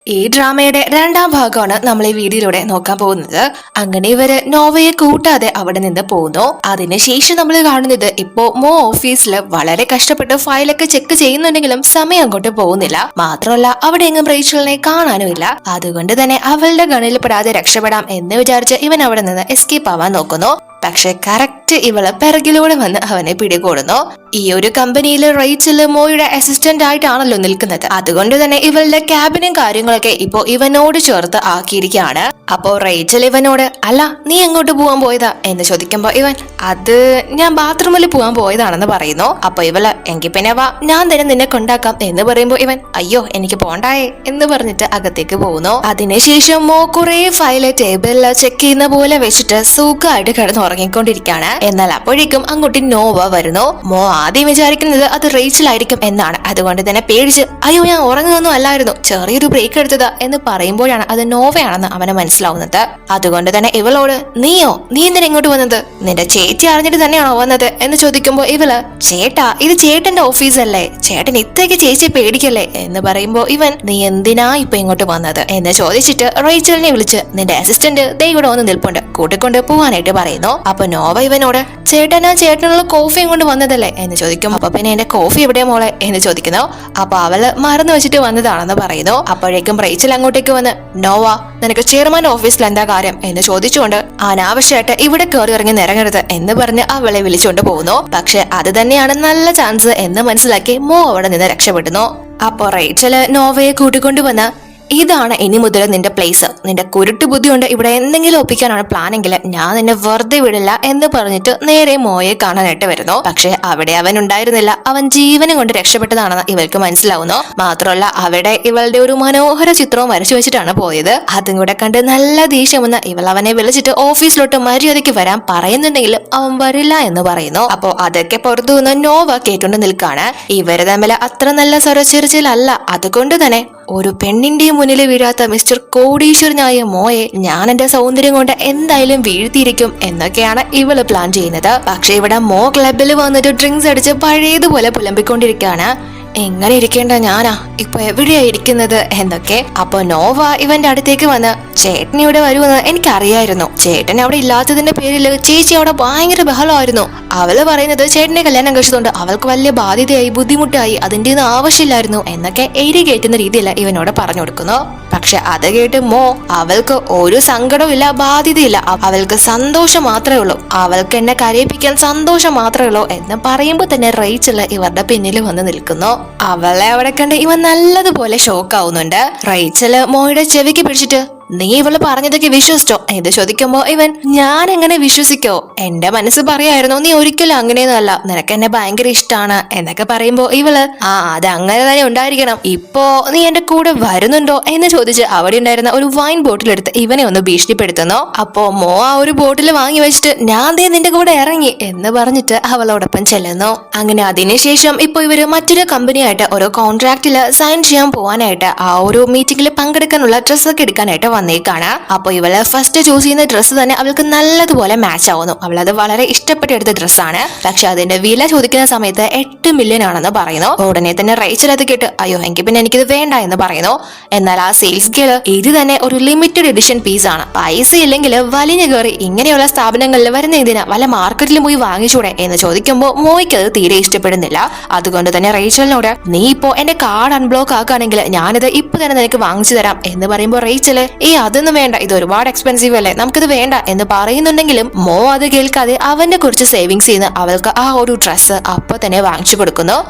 ഈ ഡ്രാമയുടെ രണ്ടാം ഭാഗമാണ് നമ്മൾ ഈ വീഡിയോയിലൂടെ നോക്കാൻ പോകുന്നത്. അങ്ങനെ ഇവര് നോവയെ കൂട്ടാതെ അവിടെ നിന്ന് പോകുന്നു. അതിനുശേഷം നമ്മൾ കാണുന്നത് ഇപ്പോ മോ ഓഫീസിൽ വളരെ കഷ്ടപ്പെട്ട് ഫയലൊക്കെ ചെക്ക് ചെയ്യുന്നുണ്ടെങ്കിലും സമയം അങ്ങോട്ട് പോകുന്നില്ല. മാത്രമല്ല അവിടെ എങ്ങും റേച്ചലിനെ കാണാനുമില്ല. അതുകൊണ്ട് തന്നെ അവളുടെ ഗണിൽ പെടാതെ രക്ഷപ്പെടാം എന്ന് വിചാരിച്ച് ഇവൻ അവിടെ നിന്ന് എസ്കേപ്പ് ആവാൻ നോക്കുന്നു. പക്ഷെ കറക്റ്റ് ഇവള് പിറകിലൂടെ വന്ന് അവനെ പിടികൂടുന്നു. ഈ ഒരു കമ്പനിയിൽ റേച്ചല് മോയുടെ അസിസ്റ്റന്റ് ആയിട്ടാണല്ലോ നിൽക്കുന്നത്. അതുകൊണ്ട് തന്നെ ഇവളുടെ ക്യാബിനും കാര്യങ്ങളൊക്കെ ഇപ്പോ ഇവനോട് ചേർത്ത് ആക്കിയിരിക്കുകയാണ്. അപ്പോ റേച്ചൽ ഇവനോട് അല്ല നീ എങ്ങോട്ട് പോവാൻ പോയതാ എന്ന് ചോദിക്കുമ്പോ ഇവൻ അത് ഞാൻ ബാത്റൂമിൽ പോവാൻ പോയതാണെന്ന് പറയുന്നു. അപ്പൊ ഇവള് എങ്കിൽ പിന്നെ വാ ഞാൻ തന്നെ നിന്നെ കൊണ്ടാക്കാം എന്ന് പറയുമ്പോ ഇവൻ അയ്യോ എനിക്ക് പോണ്ടായേ എന്ന് പറഞ്ഞിട്ട് അകത്തേക്ക് പോകുന്നു. അതിനുശേഷം മോ കുറെ ഫയല് ടേബിളിൽ ചെക്ക് ചെയ്യുന്ന പോലെ വെച്ചിട്ട് സുഖമായിട്ട് കിടന്ന് ഉറങ്ങിക്കൊണ്ടിരിക്കുകയാണ്. എന്നാൽ അപ്പോഴേക്കും അങ്ങോട്ട് നോവ വരുന്നു. മോ ആദ്യം വിചാരിക്കുന്നത് അത് റേച്ചലായിരിക്കും എന്നാണ്. അതുകൊണ്ട് തന്നെ പേടിച്ച് അയ്യോ ഞാൻ ഉറങ്ങുന്നൊന്നും അല്ലായിരുന്നു, ചെറിയൊരു ബ്രേക്ക് എടുത്തതാ എന്ന് പറയുമ്പോഴാണ് അത് നോവയാണെന്ന് അവന് മനസ്സിലാവുന്നത്. അതുകൊണ്ട് തന്നെ ഇവളോട് നീ എന്തിനാ ഇങ്ങോട്ട് വന്നത്, നിന്റെ ചേച്ചി അറിഞ്ഞിട്ട് തന്നെയാണോ വന്നത് എന്ന് ചോദിക്കുമ്പോ ഇവള് ചേട്ടാ ഇത് ചേട്ടന്റെ ഓഫീസല്ലേ, ചേട്ടൻ ഇത്രയ്ക്ക് ചേച്ചിയെ പേടിക്കല്ലേ എന്ന് പറയുമ്പോ ഇവൻ നീ എന്തിനാ ഇപ്പൊ ഇങ്ങോട്ട് വന്നത് എന്ന് ചോദിച്ചിട്ട് റേച്ചലിനെ വിളിച്ച് നിന്റെ അസിസ്റ്റന്റ് ദേ ഇവിടെ വന്ന് നിൽപ്പുണ്ട് കൂട്ടിക്കൊണ്ട് പോവാനായിട്ട് പറയുന്നു. അപ്പൊ നോവ ഇവനോട് ചേട്ടനുള്ള കോഫിയും കൊണ്ട് വന്നതല്ലേ എന്ന് ചോദിക്കും. അപ്പൊ പിന്നെ എന്റെ കോഫി എവിടെ മോളെ എന്ന് ചോദിക്കുന്നു. അപ്പൊ അവള് മറന്നു വെച്ചിട്ട് വന്നതാണെന്ന് പറയുന്നു. അപ്പോഴേക്കും റേച്ചൽ അങ്ങോട്ടേക്ക് വന്ന് നോവ നിനക്ക് ചെയർമാൻ ഓഫീസിൽ എന്താ കാര്യം എന്ന് ചോദിച്ചുകൊണ്ട് അനാവശ്യമായിട്ട് ഇവിടെ കയറി ഇറങ്ങി നിരങ്ങരുത് എന്ന് പറഞ്ഞ് അവളെ വിളിച്ചുകൊണ്ട് പോകുന്നു. പക്ഷെ അത് തന്നെയാണ് നല്ല ചാൻസ് എന്ന് മനസ്സിലാക്കി മോ അവിടെ നിന്ന് രക്ഷപ്പെടുന്നു. അപ്പൊ റേച്ചല് നോവയെ കൂട്ടിക്കൊണ്ടുവന്ന് ഇതാണ് ഇനി മുതൽ നിന്റെ പ്ലേസ്, നിന്റെ കുരുട്ട് ബുദ്ധി കൊണ്ട് ഇവിടെ എന്തെങ്കിലും ഒപ്പിക്കാനാണ് പ്ലാനെങ്കിൽ ഞാൻ നിന്നെ വെറുതെ വിടില്ല എന്ന് പറഞ്ഞിട്ട് നേരെ മോയെ കാണാനായിട്ട് വരുന്നു. പക്ഷെ അവിടെ അവൻ ഉണ്ടായിരുന്നില്ല. അവൻ ജീവനും കൊണ്ട് രക്ഷപ്പെട്ടതാണെന്ന് ഇവൾക്ക് മനസ്സിലാവുന്നു. മാത്രമല്ല അവിടെ ഇവളുടെ ഒരു മനോഹര ചിത്രവും വരച്ചു വെച്ചിട്ടാണ് പോയത്. അതും കൂടെ കണ്ട് നല്ല ദേഷ്യം വന്ന ഇവൾ അവനെ വിളിച്ചിട്ട് ഓഫീസിലോട്ട് മര്യാദയ്ക്ക് വരാൻ പറയുന്നുണ്ടെങ്കിലും അവൻ വരില്ല എന്ന് പറയുന്നു. അപ്പോ അതൊക്കെ പുറത്തു നിന്ന് നോവ കേട്ടോണ്ട് നിൽക്കാണ്. ഇവര് തമ്മിൽ അത്ര നല്ല സ്വരച്ചിരിച്ചിലല്ല. അതുകൊണ്ട് തന്നെ ഒരു പെണ്ണിന്റെ മുന്നിൽ വീഴാത്ത മിസ്റ്റർ കോടീശ്വരനായ മോയെ ഞാൻ എന്റെ സൗന്ദര്യം കൊണ്ട് എന്തായാലും വീഴ്ത്തിയിരിക്കും എന്നൊക്കെയാണ് ഇവള് പ്ലാൻ ചെയ്യുന്നത്. പക്ഷെ ഇവിടെ മോ ക്ലബിൽ വന്നിട്ട് ഡ്രിങ്ക്സ് അടിച്ച് പഴയതുപോലെ പുലമ്പിക്കൊണ്ടിരിക്കുകയാണ്. എങ്ങനെ ഇരിക്കേണ്ട ഞാനാ ഇപ്പൊ എവിടെയാ ഇരിക്കുന്നത് എന്നൊക്കെ. അപ്പൊ നോവ ഇവന്റെ അടുത്തേക്ക് വന്ന് ചേട്ടൻ ഇവിടെ വരുമെന്ന് എനിക്കറിയായിരുന്നു, ചേട്ടൻ അവിടെ ഇല്ലാത്തതിന്റെ പേരിൽ ചേച്ചി അവിടെ ഭയങ്കര ബഹളമായിരുന്നു. അവള് പറയുന്നത് ചേട്ടനെ കല്യാണം കഴിച്ചതുകൊണ്ട് അവൾക്ക് വലിയ ബാധ്യതയായി ബുദ്ധിമുട്ടായി, അതിന്റെ ഒന്നും ആവശ്യമില്ലായിരുന്നു എന്നൊക്കെ എരി കയറ്റുന്ന രീതിയില്ല ഇവനോട് പറഞ്ഞു കൊടുക്കുന്നു. പക്ഷെ അത് കേട്ട് മോ അവൾക്ക് ഒരു സങ്കടവും ഇല്ല, ബാധ്യതയില്ല, അവൾക്ക് സന്തോഷം മാത്രമേ ഉള്ളൂ, അവൾക്ക് എന്നെ കരയിപ്പിക്കാൻ സന്തോഷം മാത്രമേ ഉള്ളൂ എന്ന് പറയുമ്പോ തന്നെ റേച്ചല് ഇവരുടെ പിന്നിൽ വന്ന് നിൽക്കുന്നു. അവളെ അവിടെ കണ്ട് ഇവൻ നല്ലതുപോലെ ഷോക്ക് ആവുന്നുണ്ട്. റേച്ചല് മോയുടെ ചെവിക്ക് പിടിച്ചിട്ട് നീ ഇവള് പറഞ്ഞതൊക്കെ വിശ്വസിച്ചോ എന്ന് ചോദിക്കുമ്പോ ഇവൻ ഞാൻ എങ്ങനെ വിശ്വസിക്കോ, എന്റെ മനസ്സ് പറയായിരുന്നു നീ ഒരിക്കലും അങ്ങനെയൊന്നുമല്ല, നിനക്ക് എന്നെ ഭയങ്കര ഇഷ്ടമാണ് എന്നൊക്കെ പറയുമ്പോ ഇവള് അത് അങ്ങനെ തന്നെ ഉണ്ടായിരിക്കണം, ഇപ്പോ നീ എന്റെ കൂടെ വരുന്നുണ്ടോ എന്ന് ചോദിച്ച് അവിടെ ഉണ്ടായിരുന്ന ഒരു വൈൻ ബോട്ടിൽ എടുത്ത് ഇവനെ ഒന്ന് ഭീഷണിപ്പെടുത്തുന്നു. അപ്പോ മോ ആ ഒരു ബോട്ടിൽ വാങ്ങി വെച്ചിട്ട് ഞാൻ ദേ നിന്റെ കൂടെ ഇറങ്ങി എന്ന് പറഞ്ഞിട്ട് അവളോടൊപ്പം ചെല്ലുന്നു. അങ്ങനെ അതിനുശേഷം ഇപ്പൊ ഇവര് മറ്റൊരു കമ്പനിയായിട്ട് ഒരു കോൺട്രാക്റ്റില് സൈൻ ചെയ്യാൻ പോവാനായിട്ട് ആ ഒരു മീറ്റിംഗിൽ പങ്കെടുക്കാനുള്ള ഡ്രസ്സൊക്കെ എടുക്കാനായിട്ട് വന്നേക്കാണ്. അപ്പൊ ഇവള് ഫസ്റ്റ് ചൂസ് ചെയ്യുന്ന ഡ്രസ്സ് തന്നെ അവൾക്ക് നല്ലതുപോലെ മാച്ച് ആവുന്നു. അവളത് വളരെ ഇഷ്ടപ്പെട്ടെടുത്ത ഡ്രസ്സാണ്. പക്ഷെ അതിന്റെ വില ചോദിക്കുന്ന സമയത്ത് 8 മില്യൺ ആണെന്ന് പറയുന്നു. ഉടനെ തന്നെ റേച്ചൽ അത് കേട്ട് അയ്യോ എങ്കിൽ പിന്നെ എനിക്കിത് വേണ്ട എന്ന് പറയുന്നു. എന്നാൽ ആ സെയിൽസ് ഗേൾ ഇത് തന്നെ ഒരു ലിമിറ്റഡ് എഡിഷൻ പീസ് ആണ്, പൈസ ഇല്ലെങ്കിൽ വലിഞ്ഞു കയറി ഇങ്ങനെയുള്ള സ്ഥാപനങ്ങളിൽ വരുന്ന ഇതിന് വല്ല മാർക്കറ്റിലും പോയി വാങ്ങിച്ചൂടെ എന്ന് ചോദിക്കുമ്പോൾ മോയ്ക്ക് അത് തീരെ ഇഷ്ടപ്പെടുന്നില്ല. അതുകൊണ്ട് തന്നെ റേച്ചലിനോട് നീ ഇപ്പോ എന്റെ കാർഡ് അൺബ്ലോക്ക് ആക്കുകയാണെങ്കിൽ ഞാനിത് ഇപ്പൊ തന്നെ നിനക്ക് വാങ്ങിച്ചു തരാം എന്ന് പറയുമ്പോൾ റേച്ചല് അതൊന്നും വേണ്ട, ഇത് ഒരുപാട് എക്സ്പെൻസീവ് അല്ലേ, നമുക്കിത് വേണ്ട എന്ന് പറയുന്നുണ്ടെങ്കിലും മോ അത് കേൾക്കാതെ അവന്റെ കുറച്ച് സേവിങ്സ് ചെയ്യുന്ന അവൾക്ക് ആ ഒരു ഡ്രസ്സ് അപ്പൊ തന്നെ വാങ്ങിച്ചു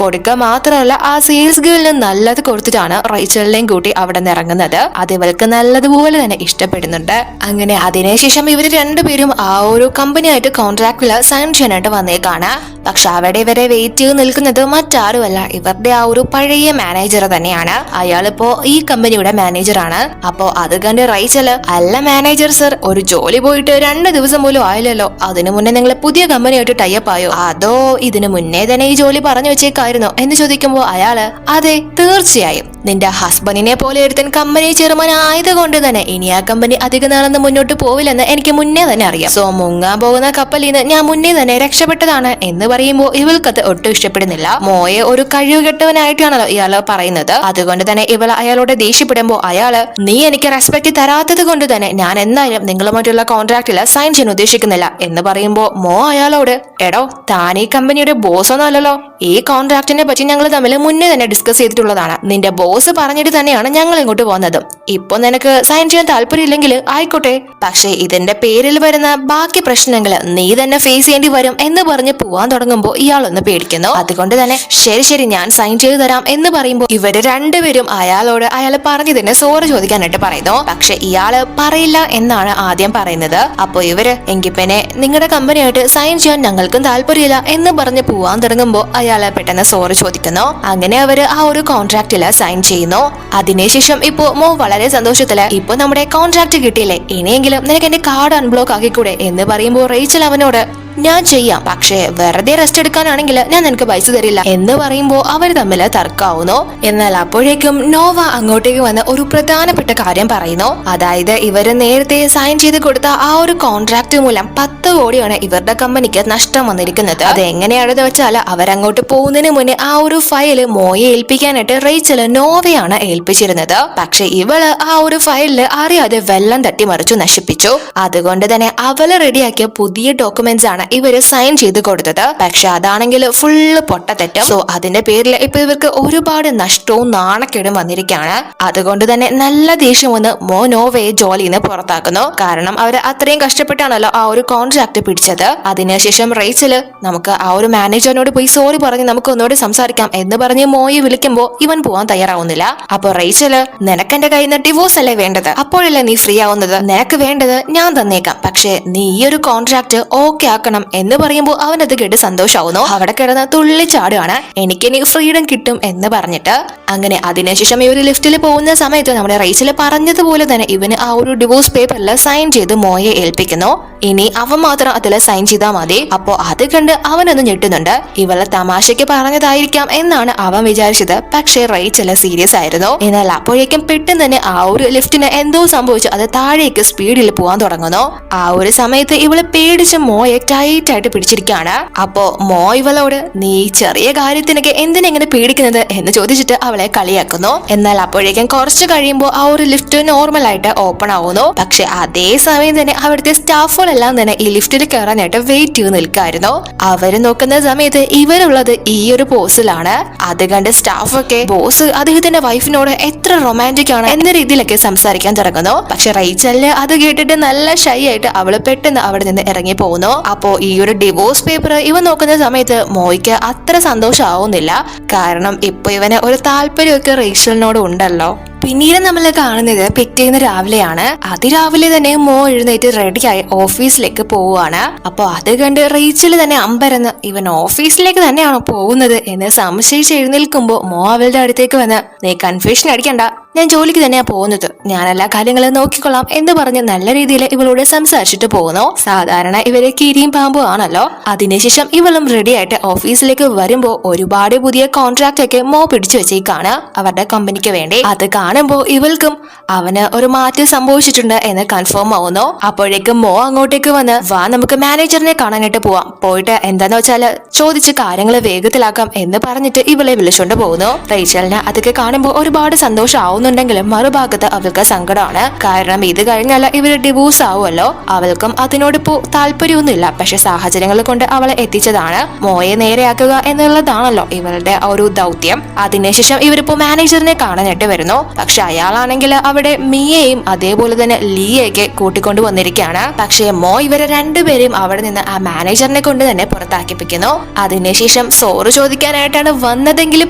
കൊടുക്കുക മാത്രമല്ല ആ സെയിൽസ് ഗേളിന് നല്ലത് കൊടുത്തിട്ടാണ് റേച്ചലിനെയും കൂട്ടി അവിടെ നിന്ന് ഇറങ്ങുന്നത്. അത് ഇവൾക്ക് നല്ലതുപോലെ തന്നെ ഇഷ്ടപ്പെടുന്നുണ്ട്. അങ്ങനെ അതിനുശേഷം ഇവര് രണ്ടുപേരും ആ ഒരു കമ്പനിയായിട്ട് കോൺട്രാക്റ്റില് സൈൻ ചെയ്യാനായിട്ട് വന്നേക്കാണ്. പക്ഷെ അവിടെ ഇവരെ വെയിറ്റ് ചെയ്ത് നിൽക്കുന്നത് മറ്റാരുമല്ല ഇവരുടെ ആ ഒരു പഴയ മാനേജർ തന്നെയാണ്. അയാളിപ്പോ ഈ കമ്പനിയുടെ മാനേജറാണ്. അപ്പോ അത് കണ്ട് റൈച്ചല് അല്ല മാനേജർ സർ, ഒരു ജോലി പോയിട്ട് 2 ദിവസം പോലും ആയില്ലല്ലോ, അതിനു മുന്നേ നിങ്ങൾ പുതിയ കമ്പനിയായിട്ട് ടൈപ്പ് ആയോ, അതോ ഇതിനു മുന്നേ തന്നെ ഈ ജോലി പറഞ്ഞു വെച്ചേക്കായിരുന്നോ എന്ന് ചോദിക്കുമ്പോ അയാള് അതെ തീർച്ചയായും, നിന്റെ ഹസ്ബൻഡിനെ പോലെ ഒരുത്തൻ കമ്പനി ചെയർമാൻ ആയതുകൊണ്ട് തന്നെ ഇനി ആ കമ്പനി അധിക നാളൊന്നും മുന്നോട്ട് പോവില്ലെന്ന് എനിക്ക് മുന്നേ തന്നെ അറിയാം. സോ മുങ്ങാൻ പോകുന്ന കപ്പലിൽ നിന്ന് ഞാൻ മുന്നേ തന്നെ രക്ഷപ്പെട്ടതാണ് എന്ന് പറയുമ്പോൾ ഇവൾക്കത് ഒട്ടും ഇഷ്ടപ്പെടുന്നില്ല. മോയെ ഒരു കഴിവുകെട്ടവനായിട്ടാണല്ലോ ഇയാള് പറയുന്നത്. അതുകൊണ്ട് തന്നെ ഇവൾ അയാളോട് ദേഷ്യപ്പെടുമ്പോ അയാള് നീ എനിക്ക് റെസ്പെക്ട് തരാത്തത് കൊണ്ട് തന്നെ ഞാൻ എന്തായാലും നിങ്ങളുമായിട്ടുള്ള കോൺട്രാക്റ്റിൽ സൈൻ ചെയ്യാൻ ഉദ്ദേശിക്കുന്നില്ല എന്ന് പറയുമ്പോ മോ അയാളോട് എടോ താൻ ഈ കമ്പനിയുടെ ബോസ് ഒന്നും അല്ലല്ലോ, ഈ കോൺട്രാക്റ്റിനെ പറ്റി ഞങ്ങൾ തമ്മിൽ മുന്നേ തന്നെ ഡിസ്കസ് ചെയ്തിട്ടുള്ളതാണ്. നിന്റെ ബോസ് പറഞ്ഞിട്ട് തന്നെയാണ് ഞങ്ങൾ ഇങ്ങോട്ട് പോകുന്നത്. ഇപ്പൊ നിനക്ക് സൈൻ ചെയ്യാൻ താല്പര്യമില്ലെങ്കിൽ ആയിക്കോട്ടെ, പക്ഷേ ഇതിന്റെ പേരിൽ വരുന്ന ബാക്കി പ്രശ്നങ്ങൾ നീ തന്നെ ഫേസ് ചെയ്യേണ്ടി വരും എന്ന് പറഞ്ഞ് പോവാൻ തുടങ്ങുമ്പോ ഇയാളൊന്ന് പേടിക്കുന്നു. അതുകൊണ്ട് തന്നെ ശരി ശരി ഞാൻ സൈൻ ചെയ്തു തരാം എന്ന് പറയുമ്പോൾ ഇവര് രണ്ടുപേരും അയാളോട് അയാൾ പറഞ്ഞതിന് സോറി ചോദിക്കാനായിട്ട് പറയുന്നു. പക്ഷെ ഇയാള് പറയില്ല എന്നാണ് ആദ്യം പറയുന്നത്. അപ്പൊ ഇവര് എങ്കിൽ പിന്നെ നിങ്ങളുടെ കമ്പനിയായിട്ട് സൈൻ ചെയ്യാൻ ഞങ്ങൾക്കും താല്പര്യമില്ല എന്ന് പറഞ്ഞ് പോവാൻ തുടങ്ങുമ്പോ അയാള് പെട്ടെന്ന് സോറി ചോദിക്കുന്നു. അങ്ങനെ അവര് ആ ഒരു കോൺട്രാക്റ്റില് സൈൻ ചെയ്യുന്നു. അതിനുശേഷം ഇപ്പോ മോ വളരെ സന്തോഷത്തില് ഇപ്പൊ നമ്മുടെ കോൺട്രാക്ട് കിട്ടിയില്ലേ, ഇനിയെങ്കിലും നിനക്ക് എന്റെ കാർഡ് അൺബ്ലോക്ക് ആക്കിക്കൂടെ എന്ന് പറയുമ്പോൾ റേച്ചൽ അവനോട് ഞാൻ ചെയ്യാം, പക്ഷേ വെറുതെ റെസ്റ്റ് എടുക്കാനാണെങ്കിൽ ഞാൻ നിനക്ക് പൈസ തരില്ല എന്ന് പറയുമ്പോൾ അവർ തമ്മിൽ തർക്കാവുന്നു. എന്നാൽ അപ്പോഴേക്കും നോവ അങ്ങോട്ടേക്ക് വന്ന് ഒരു പ്രധാനപ്പെട്ട കാര്യം പറയുന്നു. അതായത് ഇവര് നേരത്തെ സൈൻ ചെയ്ത് കൊടുത്ത ആ ഒരു കോൺട്രാക്ട് മൂലം 10 കോടിയാണ് ഇവരുടെ കമ്പനിക്ക് നഷ്ടം വന്നിരിക്കുന്നത്. അത് എങ്ങനെയാണെന്ന് വെച്ചാൽ അവരങ്ങോട്ട് പോകുന്നതിന് മുന്നേ ആ ഒരു ഫയല് മോയെ ഏൽപ്പിക്കാനായിട്ട് റേച്ചല് നോവയാണ് ഏൽപ്പിച്ചിരുന്നത്. പക്ഷെ ഇവള് ആ ഒരു ഫയലില് അറിയാതെ വെള്ളം തട്ടിമറിച്ചു നശിപ്പിച്ചു. അതുകൊണ്ട് തന്നെ അവള് റെഡിയാക്കിയ പുതിയ ഡോക്യുമെന്റ്സ് ആണ് ഇവര് സൈൻ ചെയ്ത് കൊടുത്തത്. പക്ഷെ അതാണെങ്കിൽ ഫുള്ള് പൊട്ടത്തെറ്റും. സോ അതിന്റെ പേരിൽ ഇപ്പൊ ഇവർക്ക് ഒരുപാട് നഷ്ടവും നാണക്കേടും വന്നിരിക്കുകയാണ്. അതുകൊണ്ട് തന്നെ നല്ല ദേഷ്യം വന്ന് മോ നോവയെ ജോലിയിൽ നിന്ന് പുറത്താക്കുന്നു. കാരണം അവര് അത്രയും കഷ്ടപ്പെട്ടാണല്ലോ ആ ഒരു കോൺട്രാക്ട് പിടിച്ചത്. അതിനുശേഷം റേച്ചല് നമുക്ക് ആ ഒരു മാനേജറിനോട് പോയി സോറി പറഞ്ഞ് നമുക്ക് ഒന്നുകൂടി സംസാരിക്കാം എന്ന് പറഞ്ഞ് മോയെ വിളിക്കുമ്പോ ഇവൻ പോവാൻ തയ്യാറാവുന്നില്ല. അപ്പൊ റേച്ചല് നിനക്ക് എന്റെ കയ്യിൽ നിന്ന് ഡിവോഴ്സ് അല്ലേ വേണ്ടത്, അപ്പോഴല്ലേ നീ ഫ്രീ ആവുന്നത്, നിനക്ക് വേണ്ടത് ഞാൻ തന്നേക്കാം, പക്ഷെ നീ ഈ ഒരു കോൺട്രാക്ട് ഓക്കെ ആക്കണം എന്ന് പറയുമ്പോൾ അവനത് കേട്ട് സന്തോഷാവുന്നു. അവിടെ കിടന്ന് തുള്ളിച്ചാടുകയാണ്, എനിക്കിനി ഫ്രീഡം കിട്ടും എന്ന് പറഞ്ഞിട്ട്. അങ്ങനെ അതിനുശേഷം ഇവര് ലിഫ്റ്റിൽ പോകുന്ന സമയത്ത് നമ്മുടെ റേച്ചല് പറഞ്ഞതുപോലെ തന്നെ ഇവന് ആ ഒരു ഡിവോഴ്സ് പേപ്പറിൽ സൈൻ ചെയ്ത് മോയെ ഏൽപ്പിക്കുന്നു. ഇനി അവൻ മാത്രം അതിൽ സൈൻ ചെയ്താൽ മതി. അപ്പോ അത് കണ്ട് അവനൊന്ന് ഞെട്ടുന്നുണ്ട്. ഇവളെ തമാശയ്ക്ക് പറഞ്ഞതായിരിക്കാം എന്നാണ് അവൻ വിചാരിച്ചത്. പക്ഷേ റേച്ചല് സീരിയസ് ആയിരുന്നു. എന്നാൽ അപ്പോഴേക്കും പെട്ടെന്ന് തന്നെ ആ ഒരു ലിഫ്റ്റിന് എന്തോ സംഭവിച്ചു, അത് താഴേക്ക് സ്പീഡിൽ പോകാൻ തുടങ്ങുന്നു. ആ ഒരു സമയത്ത് ഇവള് പേടിച്ച് മോയെ ടൈറ്റ് ആയിട്ട് പിടിച്ചിരിക്കുകയാണ്. അപ്പോ മോ ഇവളോട് നീ ചെറിയ കാര്യത്തിനൊക്കെ എന്തിനെങ്ങനെ പേടിക്കുന്നത് എന്ന് ചോദിച്ചിട്ട് അവളെ കളിയാക്കുന്നു. എന്നാൽ അപ്പോഴേക്കും കുറച്ച് കഴിയുമ്പോൾ ആ ഒരു ലിഫ്റ്റ് നോർമൽ ആയിട്ട് ഓപ്പൺ ആവുന്നു. പക്ഷെ അതേ സമയം തന്നെ അവിടുത്തെ സ്റ്റാഫുകളെല്ലാം തന്നെ ഈ ലിഫ്റ്റിൽ കയറാനായിട്ട് വെയിറ്റ് ചെയ്ത് നിൽക്കായിരുന്നു. അവര് നോക്കുന്ന സമയത്ത് ഇവരുള്ളത് ഈ ഒരു പോസിലാണ്. അത് കണ്ട് സ്റ്റാഫൊക്കെ ബോസ് അദ്ദേഹത്തിന്റെ വൈഫിനോട് എത്ര റൊമാൻറ്റിക് ആണ് എന്ന രീതിയിലൊക്കെ സംസാരിക്കാൻ തുടങ്ങുന്നു. പക്ഷെ റേച്ചലിന് അത് കേട്ടിട്ട് നല്ല ഷൈ ആയിട്ട് അവള് പെട്ടെന്ന് അവിടെ നിന്ന് ഇറങ്ങി പോകുന്നു. അപ്പോ ഈ ഒരു ഡിവോഴ്സ് പേപ്പർ ഇവൻ നോക്കുന്ന സമയത്ത് മോയ്ക്ക് അത്ര സന്തോഷമാവുന്നില്ല. കാരണം ഇപ്പൊ ഇവന് ഒരു താല്പര്യമൊക്കെ റേച്ചലിനോട് ഉണ്ടല്ലോ. പിന്നീട് നമ്മൾ കാണുന്നത് പിറ്റേന്ന് രാവിലെയാണ്. അതിരാവിലെ തന്നെ മോ എഴുന്നേറ്റ് റെഡിയായി ഓഫീസിലേക്ക് പോവുകയാണ്. അപ്പൊ അത് കണ്ട് റേച്ചല് തന്നെ അമ്പരന്ന് ഇവൻ ഓഫീസിലേക്ക് തന്നെയാണോ പോകുന്നത് എന്ന് സംശയിച്ച് എഴുന്നേൽക്കുമ്പോ മോ അവളുടെ അടുത്തേക്ക് വന്ന് നീ കൺഫ്യൂഷൻ അടിക്കണ്ട, ഞാൻ ജോലിക്ക് തന്നെയാ പോകുന്നത്, ഞാൻ എല്ലാ കാര്യങ്ങളും നോക്കിക്കൊള്ളാം എന്ന് പറഞ്ഞ് നല്ല രീതിയിൽ ഇവളോട് സംസാരിച്ചിട്ട് പോകുന്നു. സാധാരണ ഇവര് കീരിയും പാമ്പും ആണല്ലോ. അതിനുശേഷം ഇവളും റെഡിയായിട്ട് ഓഫീസിലേക്ക് വരുമ്പോ ഒരുപാട് പുതിയ കോൺട്രാക്ട് ഒക്കെ മോ പിടിച്ചു വെച്ചേക്കാണ് അവരുടെ കമ്പനിക്ക് വേണ്ടി. അത് കാണുമ്പോ ഇവൾക്കും അവന് ഒരു മാറ്റം സംഭവിച്ചിട്ടുണ്ട് എന്ന് കൺഫേം ആവുന്നു. അപ്പോഴേക്കും മോ അങ്ങോട്ടേക്ക് വന്ന് വാ നമുക്ക് മാനേജറിനെ കാണാനായിട്ട് പോവാം, പോയിട്ട് എന്താന്ന് വെച്ചാല് ചോദിച്ച് കാര്യങ്ങൾ വേഗത്തിലാക്കാം എന്ന് പറഞ്ഞിട്ട് ഇവളെ വിളിച്ചോണ്ട് പോകുന്നു. റേച്ചലിന് അതൊക്കെ കാണുമ്പോൾ ഒരുപാട് സന്തോഷമാവുന്നു. ുണ്ടെങ്കിലും മറുഭാഗത്ത് അവൾക്ക് സങ്കടമാണ്. കാരണം ഇത് കഴിഞ്ഞാൽ ഇവര് ഡിവോഴ്സ് ആവുമല്ലോ. അവൾക്കും അതിനോടിപ്പോ താല്പര്യമൊന്നുമില്ല. പക്ഷെ സാഹചര്യങ്ങൾ കൊണ്ട് അവളെ എത്തിച്ചതാണ്. മോയെ നേരെയാക്കുക എന്നുള്ളതാണല്ലോ ഇവളുടെ ഒരു ദൗത്യം. അതിനുശേഷം ഇവരിപ്പോ മാനേജറിനെ കാണാനായിട്ട് വരുന്നു. പക്ഷെ അയാളാണെങ്കിൽ അവിടെ മിയയും അതേപോലെ തന്നെ ലിയയൊക്കെ കൂട്ടിക്കൊണ്ടു വന്നിരിക്കുകയാണ്. പക്ഷെ മോ ഇവരെ രണ്ടുപേരെയും അവിടെ നിന്ന് ആ മാനേജറിനെ കൊണ്ട് തന്നെ പുറത്താക്കിപ്പിക്കുന്നു. അതിനുശേഷം സോറി ചോദിക്കാനായിട്ടാണ് വന്നതെങ്കിൽ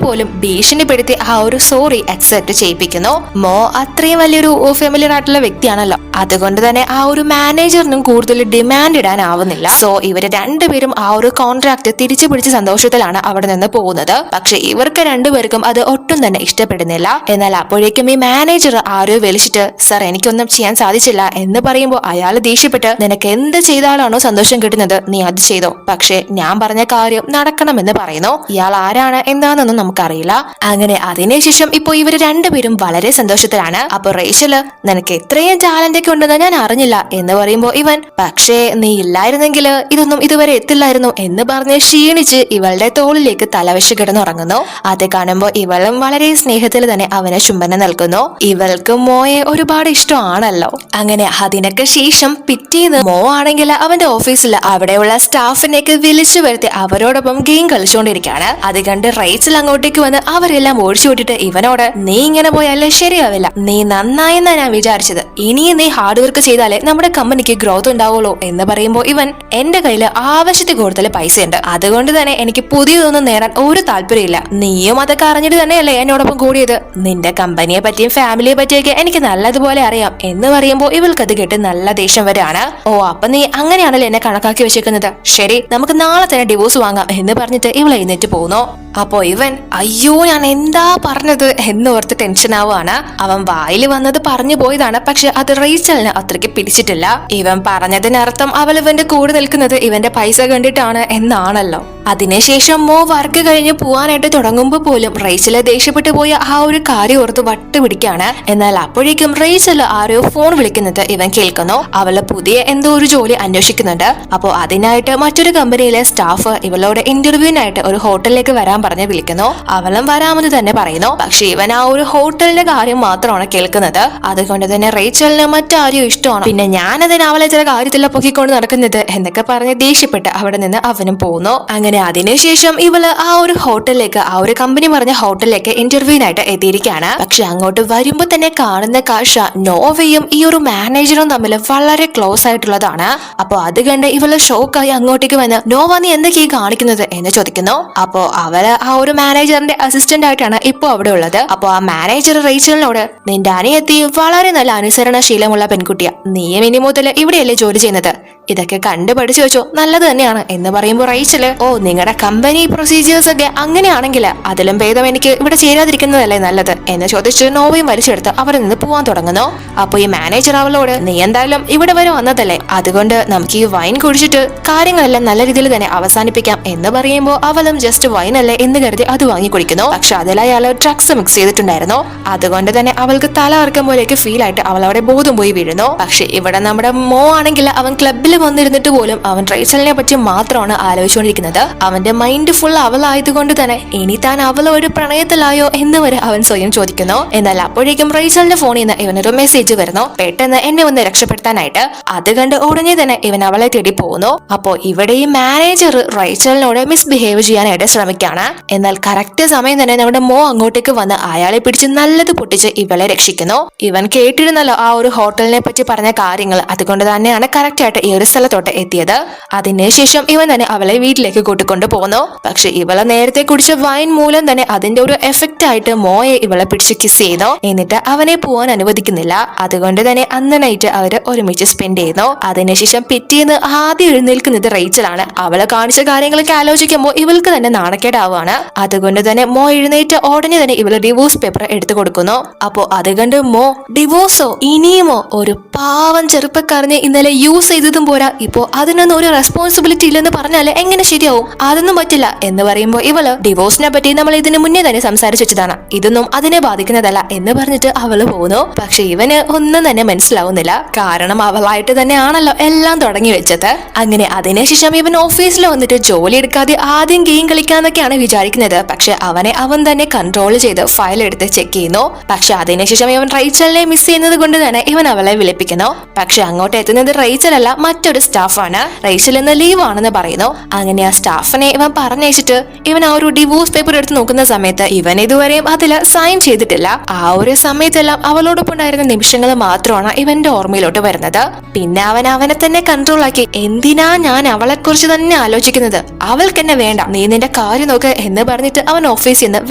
പോലും ഭീഷണിപ്പെടുത്തി ആ ഒരു സോറി അക്സെപ്റ്റ് ചെയ്യിപ്പിക്കുന്നു. മോ അത്രയും വലിയൊരു ഫെമിലിയർ ആയിട്ടുള്ള വ്യക്തിയാണല്ലോ. അതുകൊണ്ട് തന്നെ ആ ഒരു മാനേജറിനും കൂടുതൽ ഡിമാൻഡ് ഇടാനാവുന്നില്ല. സോ ഇവര് രണ്ടുപേരും ആ ഒരു കോൺട്രാക്ട് തിരിച്ചു പിടിച്ച സന്തോഷത്തിലാണ് അവിടെ നിന്ന് പോകുന്നത്. പക്ഷെ ഇവർക്ക് രണ്ടുപേർക്കും അത് ഒട്ടും തന്നെ ഇഷ്ടപ്പെടുന്നില്ല. എന്നാൽ അപ്പോഴേക്കും ഈ മാനേജർ ആരോ വിളിച്ചിട്ട് സർ എനിക്കൊന്നും ചെയ്യാൻ സാധിച്ചില്ല എന്ന് പറയുമ്പോൾ അയാൾ ദേഷ്യപ്പെട്ട് നിനക്ക് എന്ത് ചെയ്താലാണോ സന്തോഷം കിട്ടുന്നത് നീ അത് ചെയ്തോ, പക്ഷെ ഞാൻ പറഞ്ഞ കാര്യം നടക്കണമെന്ന് പറയുന്നു. ഇയാൾ ആരാണ് എന്താണെന്നൊന്നും നമുക്കറിയില്ല. അങ്ങനെ അതിനുശേഷം ഇപ്പൊ ഇവര് രണ്ടുപേരും വളരെ സന്തോഷത്തിലാണ്. അപ്പൊ റേച്ചല് നിനക്ക് എത്രയും ടാലന്റ് ഒക്കെ ഉണ്ടെന്ന് ഞാൻ അറിഞ്ഞില്ല എന്ന് പറയുമ്പോ ഇവൻ പക്ഷേ നീ ഇല്ലായിരുന്നെങ്കിൽ ഇതൊന്നും ഇതുവരെ എത്തില്ലായിരുന്നു എന്ന് പറഞ്ഞ് ക്ഷീണിച്ച് ഇവളുടെ തോളിലേക്ക് തലവശ കിടന്നുറങ്ങുന്നു. അത് കാണുമ്പോ ഇവളും വളരെ സ്നേഹത്തിൽ തന്നെ അവനെ ചുംബനം നൽകുന്നു. ഇവൾക്ക് മോയെ ഒരുപാട് ഇഷ്ടമാണല്ലോ. അങ്ങനെ അതിനൊക്കെ ശേഷം പിറ്റേന്ന് മോ ആണെങ്കിൽ അവന്റെ ഓഫീസിൽ അവിടെയുള്ള സ്റ്റാഫിനെയൊക്കെ വിളിച്ചു വരുത്തി അവരോടൊപ്പം ഗെയിം കളിച്ചുകൊണ്ടിരിക്കുകയാണ്. അത് കണ്ട് റേച്ചൽ അങ്ങോട്ടേക്ക് വന്ന് അവരെല്ലാം ഓടിച്ചു വിട്ടിട്ട് ഇവനോട് നീ ഇങ്ങനെ പോയാലേ ശരിയാവില്ല, നീ നന്നായെന്നാ ഞാൻ വിചാരിച്ചത്, ഇനിയും നീ ഹാർഡ് വർക്ക് ചെയ്താലേ നമ്മുടെ കമ്പനിക്ക് ഗ്രോത്ത് ഉണ്ടാവുള്ളൂ എന്ന് പറയുമ്പോ ഇവൻ എന്റെ കയ്യിൽ ആവശ്യത്തിൽ കൂടുതൽ പൈസയുണ്ട്, അതുകൊണ്ട് തന്നെ എനിക്ക് പുതിയതൊന്നും നേടാൻ ഒരു താല്പര്യമില്ല, നീയും അതൊക്കെ അറിഞ്ഞിട്ട് തന്നെയല്ലേ എന്നോടൊപ്പം കൂടിയത്, നിന്റെ കമ്പനിയെ പറ്റിയും ഫാമിലിയെ പറ്റിയൊക്കെ എനിക്ക് നല്ലതുപോലെ അറിയാം എന്ന് പറയുമ്പോ ഇവൾക്കത് കേട്ട് നല്ല ദേഷ്യം വരെയാണ്. ഓ അപ്പൊ നീ അങ്ങനെയാണല്ലോ എന്നെ കണക്കാക്കി വെച്ചേക്കുന്നത്, ശരി നമുക്ക് നാളെ തന്നെ ഡിവോഴ്സ് വാങ്ങാം എന്ന് പറഞ്ഞിട്ട് ഇവൾ എഴുന്നേറ്റ് പോകുന്നു. അപ്പോ ഇവൻ അയ്യോ ഞാൻ എന്താ പറഞ്ഞത് എന്ന് ഓർത്ത് ടെൻഷൻ ആവുകയാണ്. അവൻ വായിൽ വന്നത് പറഞ്ഞു പോയതാണ്, പക്ഷെ അത് റേച്ചലിന് അത്രയ്ക്ക് പിടിച്ചിട്ടില്ല. ഇവൻ പറഞ്ഞതിനർത്ഥം അവൾ ഇവന്റെ കൂടെ നിൽക്കുന്നത് ഇവന്റെ പൈസ കണ്ടിട്ടാണ് എന്നാണല്ലോ. അതിനുശേഷം മോ വർക്ക് കഴിഞ്ഞ് പോവാനായിട്ട് തുടങ്ങുമ്പോ പോലും റേച്ചല് ദേഷ്യപ്പെട്ടു പോയ ആ ഒരു കാര്യം ഓർത്ത് വട്ടുപിടിക്കാണ്. എന്നാൽ അപ്പോഴേക്കും റേച്ചല് ആരോ ഫോൺ വിളിക്കുന്നത് ഇവൻ കേൾക്കുന്നു. അവള് പുതിയ എന്തോ ഒരു ജോലി അന്വേഷിക്കുന്നുണ്ട്. അപ്പോ അതിനായിട്ട് മറ്റൊരു കമ്പനിയിലെ സ്റ്റാഫ് ഇവളോട് ഇന്റർവ്യൂവിനായിട്ട് ഒരു ഹോട്ടലിലേക്ക് വരാൻ പറഞ്ഞ് വിളിക്കുന്നു. അവളും വരാമെന്ന് തന്നെ പറയുന്നു. പക്ഷെ ഇവൻ ആ ഒരു ഹോട്ടലിന്റെ കാര്യം മാത്രമാണ് കേൾക്കുന്നത്. അതുകൊണ്ട് തന്നെ റേച്ചലിന് മറ്റാരും ഇഷ്ടമാണ്, പിന്നെ ഞാനതിന് അവളെ ചില കാര്യത്തില പൊക്കിക്കൊണ്ട് നടക്കുന്നത് എന്നൊക്കെ പറഞ്ഞ് ദേഷ്യപ്പെട്ട് അവിടെ നിന്ന് അവനും പോകുന്നു. അങ്ങനെ അതിനുശേഷം ഇവള് ആ ഒരു ഹോട്ടലിലേക്ക്, ആ ഒരു കമ്പനി പറഞ്ഞ ഹോട്ടലിലേക്ക് ഇന്റർവ്യൂവിനായിട്ട് എത്തിയിരിക്കുകയാണ്. പക്ഷെ അങ്ങോട്ട് വരുമ്പോ തന്നെ കാണുന്ന കാഴ്ച നോവയും ഈ ഒരു മാനേജറും തമ്മിൽ വളരെ ക്ലോസ് ആയിട്ടുള്ളതാണ്. അപ്പൊ അത് കണ്ട് ഇവള് ഷോക്കായി അങ്ങോട്ടേക്ക് വന്ന് നോവ നീ എന്തൊക്കെയാ കാണിക്കുന്നത് എന്ന് ചോദിക്കുന്നു. അപ്പോ അവള് ആ ഒരു മാനേജറിന്റെ അസിസ്റ്റന്റ് ആയിട്ടാണ് ഇപ്പൊ അവിടെ ഉള്ളത്. അപ്പൊ ആ മാനേജർ റേച്ചലിനോട് നിന്റെ അനിയത്തി വളരെ നല്ല അനുസരണശീലമുള്ള പെൺകുട്ടിയാ, നീയും ഇനി മുതൽ ഇവിടെയല്ലേ ജോലി ചെയ്യുന്നത്, ഇതൊക്കെ കണ്ടു പഠിച്ചു വെച്ചോ, നല്ലത് തന്നെയാണ് എന്ന് പറയുമ്പോൾ റേച്ചല് ഓ നിങ്ങളുടെ കമ്പനി പ്രൊസീജിയേഴ്സ് ഒക്കെ അങ്ങനെയാണെങ്കിൽ അതിലും ഭേദം എനിക്ക് ഇവിടെ ചേരാതിരിക്കുന്നതല്ലേ നല്ലത് എന്ന് ചോദിച്ച് നോവയും വലിച്ചെടുത്ത് അവിടെ നിന്ന് പോവാൻ തുടങ്ങുന്നു. അപ്പൊ ഈ മാനേജർ അവളോട് നീ എന്തായാലും ഇവിടെ വരെ വന്നതല്ലേ, അതുകൊണ്ട് നമുക്ക് ഈ വൈൻ കുടിച്ചിട്ട് കാര്യങ്ങളെല്ലാം നല്ല രീതിയിൽ തന്നെ അവസാനിപ്പിക്കാം എന്ന് പറയുമ്പോൾ അവളും ജസ്റ്റ് വൈൻ അല്ലേ എന്ന് കരുതി അത് വാങ്ങി കുടിക്കുന്നു. പക്ഷെ അതിൽ അയാൾ ഡ്രഗ്സ് മിക്സ് ചെയ്തിട്ടുണ്ടായിരുന്നു. അതുകൊണ്ട് തന്നെ അവൾക്ക് തല ഇറക്കം പോലെയൊക്കെ ഫീൽ ആയിട്ട് അവൾ അവിടെ ബോധം പോയി വീഴുന്നു. പക്ഷെ ഇവിടെ നമ്മുടെ മോ ആണെങ്കിൽ അവൻ ക്ലബിൽ വന്നിരുന്നിട്ട് പോലും അവൻ റേച്ചലിനെ പറ്റി മാത്രമാണ് ആലോചിച്ചുകൊണ്ടിരിക്കുന്നത്. അവന്റെ മൈൻഡ് ഫുൾ അവളായതുകൊണ്ട് തന്നെ ഇനി താൻ അവൾ ഒരു പ്രണയത്തിലായോ എന്ന് വരെ അവൻ സ്വയം ചോദിക്കുന്നു. എന്നാൽ അപ്പോഴേക്കും റേച്ചലിന്റെ ഫോണിൽ നിന്ന് ഇവനൊരു മെസ്സേജ് വരുന്നു, പെട്ടെന്ന് എന്നെ ഒന്ന് രക്ഷപ്പെടുത്താനായിട്ട്. അത് കണ്ട് ഉടനെ തന്നെ ഇവൻ അവളെ തേടി പോകുന്നു. അപ്പോ ഇവിടെ ഈ മാനേജർ റേച്ചലിനോട് മിസ്ബിഹേവ് ചെയ്യാനായിട്ട് ശ്രമിക്കാണ്. എന്നാൽ കറക്റ്റ് സമയം തന്നെ നമ്മുടെ മോ അങ്ങോട്ടേക്ക് വന്ന് അയാളെ പിടിച്ച് നല്ലത് പൊട്ടിച്ച് ഇവളെ രക്ഷിക്കുന്നു. ഇവൻ കേട്ടിരുന്നല്ലോ ആ ഒരു ഹോട്ടലിനെ പറ്റി പറഞ്ഞ കാര്യങ്ങൾ, അതുകൊണ്ട് തന്നെയാണ് കറക്റ്റ് ആയിട്ട് ഈ ഒരു സ്ഥലത്തോട്ട് എത്തിയത്. അതിനുശേഷം ഇവൻ തന്നെ അവളെ വീട്ടിലേക്ക് കൂട്ടിക്കൊണ്ടു പോകുന്നു. പക്ഷെ ഇവളെ നേരത്തെ കുടിച്ച വൈൻ മൂലം തന്നെ അതിന്റെ ഒരു എഫക്റ്റ് ആയിട്ട് മോയെ ഇവളെ പിടിച്ച് കിസ് ചെയ്യുന്നു. എന്നിട്ട് അവനെ പോവാൻ അനുവദിക്കുന്നില്ല. അതുകൊണ്ട് തന്നെ അന്ന് നൈറ്റ് അവര് ഒരുമിച്ച് സ്പെൻഡ് ചെയ്യുന്നു. അതിനുശേഷം പിറ്റേന്ന് ആദ്യം എഴുന്നേൽക്കുന്നത് റേച്ചലാണ്. അവളെ കാണിച്ച കാര്യങ്ങളൊക്കെ ആലോചിക്കുമ്പോൾ ഇവൾക്ക് തന്നെ നാണക്കേടാവാണ്. അതുകൊണ്ട് തന്നെ മോ എഴുന്നേറ്റ് ഉടനെ തന്നെ ഇവള് ഡിവോഴ്സ് പേപ്പർ എടുത്തു കൊടുക്കുന്നു. അപ്പോ അത് കണ്ട് മോ ഡിവോഴ്സോ ഇനിയുമോ, ഒരു പാവം ചെറുപ്പക്കാരനെ ഇന്നലെ യൂസ് ചെയ്തതും പോരാ, ഇപ്പോ അതിനൊന്നും ഒരു റെസ്പോൺസിബിലിറ്റി ഇല്ലെന്ന് പറഞ്ഞാല് എങ്ങനെ ശരിയാവും, അതൊന്നും പറ്റില്ല എന്ന് പറയുമ്പോൾ ഇവള് ഡിവോഴ്സിനെ പറ്റി നമ്മൾ ഇതിന് മുന്നേ തന്നെ സംസാരിച്ചു വെച്ചതാണ്, ഇതൊന്നും അതിനെ ബാധിക്കുന്നതല്ല എന്ന് പറഞ്ഞിട്ട് അവള് പോകുന്നു. പക്ഷെ ഇവന് ഒന്നും തന്നെ മനസ്സിലാവുന്നില്ല, കാരണം അവളായിട്ട് തന്നെയാണല്ലോ എല്ലാം തുടങ്ങി വെച്ചത്. അങ്ങനെ അതിനുശേഷം ഇവൻ ഓഫീസിൽ വന്നിട്ട് ജോലി എടുക്കാതെ ആദ്യം ഗെയിം കളിക്കാന്നൊക്കെയാണ് വിചാരിക്കുന്നത്. പക്ഷെ അവനെ അവൻ തന്നെ കൺട്രോൾ ചെയ്ത് ഫയൽ എടുത്ത് ചെക്ക് ചെയ്യുന്നു. പക്ഷെ അതിനുശേഷം ഇവൻ റേച്ചലിനെ മിസ് ചെയ്യുന്നത് കൊണ്ട് തന്നെ ഇവൻ അവളെ വിളിപ്പിക്കുന്നു. പക്ഷെ അങ്ങോട്ട് എത്തുന്നത് റേച്ചൽ അല്ല, മറ്റൊരു സ്റ്റാഫാണ്. റേച്ചൽ ഇന്ന് ലീവ് ആണെന്ന് പറയുന്നു. അങ്ങനെ ആ സ്റ്റാഫിനെ ഇവൻ പറഞ്ഞയച്ചിട്ട് ഇവൻ ആ ഒരു ഡിവോഴ്സ് പേപ്പർ എടുത്ത് നോക്കുന്ന സമയത്ത് ഇവൻ ഇതുവരെയും അതിൽ സൈൻ ചെയ്തിട്ടില്ല. ആ ഒരു സമയത്തെല്ലാം അവളോടൊപ്പം ഉണ്ടായിരുന്ന നിമിഷങ്ങൾ മാത്രമാണ് ഇവന്റെ ഓർമ്മയിലോട്ട് വരുന്നത്. പിന്നെ അവൻ അവനെ തന്നെ കൺട്രോൾ ആക്കി, എന്തിനാ ഞാൻ അവളെ കുറിച്ച് തന്നെ ആലോചിക്കുന്നത്, അവൾക്ക് എന്നെ വേണ്ട, നീ നിന്റെ കാര്യം നോക്ക് എന്ന് പറഞ്ഞിട്ട് അവൻ ഓഫീസിൽ നിന്ന്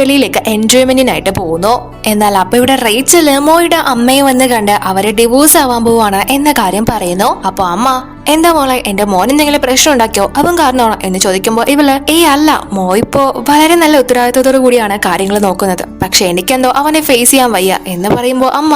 വെളിയിലേക്ക് എൻജോയ്മെന്റിനായിട്ട് പോകുന്നു. എന്നാൽ അപ്പൊ ഇവിടെ റേച്ചൽ മോയുടെ അമ്മയെ വന്ന് കണ്ട് അവരെ ഡിവോഴ്സ് ആവാൻ പോവാണ് എന്ന കാര്യം പറയുന്നു. അപ്പൊ അമ്മ, എന്താ മോളെ, എന്റെ മോൻ എന്തെങ്കിലും പ്രശ്നം ഉണ്ടാക്കിയോ, അവൻ കാരണമാണോ എന്ന് ചോദിക്കുമ്പോ ഇവള് അല്ല, മോ ഇപ്പോ വളരെ നല്ല ഉത്തരവാദിത്വത്തോടു കൂടിയാണ് കാര്യങ്ങൾ നോക്കുന്നത്, പക്ഷെ എനിക്കെന്തോ അവനെ ഫേസ് ചെയ്യാൻ വയ്യ എന്ന് പറയുമ്പോ അമ്മ,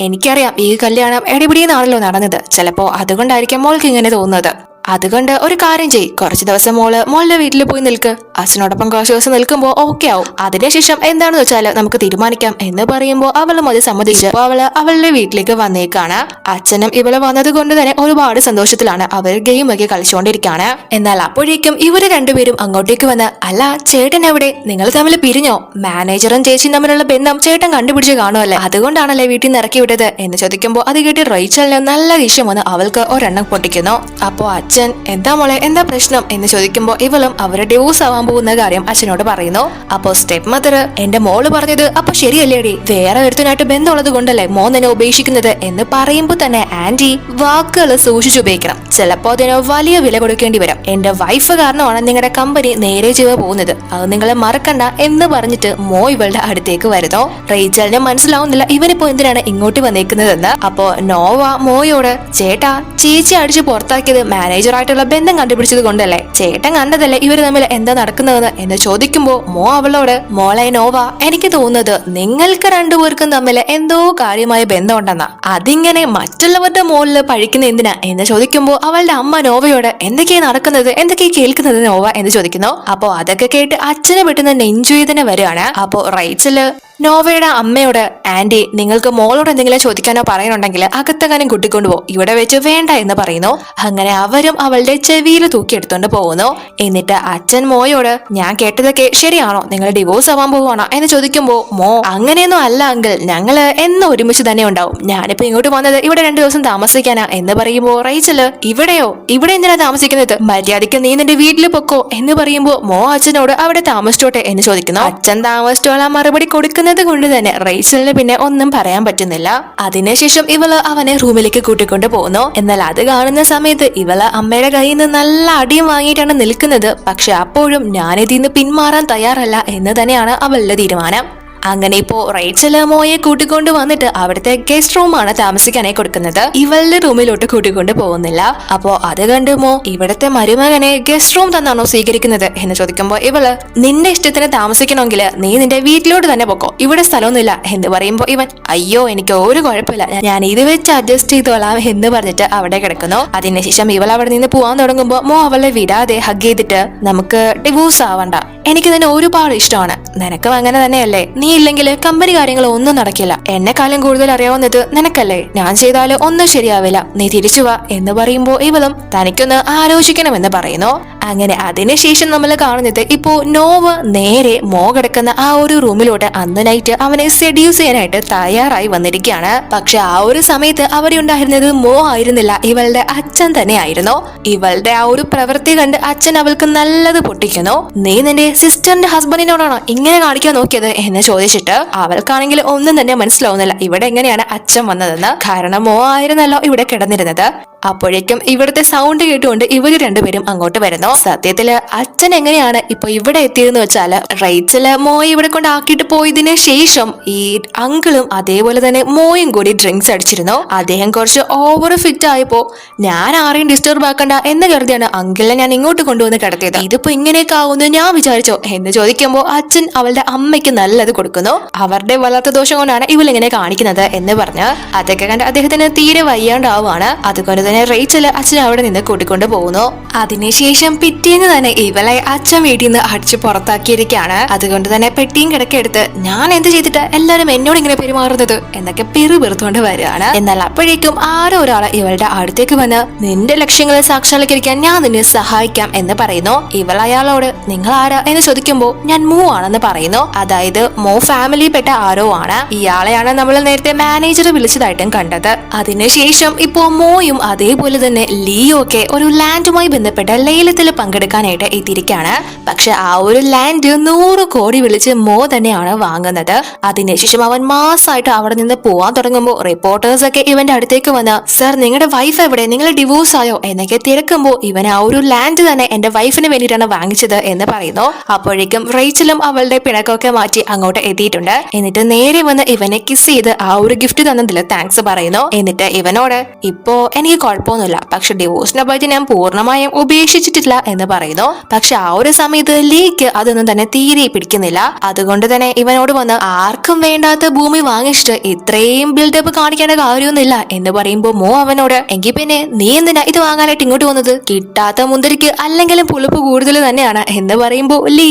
എനിക്കറിയാം ഈ കല്യാണം എടിപിടിയെന്നാണല്ലോ നടന്നത്, ചിലപ്പോ അതുകൊണ്ടായിരിക്കാം മോൾക്ക് ഇങ്ങനെ തോന്നുന്നത്. അതുകൊണ്ട് ഒരു കാര്യം ചെയ്യ്, കുറച്ച് ദിവസം മോളുടെ വീട്ടിൽ പോയി നിൽക്ക്, അച്ഛനോടൊപ്പം കുറച്ച് ദിവസം നിൽക്കുമ്പോ ഓക്കെ ആവും, അതിനുശേഷം എന്താണെന്ന് വെച്ചാൽ നമുക്ക് തീരുമാനിക്കാം എന്ന് പറയുമ്പോ അവളും അത് സമ്മതിച്ച് അവള് അവളുടെ വീട്ടിലേക്ക് വന്നേക്കാണ്. അച്ഛനും ഇവള് വന്നത് കൊണ്ട് തന്നെ ഒരുപാട് സന്തോഷത്തിലാണ്. അവർ ഗെയിമൊക്കെ കളിച്ചുകൊണ്ടിരിക്കാണ്. എന്നാൽ അപ്പോഴേക്കും ഇവര് രണ്ടുപേരും അങ്ങോട്ടേക്ക് വന്ന്, അല്ല ചേട്ടൻ എവിടെ, നിങ്ങൾ തമ്മിൽ പിരിഞ്ഞോ, മാനേജറും ചേച്ചിയും തമ്മിലുള്ള ബന്ധം ചേട്ടൻ കണ്ടുപിടിച്ച് കാണുമല്ലേ, അതുകൊണ്ടാണല്ലേ വീട്ടിൽ നിന്ന് ഇറക്കി വിട്ടത് എന്ന് ചോദിക്കുമ്പോ അത് കേട്ട് റേച്ചലിന് നല്ല ദേഷ്യം വന്ന് അവൾക്ക് ഒരെണ്ണം പൊട്ടിക്കുന്നു. അപ്പോ അച്ഛൻ, എന്താ മോളെ, എന്താ പ്രശ്നം എന്ന് ചോദിക്കുമ്പോ ഇവളും അവരുടെ ഡിവോഴ്സ് ആവാൻ പോകുന്ന കാര്യം അച്ഛനോട് പറയുന്നു. അപ്പോ സ്റ്റെപ്പ് മദർ, എന്റെ മോള് പറഞ്ഞത് അപ്പൊ ശരിയല്ലേടി, വേറെ ഒരുത്തനായിട്ട് ബന്ധമുള്ളത് കൊണ്ടല്ലേ മോൻ നിന്നെ ഉപേക്ഷിക്കുന്നത് എന്ന് പറയുമ്പോ തന്നെ ആന്റി വാക്കുകൾ സൂക്ഷിച്ചുപയോഗിക്കണം, ചിലപ്പോ അതിന് വലിയ വില കൊടുക്കേണ്ടി വരും, എന്റെ വൈഫ് കാരണമാണ് നിങ്ങളുടെ കമ്പനി നേരെ ചെയ്ത് പോകുന്നത്, അത് നിങ്ങളെ മറക്കണ്ട എന്ന് പറഞ്ഞിട്ട് മോ ഇവളുടെ അടുത്തേക്ക് വരുന്നു. റേച്ചലിന് മനസ്സിലാവുന്നില്ല ഇവനിപ്പോ എന്തിനാണ് ഇങ്ങോട്ട് വന്നേക്കുന്നതെന്ന്. അപ്പോ നോവ മോയോട്, ചേട്ടാ ചേച്ചി അടിച്ച് പുറത്താക്കിയത് മാനേജറായിട്ടുള്ള ബന്ധം കണ്ടുപിടിച്ചത് കൊണ്ടല്ലേ, ചേട്ടൻ കണ്ടതല്ലേ ഇവര് തമ്മിൽ എന്താ നടക്കുന്നതെന്ന് എന്ന് ചോദിക്കുമ്പോ മോ അവളോട്, മോളെ നോവ, എനിക്ക് തോന്നുന്നത് നിങ്ങൾക്ക് രണ്ടുപേർക്കും തമ്മിൽ എന്തോ കാര്യമായ ബന്ധമുണ്ടെന്നാ, അതിങ്ങനെ മറ്റുള്ളവരുടെ മോളില് പഴിക്കുന്ന എന്തിനാ എന്ന് ചോദിക്കുമ്പോ അവളുടെ അമ്മ നോവയോട്, എന്തൊക്കെയാ നടക്കുന്നത്, എന്തൊക്കെയാ കേൾക്കുന്നത് നോവ എന്ന് ചോദിക്കുന്നു. അപ്പോ അതൊക്കെ കേട്ട് അച്ഛനെ പെട്ടെന്ന് നെഞ്ചുവേദന വരികയാണ്. അപ്പോ റൈച്ചല് നോവയുടെ അമ്മയോട്, ആന്റി നിങ്ങൾക്ക് മോളോട് എന്തെങ്കിലും ചോദിക്കാനോ പറയാനുണ്ടെങ്കിൽ അകത്തകാനും കൂട്ടിക്കൊണ്ടുപോ, ഇവിടെ വെച്ച് വേണ്ട എന്ന് പറയുന്നു. അങ്ങനെ അവരും അവളുടെ ചെവിയിൽ തൂക്കിയെടുത്തോണ്ട് പോകുന്നു. എന്നിട്ട് അച്ഛൻ മോയോട്, ഞാൻ കേട്ടതൊക്കെ ശരിയാണോ, നിങ്ങൾ ഡിവോഴ്സ് ആവാൻ പോവാണോ എന്ന് ചോദിക്കുമ്പോ മോ, അങ്ങനെയൊന്നും അല്ല അങ്കിൾ, ഞങ്ങള് എന്നും ഒരുമിച്ച് തന്നെ ഉണ്ടാവും, ഞാനിപ്പോ ഇങ്ങോട്ട് വന്നത് ഇവിടെ 2 ദിവസം താമസിക്കാനാ എന്ന് പറയുമ്പോ റൈച്ചല്, ഇവിടെയോ, ഇവിടെ എന്തിനാ താമസിക്കുന്നത്, മര്യാദയ്ക്ക് നീ നിന്റെ വീട്ടിൽ പൊക്കോ എന്ന് പറയുമ്പോ മോ അച്ഛനോട് അവിടെ താമസിച്ചോട്ടെ എന്ന് ചോദിക്കുന്നു. അച്ഛൻ താമസിച്ചോളാൻ മറുപടി കൊടുക്കുന്ന കൊണ്ട് തന്നെ റേച്ചലിന് പിന്നെ ഒന്നും പറയാൻ പറ്റുന്നില്ല. അതിനുശേഷം ഇവള് അവനെ റൂമിലേക്ക് കൂട്ടിക്കൊണ്ട് പോകുന്നു. എന്നാൽ അത് കാണുന്ന സമയത്ത് ഇവള് അമ്മയുടെ കയ്യിൽ നിന്ന് നല്ല അടിയും വാങ്ങിയിട്ടാണ് നിൽക്കുന്നത്. പക്ഷെ അപ്പോഴും ഞാനിതിന്ന് പിന്മാറാൻ തയ്യാറല്ല എന്ന് തന്നെയാണ് അവളുടെ തീരുമാനം. അങ്ങനെ ഇപ്പോ റേച്ചല് മോയെ കൂട്ടിക്കൊണ്ട് വന്നിട്ട് അവിടുത്തെ ഗസ്റ്റ് റൂമാണ് താമസിക്കാനായി കൊടുക്കുന്നത്. ഇവളുടെ റൂമിലോട്ട് കൂട്ടിക്കൊണ്ട് പോകുന്നില്ല. അപ്പോ അത് കണ്ട് മോ, ഇവിടുത്തെ മരുമകനെ ഗസ്റ്റ് റൂം തന്നാണോ സ്വീകരിക്കുന്നത് എന്ന് ചോദിക്കുമ്പോ ഇവള്, നിന്റെ ഇഷ്ടത്തിന് താമസിക്കണമെങ്കിൽ നീ നിന്റെ വീട്ടിലോട്ട് തന്നെ പൊക്കോ, ഇവിടെ സ്ഥലമൊന്നുമില്ല എന്ന് പറയുമ്പോ ഇവൻ, അയ്യോ എനിക്ക് ഒരു കുഴപ്പമില്ല, ഞാൻ ഇത് വെച്ച് അഡ്ജസ്റ്റ് ചെയ്തോളാം എന്ന് പറഞ്ഞിട്ട് അവിടെ കിടക്കുന്നു. അതിനുശേഷം ഇവൾ അവിടെ നിന്ന് പോവാൻ തുടങ്ങുമ്പോ മോ അവളെ വിടാതെ ഹഗ് ചെയ്തിട്ട്, നമുക്ക് ഡിവോഴ്സ് ആവണ്ട, എനിക്ക് തന്നെ ഒരുപാട് ഇഷ്ടമാണ്, നിനക്കും അങ്ങനെ തന്നെയല്ലേ, നീ ഇല്ലെങ്കിൽ കമ്പനി കാര്യങ്ങൾ ഒന്നും നടക്കില്ല, എന്നെക്കാളും കൂടുതൽ അറിയാവുന്നത് നിനക്കല്ലേ, ഞാൻ ചെയ്താല് ഒന്നും ശരിയാവില്ല, നീ തിരിച്ചു വാ എന്ന് പറയുമ്പോ ഇവളും തനിക്കൊന്ന് ആലോചിക്കണമെന്ന് പറയുന്നു. അങ്ങനെ അതിനുശേഷം നമ്മൾ കാണുന്നത് ഇപ്പോ നോവ നേരെ മോ കിടക്കുന്ന ആ ഒരു റൂമിലോട്ട് അന്ന് നൈറ്റ് അവനെ സെഡ്യൂസ് ചെയ്യാനായിട്ട് തയ്യാറായി വന്നിരിക്കുകയാണ്. പക്ഷെ ആ ഒരു സമയത്ത് അവിടെ ഉണ്ടായിരുന്നത് മോ ആയിരുന്നില്ല, ഇവളുടെ അച്ഛൻ തന്നെ ആയിരുന്നു. ഇവളുടെ ആ ഒരു പ്രവൃത്തി കണ്ട് അച്ഛൻ അവൾക്ക് നല്ലത് പൊട്ടിക്കുന്നു. നീ നിന്റെ സിസ്റ്ററിന്റെ ഹസ്ബൻഡിനോടാണോ ഇങ്ങനെ കാണിക്കാൻ നോക്കിയത് എന്ന് ചോദിച്ചിട്ട് അവൾക്കാണെങ്കിൽ ഒന്നും തന്നെ മനസ്സിലാവുന്നില്ല ഇവിടെ എങ്ങനെയാണ് അച്ഛൻ വന്നതെന്ന്. കാരണം മോ ആയിരുന്നല്ലോ ഇവിടെ കിടന്നിരുന്നത്. അപ്പോഴേക്കും ഇവിടുത്തെ സൗണ്ട് കേട്ടുകൊണ്ട് ഇവര് രണ്ടുപേരും അങ്ങോട്ട് വരുന്നു. സത്യത്തില് അച്ഛൻ എങ്ങനെയാണ് ഇപ്പൊ ഇവിടെ എത്തിയതെന്ന് വെച്ചാല് റേച്ചല് മോയെ ഇവിടെ കൊണ്ടാക്കിയിട്ട് പോയതിനു ശേഷം ഈ അങ്കിളും അതേപോലെ തന്നെ മോയും കൂടി ഡ്രിങ്ക്സ് അടിച്ചിരുന്നു. അദ്ദേഹം കുറച്ച് ഓവർ ഫിറ്റ് ആയപ്പോ ഞാൻ ആരെയും ഡിസ്റ്റർബ് ആക്കണ്ട എന്ന് കരുതിയാണ് അങ്കിളിനെ ഞാൻ ഇങ്ങോട്ട് കൊണ്ടുവന്ന് കിടത്തിയത്. ഇതിപ്പോ ഇങ്ങനെയൊക്കെ ആവുമെന്ന് ഞാൻ വിചാരിച്ചോ എന്ന് ചോദിക്കുമ്പോ അച്ഛൻ അവളുടെ അമ്മയ്ക്ക് നല്ലത് കൊടുക്കുന്നു. അവരുടെ വളർത്ത ദോഷം കൊണ്ടാണ് ഇവളിങ്ങനെ കാണിക്കുന്നത് എന്ന് പറഞ്ഞ് അതൊക്കെ കണ്ട് അദ്ദേഹത്തിന് തീരെ വയ്യാണ്ടാവുകയാണ്. അതുകൊണ്ട് തന്നെ റേച്ചല് അച്ഛൻ അവിടെ നിന്ന് കൂട്ടിക്കൊണ്ട് പോകുന്നു. അതിനുശേഷം പിറ്റേന്ന് തന്നെ ഇവളെ അച്ഛൻ വീട്ടിൽ നിന്ന് അടിച്ച് പുറത്താക്കിയിരിക്കുകയാണ്. അതുകൊണ്ട് തന്നെ പെട്ടിയും കിടക്കെടുത്ത് ഞാൻ എന്ത് ചെയ്തിട്ട് എല്ലാരും എന്നോട് ഇങ്ങനെ പെരുമാറുന്നത് എന്നൊക്കെ പെറുപെറുത്തോണ്ട് വരികയാണ്. എന്നാൽ അപ്പോഴേക്കും ആരോ ഒരാള് ഇവളുടെ അടുത്തേക്ക് വന്ന് നിന്റെ ലക്ഷ്യങ്ങളെ സാക്ഷാത്കരിക്കാൻ ഞാൻ നിന്നെ സഹായിക്കാം എന്ന് പറയുന്നു. ഇവൾ അയാളോട് നിങ്ങൾ ആരാ എന്ന് ചോദിക്കുമ്പോ ഞാൻ മൂ ആണെന്ന് പറയുന്നു. അതായത് മോ ഫാമിലിയിൽപ്പെട്ട ആരോ ആണ്. ഇയാളെയാണ് നമ്മൾ നേരത്തെ മാനേജർ വിളിച്ചതായിട്ടും കണ്ടത്. അതിനുശേഷം ഇപ്പോ മോയും അതേ അതേപോലെ തന്നെ ലിയോ ഒക്കെ ഒരു ലാൻഡുമായി ബന്ധപ്പെട്ട ലേലത്തിൽ പങ്കെടുക്കാനായിട്ട് എത്തിയിരിക്കുകയാണ്. പക്ഷെ ആ ഒരു ലാൻഡ് 100 കോടി വിളിച്ച് മോ തന്നെയാണ് വാങ്ങുന്നത്. അതിനുശേഷം അവൻ മാസമായിട്ട് അവിടെ നിന്ന് പോവാൻ തുടങ്ങുമ്പോൾ റിപ്പോർട്ടേഴ്സ് ഒക്കെ ഇവന്റെ അടുത്തേക്ക് വന്ന്, സർ നിങ്ങളുടെ വൈഫ് എവിടെ, നിങ്ങൾ ഡിവോഴ്സ് ആയോ എന്നൊക്കെ തിരക്കുമ്പോൾ ഇവൻ ആ ഒരു ലാൻഡ് തന്നെ എന്റെ വൈഫിന് വേണ്ടിയിട്ടാണ് വാങ്ങിച്ചത് എന്ന് പറയുന്നു. അപ്പോഴേക്കും റേച്ചലും അവളുടെ പിണക്കമൊക്കെ മാറ്റി അങ്ങോട്ട് എത്തിയിട്ടുണ്ട്. എന്നിട്ട് നേരെ വന്ന് ഇവനെ കിസ് ചെയ്ത് ആ ഒരു ഗിഫ്റ്റ് തന്നതിൽ താങ്ക്സ് പറയുന്നു. എന്നിട്ട് ഇവനോട് ഇപ്പോ എനിക്ക് കുഴപ്പമൊന്നുമില്ല, പക്ഷെ ഡിവോഴ്സിനെ പറ്റി ഞാൻ പൂർണ്ണമായും ഉപേക്ഷിച്ചിട്ടില്ല എന്ന് പറയുന്നു. പക്ഷെ ആ ഒരു സമയത്ത് ലീക്ക് അതൊന്നും തന്നെ തീരെ പിടിക്കുന്നില്ല. അതുകൊണ്ട് തന്നെ ഇവനോട് വന്ന് ആർക്കും വേണ്ടാത്ത ഭൂമി വാങ്ങിച്ചിട്ട് ഇത്രയും ബിൽഡപ്പ് കാണിക്കേണ്ട കാര്യമൊന്നുമില്ല എന്ന് പറയുമ്പോ മോ അവനോട്, എങ്കിൽ പിന്നെ നീ എന്തിനാ ഇത് വാങ്ങാനായിട്ട് ഇങ്ങോട്ട് വന്നത്, കിട്ടാത്ത മുന്തിരിക്ക് അല്ലെങ്കിലും പുളിപ്പ് കൂടുതൽ തന്നെയാണ് എന്ന് പറയുമ്പോ ലീ,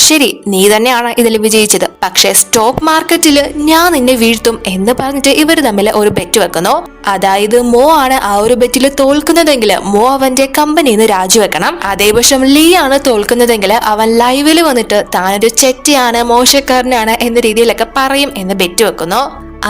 ശരി നീ തന്നെയാണ് ഇതിൽ വിജയിച്ചത്, പക്ഷെ സ്റ്റോക്ക് മാർക്കറ്റിൽ ഞാൻ നിന്നെ വീഴ്ത്തും എന്ന് പറഞ്ഞിട്ട് ഇവർ തമ്മിൽ ഒരു ബെറ്റ് വെക്കുന്നു. അതായത് മോ ആണ് ആ ഒരു ബെറ്റിൽ തോൽക്കുന്നതെങ്കിൽ മോ അവന്റെ കമ്പനിയിൽ നിന്ന് രാജിവെക്കണം. അതേപക്ഷം ലീ ആണ് തോൽക്കുന്നതെങ്കിൽ അവൻ ലൈവിൽ വന്നിട്ട് താനൊരു ചെറ്റയാണ്, മോശക്കാരനാണ് എന്ന രീതിയിലൊക്കെ പറയും എന്ന് ബെറ്റ് വെക്കുന്നു.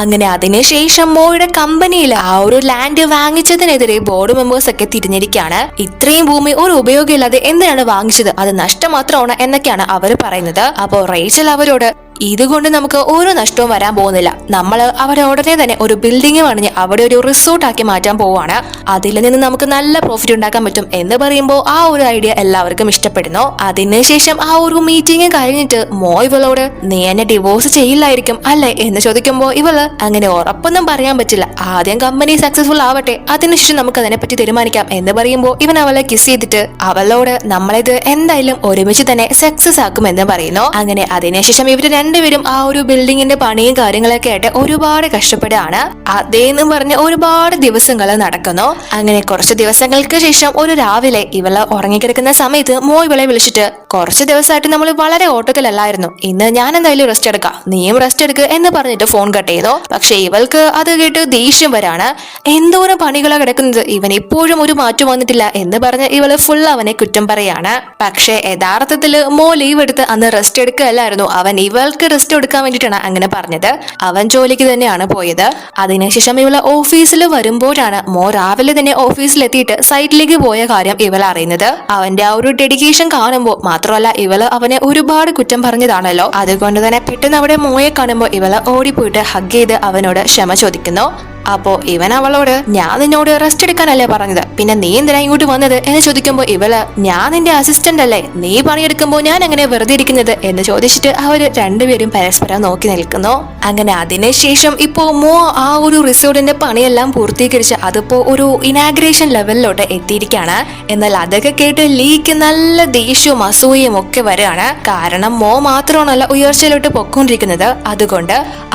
അങ്ങനെ അതിനുശേഷം മോയുടെ കമ്പനിയിൽ ആ ഒരു ലാൻഡ് വാങ്ങിച്ചതിനെതിരെ ബോർഡ് മെമ്പേഴ്സ് ഒക്കെ തിരിഞ്ഞിരിക്കുകയാണ്. ഇത്രയും ഭൂമി ഒരു ഉപയോഗമില്ലാതെ എന്തിനാണ് വാങ്ങിച്ചത്, അത് നഷ്ടം മാത്രമാണ് എന്നൊക്കെയാണ് അവർ പറയുന്നത്. അപ്പോ റേച്ചൽ അവരോട്, ഇതുകൊണ്ട് നമുക്ക് ഒരു നഷ്ടവും വരാൻ പോകുന്നില്ല, നമ്മൾ അവിടെ ഉടനെ തന്നെ ഒരു ബിൽഡിംഗ് പണിഞ്ഞ് അവിടെ ഒരു റിസോർട്ട് ആക്കി മാറ്റാൻ പോവാണ്, അതിൽ നിന്ന് നമുക്ക് നല്ല പ്രോഫിറ്റ് ഉണ്ടാക്കാൻ പറ്റും എന്ന് പറയുമ്പോൾ ആ ഒരു ഐഡിയ എല്ലാവർക്കും ഇഷ്ടപ്പെടുന്നു. അതിനുശേഷം ആ ഒരു മീറ്റിംഗ് കഴിഞ്ഞിട്ട് മോ ഇവളോട്, നീ എന്നെ ഡിവോഴ്സ് ചെയ്യില്ലായിരിക്കും അല്ലേ എന്ന് ചോദിക്കുമ്പോൾ ഇവള്, അങ്ങനെ ഉറപ്പൊന്നും പറയാൻ പറ്റില്ല, ആദ്യം കമ്പനി സക്സസ്ഫുൾ ആവട്ടെ, അതിനുശേഷം നമുക്ക് അതിനെ പറ്റി തീരുമാനിക്കാം എന്ന് പറയുമ്പോൾ ഇവൻ അവളെ കിസ് ചെയ്തിട്ട് അവളോട് നമ്മളിത് എന്തായാലും ഒരുമിച്ച് തന്നെ സക്സസ് ആക്കും എന്ന് പറയുന്നു. അങ്ങനെ അതിനുശേഷം ഇവര് രണ്ടുപേരും ആ ഒരു ബിൽഡിങ്ങിന്റെ പണിയും കാര്യങ്ങളൊക്കെ ആയിട്ട് ഒരുപാട് കഷ്ടപ്പെടുകയാണ്. അതേന്നും പറഞ്ഞ് ഒരുപാട് ദിവസങ്ങൾ നടക്കുന്നു. അങ്ങനെ കുറച്ച് ദിവസങ്ങൾക്ക് ശേഷം ഒരു രാവിലെ ഇവള് ഉറങ്ങിക്കിടക്കുന്ന സമയത്ത് മോ ഇവളെ വിളിച്ചിട്ട്, കുറച്ച് ദിവസമായിട്ട് നമ്മൾ വളരെ ഓട്ടത്തിലല്ലായിരുന്നു, ഇന്ന് ഞാൻ എന്തായാലും റെസ്റ്റ് എടുക്കാം, നീയും റെസ്റ്റ് എടുക്കുക എന്ന് പറഞ്ഞിട്ട് ഫോൺ കട്ട് ചെയ്തു. പക്ഷെ ഇവൾക്ക് അത് കേട്ട് ദേഷ്യം വരാണ്. എന്തോരം പണികളാ കിടക്കുന്നത്, ഇവൻ ഇപ്പോഴും ഒരു മാറ്റം വന്നിട്ടില്ല എന്ന് പറഞ്ഞ് ഇവള് ഫുൾ അവനെ കുറ്റം പറയാണ്. പക്ഷെ യഥാർത്ഥത്തില് മോ ലീവ് എടുത്ത് അന്ന് റെസ്റ്റ് എടുക്കുകയല്ലായിരുന്നു, അവൻ ഇവൾക്ക് റെസ്റ്റ് എടുക്കാൻ വേണ്ടിയിട്ടാണ് അങ്ങനെ പറഞ്ഞത്. അവൻ ജോലിക്ക് തന്നെയാണ് പോയത്. അതിനുശേഷം ഇവള് ഓഫീസിൽ വരുമ്പോഴാണ് മോ രാവിലെ തന്നെ ഓഫീസിലെത്തിയിട്ട് സൈറ്റിലേക്ക് പോയ കാര്യം ഇവൾ അറിയുന്നത്. അവന്റെ ആ ഒരു ഡെഡിക്കേഷൻ കാണുമ്പോൾ, മാത്രമല്ല ഇവള് അവനെ ഒരുപാട് കുറ്റം പറഞ്ഞതാണല്ലോ, അതുകൊണ്ട് തന്നെ പെട്ടെന്ന് അവിടെ മോയെ കാണുമ്പോൾ ഇവള് ഓടിപ്പോയിട്ട് ഹഗ് ചെയ്ത് അവനോട് ക്ഷമ ചോദിക്കുന്നു. അപ്പോ ഇവൻ അവളോട്, ഞാൻ നിന്നോട് റെസ്റ്റ് എടുക്കാനല്ലേ പറഞ്ഞത്, പിന്നെ നീ എന്തിനാ ഇങ്ങോട്ട് വന്നത് എന്ന് ചോദിക്കുമ്പോൾ ഇവള്, ഞാൻ നിന്റെ അസിസ്റ്റന്റ് അല്ലേ, നീ പണിയെടുക്കുമ്പോൾ ഞാൻ എങ്ങനെ വെറുതെ ഇരിക്കുന്നത് എന്ന് ചോദിച്ചിട്ട് അവര് രണ്ടുപേരും പരസ്പരം നോക്കി നിൽക്കുന്നു. അങ്ങനെ അതിനുശേഷം ഇപ്പോ മോ ആ ഒരു റിസോർട്ടിന്റെ പണിയെല്ലാം പൂർത്തീകരിച്ച് അതിപ്പോ ഒരു ഇനാഗ്രേഷൻ ലെവലിലോട്ട് എത്തിയിരിക്കുകയാണ്. എന്നാൽ അതൊക്കെ കേട്ട് ലീക്ക് നല്ല ദേഷ്യവും അസൂയയും ഒക്കെ വരികയാണ്. കാരണം മോ മാത്രമാണല്ല ഉയർച്ചയിലോട്ട് പൊക്കോണ്ടിരിക്കുന്നത്.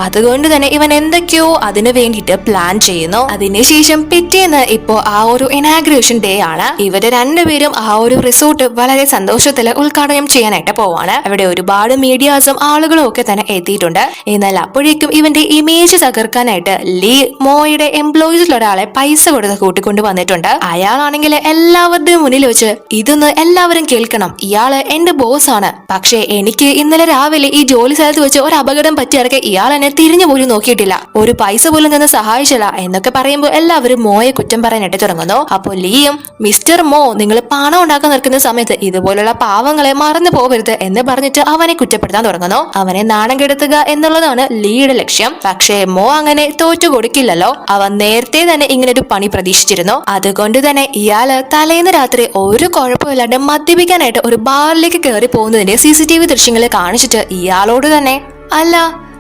അതുകൊണ്ട് തന്നെ ഇവൻ എന്തൊക്കെയോ അതിനു വേണ്ടിയിട്ട് പ്ലാൻ ചെയ്യുന്നു. അതിനുശേഷം പിറ്റേന്ന് ഇപ്പോ ആ ഒരു ഇനാഗ്രേഷൻ ഡേ ആണ്. ഇവര് രണ്ടുപേരും ആ ഒരു റിസോർട്ട് വളരെ സന്തോഷത്തില് ഉദ്ഘാടനം ചെയ്യാനായിട്ട് പോവാണ്. അവിടെ ഒരുപാട് മീഡിയാസും ആളുകളും ഒക്കെ തന്നെ എത്തിയിട്ടുണ്ട്. എന്നാൽ അപ്പോഴേക്കും ഇവന്റെ ഇമേജ് തകർക്കാനായിട്ട് ലീ മോയുടെ എംപ്ലോയീസിൽ ഒരാളെ പൈസ കൊടുത്ത് കൂട്ടിക്കൊണ്ട് വന്നിട്ടുണ്ട്. അയാളാണെങ്കിൽ എല്ലാവരുടെയും മുന്നിൽ വെച്ച്, ഇതൊന്ന് എല്ലാവരും കേൾക്കണം, ഇയാള് എന്റെ ബോസ് ആണ്, പക്ഷേ എനിക്ക് ഇന്നലെ രാവിലെ ഈ ജോലി സ്ഥലത്ത് വെച്ച് ഒരു അപകടം പറ്റിയിറക്കെ ഇയാൾ എന്നെ തിരിഞ്ഞു പോലും നോക്കിയിട്ടില്ല, ഒരു പൈസ പോലും നിന്ന് സഹായിച്ചില്ല എന്നൊക്കെ പറയുമ്പോൾ എല്ലാവരും മോയെ കുറ്റം പറയാനായിട്ട് തുടങ്ങുന്നു. അപ്പോൾ ലീയും, മിസ്റ്റർ മോ, നിങ്ങൾ പണം ഉണ്ടാക്കാൻ നിൽക്കുന്ന സമയത്ത് ഇതുപോലുള്ള പാവങ്ങളെ മറന്നു പോകരുത് എന്ന് പറഞ്ഞിട്ട് അവനെ കുറ്റപ്പെടുത്താൻ തുടങ്ങുന്നു. അവനെ നാണം കെടുത്തുക എന്നുള്ളതാണ് ലീയുടെ ലക്ഷ്യം. പക്ഷേ മോ അങ്ങനെ തോറ്റു കൊടുക്കില്ലല്ലോ. അവൻ നേരത്തെ തന്നെ ഇങ്ങനെ ഒരു പണി പ്രതീക്ഷിച്ചിരുന്നു. അതുകൊണ്ട് തന്നെ ഇയാള് തലേന്ന് രാത്രി ഒരു കുഴപ്പമില്ലാണ്ട് മദ്യപിക്കാനായിട്ട് ഒരു ബാറിലേക്ക് കയറി പോകുന്നതിന്റെ CCTV ദൃശ്യങ്ങൾ കാണിച്ചിട്ട് ഇയാളോട് തന്നെ, അല്ല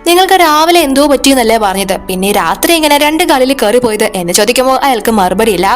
നിങ്ങൾക്ക് രാവിലെ എന്തോ പറ്റിയെന്നല്ലേ പറഞ്ഞത്, പിന്നെ രാത്രി ഇങ്ങനെ 2 കാലിൽ കയറി പോയത് എന്ന് ചോദിക്കുമ്പോൾ അയാൾക്ക് മറുപടിയില്ല.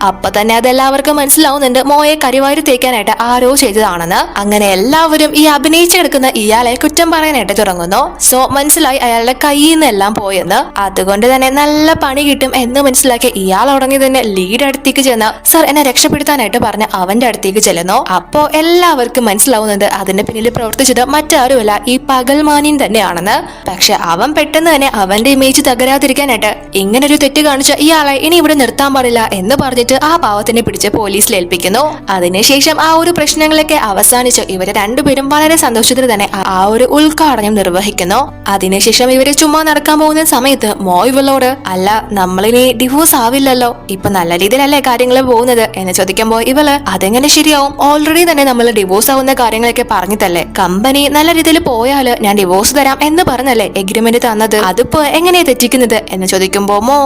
അപ്പൊ തന്നെ അതെല്ലാവർക്കും മനസ്സിലാവുന്നുണ്ട് മോയെ കരിവാരി തേക്കാനായിട്ട് ആരോ ചെയ്തതാണെന്ന്. അങ്ങനെ എല്ലാവരും ഈ അഭിനയിച്ചെടുക്കുന്ന ഇയാളെ കുറ്റം പറയാനായിട്ട് തുടങ്ങുന്നു. സോ മനസ്സിലായി അയാളുടെ കയ്യിൽ നിന്നെല്ലാം പോയെന്ന്. അതുകൊണ്ട് തന്നെ നല്ല പണി കിട്ടും എന്ന് മനസ്സിലാക്കി ഇയാൾ ഉടങ്ങി തന്നെ ലീഡ് അടുത്തേക്ക് ചെന്ന്, സർ എന്നെ രക്ഷപ്പെടുത്താനായിട്ട് പറഞ്ഞ് അവന്റെ അടുത്തേക്ക് ചെല്ലുന്നു. അപ്പോ എല്ലാവർക്കും മനസ്സിലാവുന്നത് അതിന്റെ പിന്നിൽ പ്രവർത്തിച്ചത് മറ്റാരുമല്ല, ഈ പകൽമാനിൻ തന്നെയാണെന്ന്. പക്ഷെ പക്ഷെ അവൻ പെട്ടെന്ന് തന്നെ അവന്റെ ഇമേജ് തകരാതിരിക്കാനായിട്ട് ഇങ്ങനൊരു തെറ്റ് കാണിച്ച ഇയാളെ ഇനി ഇവിടെ നിർത്താൻ പാടില്ല എന്ന് പറഞ്ഞിട്ട് ആ പാവത്തിനെ പിടിച്ച് പോലീസിൽ ഏൽപ്പിക്കുന്നു. അതിനുശേഷം ആ ഒരു പ്രശ്നങ്ങളൊക്കെ അവസാനിച്ച് ഇവര് രണ്ടുപേരും വളരെ സന്തോഷത്തിൽ തന്നെ ആ ഒരു ഉദ്ഘാടനം നിർവഹിക്കുന്നു. അതിനുശേഷം ഇവര് ചുമ്മാ നടക്കാൻ പോകുന്ന സമയത്ത് മോ ഇവളോട് അല്ല നമ്മളിനി ഡിവോഴ്സ് ആവില്ലല്ലോ, ഇപ്പൊ നല്ല രീതിയിലല്ലേ കാര്യങ്ങൾ പോകുന്നത് എന്ന് ചോദിക്കുമ്പോ ഇവള് അതെങ്ങനെ ശരിയാവും, ഓൾറെഡി തന്നെ നമ്മൾ ഡിവോഴ്സ് ആവുന്ന കാര്യങ്ങളൊക്കെ പറഞ്ഞിട്ടല്ലേ, കമ്പനി നല്ല രീതിയിൽ പോയാല് ഞാൻ ഡിവോഴ്സ് തരാം എന്ന് പറഞ്ഞല്ലേ എഗ്രിമെന്റ് തന്നത്, അതിപ്പോ എങ്ങനെയാ തെറ്റിക്കുന്നത് എന്ന് ചോദിക്കുമ്പോ മോ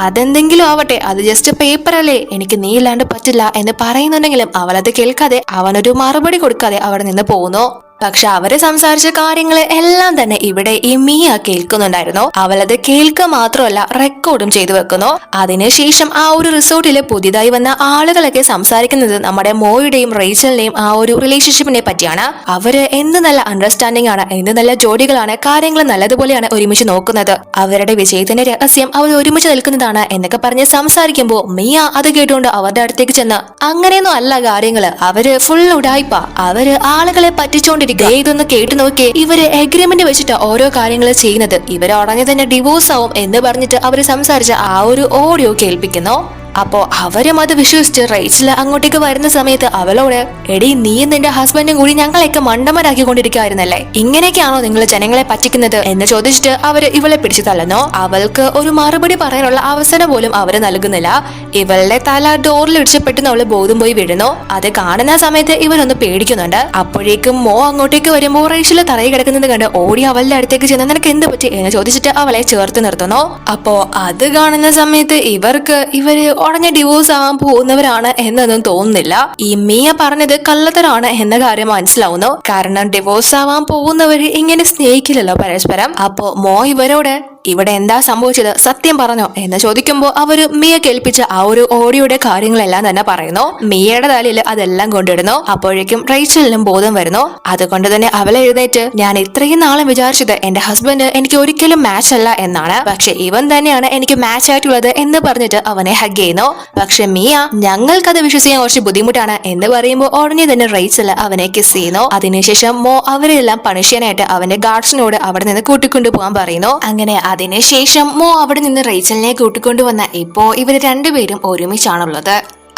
അതെന്തെങ്കിലും ആവട്ടെ, അത് ജസ്റ്റ് പേപ്പർ അല്ലേ, എനിക്ക് നീ ഇല്ലാണ്ട് പറ്റില്ല എന്ന് പറയുന്നുണ്ടെങ്കിലും അവളത് കേൾക്കാതെ അവനൊരു മറുപടി കൊടുക്കാതെ അവിടെ നിന്ന് പോകുന്നു. പക്ഷെ അവര് സംസാരിച്ച കാര്യങ്ങൾ എല്ലാം തന്നെ ഇവിടെ ഈ മിയ കേൾക്കുന്നുണ്ടായിരുന്നു. അവളത് കേൾക്കുക മാത്രമല്ല റെക്കോർഡും ചെയ്തു വെക്കുന്നു. അതിനുശേഷം ആ ഒരു റിസോർട്ടില് പുതിയതായി വന്ന ആളുകളൊക്കെ സംസാരിക്കുന്നത് നമ്മുടെ മോയുടെയും റേച്ചലിന്റെയും ആ ഒരു റിലേഷൻഷിപ്പിനെ പറ്റിയാണ്. അവര് എന്ത് നല്ല അണ്ടർസ്റ്റാൻഡിംഗ് ആണ്, എന്ത് നല്ല ജോഡികളാണ്, കാര്യങ്ങൾ നല്ലതുപോലെയാണ് ഒരുമിച്ച് നോക്കുന്നത്, അവരുടെ വിജയത്തിന്റെ രഹസ്യം അവർ ഒരുമിച്ച് നിൽക്കുന്നതാണ് എന്നൊക്കെ പറഞ്ഞ് സംസാരിക്കുമ്പോ മിയ അത് കേട്ടുകൊണ്ട് അവരുടെ അടുത്തേക്ക് ചെന്ന് അങ്ങനെയൊന്നും അല്ല കാര്യങ്ങള്, അവര് ഫുൾ ഉടായിപ്പ, അവര് ആളുകളെ പറ്റിച്ചോണ്ട് ഇതൊന്ന് കേട്ടു നോക്കിയേ, ഇവര് എഗ്രിമെന്റ് വെച്ചിട്ട് ഓരോ കാര്യങ്ങൾ ചെയ്യുന്നത്, ഇവര് ഉടനെ തന്നെ ഡിവോഴ്സ് ആവും എന്ന് പറഞ്ഞിട്ട് അവര് സംസാരിച്ച ആ ഒരു ഓഡിയോ കേൾപ്പിക്കുന്നു. അപ്പോ അവരും അത് വിശ്വസിച്ച് റേച്ചൽ അങ്ങോട്ടേക്ക് വരുന്ന സമയത്ത് അവളോട് എടി നീയും നിന്റെ ഹസ്ബൻഡും കൂടി ഞങ്ങളെയൊക്കെ മണ്ടന്മാരാക്കിക്കൊണ്ടിരിക്കുകയായിരുന്നല്ലേ, ഇങ്ങനെയൊക്കെയാണോ നിങ്ങൾ ജനങ്ങളെ പറ്റിക്കുന്നത് എന്ന് ചോദിച്ചിട്ട് അവര് ഇവളെ പിടിച്ചു തള്ളുന്നു. അവൾക്ക് ഒരു മറുപടി പറയാനുള്ള അവസരം പോലും അവര് നൽകുന്നില്ല. ഇവളുടെ തല ഡോറിൽ ഇടിച്ച് പെട്ടെന്ന് അവള് ബോധം പോയി വീഴുന്നു. അത് കാണുന്ന സമയത്ത് ഇവരൊന്ന് പേടിക്കുന്നുണ്ട്. അപ്പോഴേക്കും മോ അങ്ങോട്ടേക്ക് വരുമ്പോൾ റേച്ചൽ തറയിൽ കിടക്കുന്നത് കണ്ട് ഓടി അവളുടെ അടുത്തേക്ക് ചെന്ന് നിനക്ക് എന്ത് പറ്റി എന്ന് ചോദിച്ചിട്ട് അവളെ ചേർത്ത് നിർത്തുന്നു. അപ്പോ അത് കാണുന്ന സമയത്ത് ഇവര് ഉടനെ ഡിവോഴ്സ് ആവാൻ പോകുന്നവരാണ് എന്നൊന്നും തോന്നുന്നില്ല. ഈ മിയ പറഞ്ഞത് കള്ളത്തരാണ് എന്ന കാര്യം മനസ്സിലാവുന്നു. കാരണം ഡിവോഴ്സ് ആവാൻ പോകുന്നവര് ഇങ്ങനെ സ്നേഹിക്കില്ലല്ലോ പരസ്പരം. അപ്പോ മോ ഇവരോട് ഇവിടെ എന്താ സംഭവിച്ചത്, സത്യം പറഞ്ഞോ എന്ന് ചോദിക്കുമ്പോൾ അവര് മിയ കേൾപ്പിച്ച ആ ഒരു ഓഡിയോയുടെ കാര്യങ്ങളെല്ലാം തന്നെ പറയുന്നു. മിയയുടെ തലയിൽ അതെല്ലാം കൊണ്ടിടുന്നു. അപ്പോഴേക്കും റേച്ചലിനും ബോധം വരുന്നു. അതുകൊണ്ട് തന്നെ അവളെ എഴുന്നേറ്റ് ഞാൻ ഇത്രയും നാളും വിചാരിച്ചത് എന്റെ ഹസ്ബൻഡ് എനിക്ക് ഒരിക്കലും മാച്ച് അല്ല എന്നാണ്, പക്ഷെ ഇവൻ തന്നെയാണ് എനിക്ക് മാച്ച് ആയിട്ടുള്ളത് എന്ന് പറഞ്ഞിട്ട് അവനെ ഹഗ് ചെയ്യുന്നു. പക്ഷെ മിയ ഞങ്ങൾക്കത് വിശ്വസിക്കാൻ കുറച്ച് ബുദ്ധിമുട്ടാണ് എന്ന് പറയുമ്പോൾ ഉടനെ തന്നെ റേച്ചൽ അവനെ കിസ് ചെയ്യുന്നു. അതിനുശേഷം മോ അവരെല്ലാം പണിഷ് ചെയ്യാനായിട്ട് അവന്റെ ഗാർഡ്സിനോട് അവിടെ നിന്ന് കൂട്ടിക്കൊണ്ടു പോകാൻ പറയുന്നു. അങ്ങനെ അതിനുശേഷം മോ അവിടെ നിന്ന് റേച്ചലിനെ കൂട്ടിക്കൊണ്ടുവന്ന ഇപ്പോ ഇവര് രണ്ടുപേരും ഒരുമിച്ചാണുള്ളത്.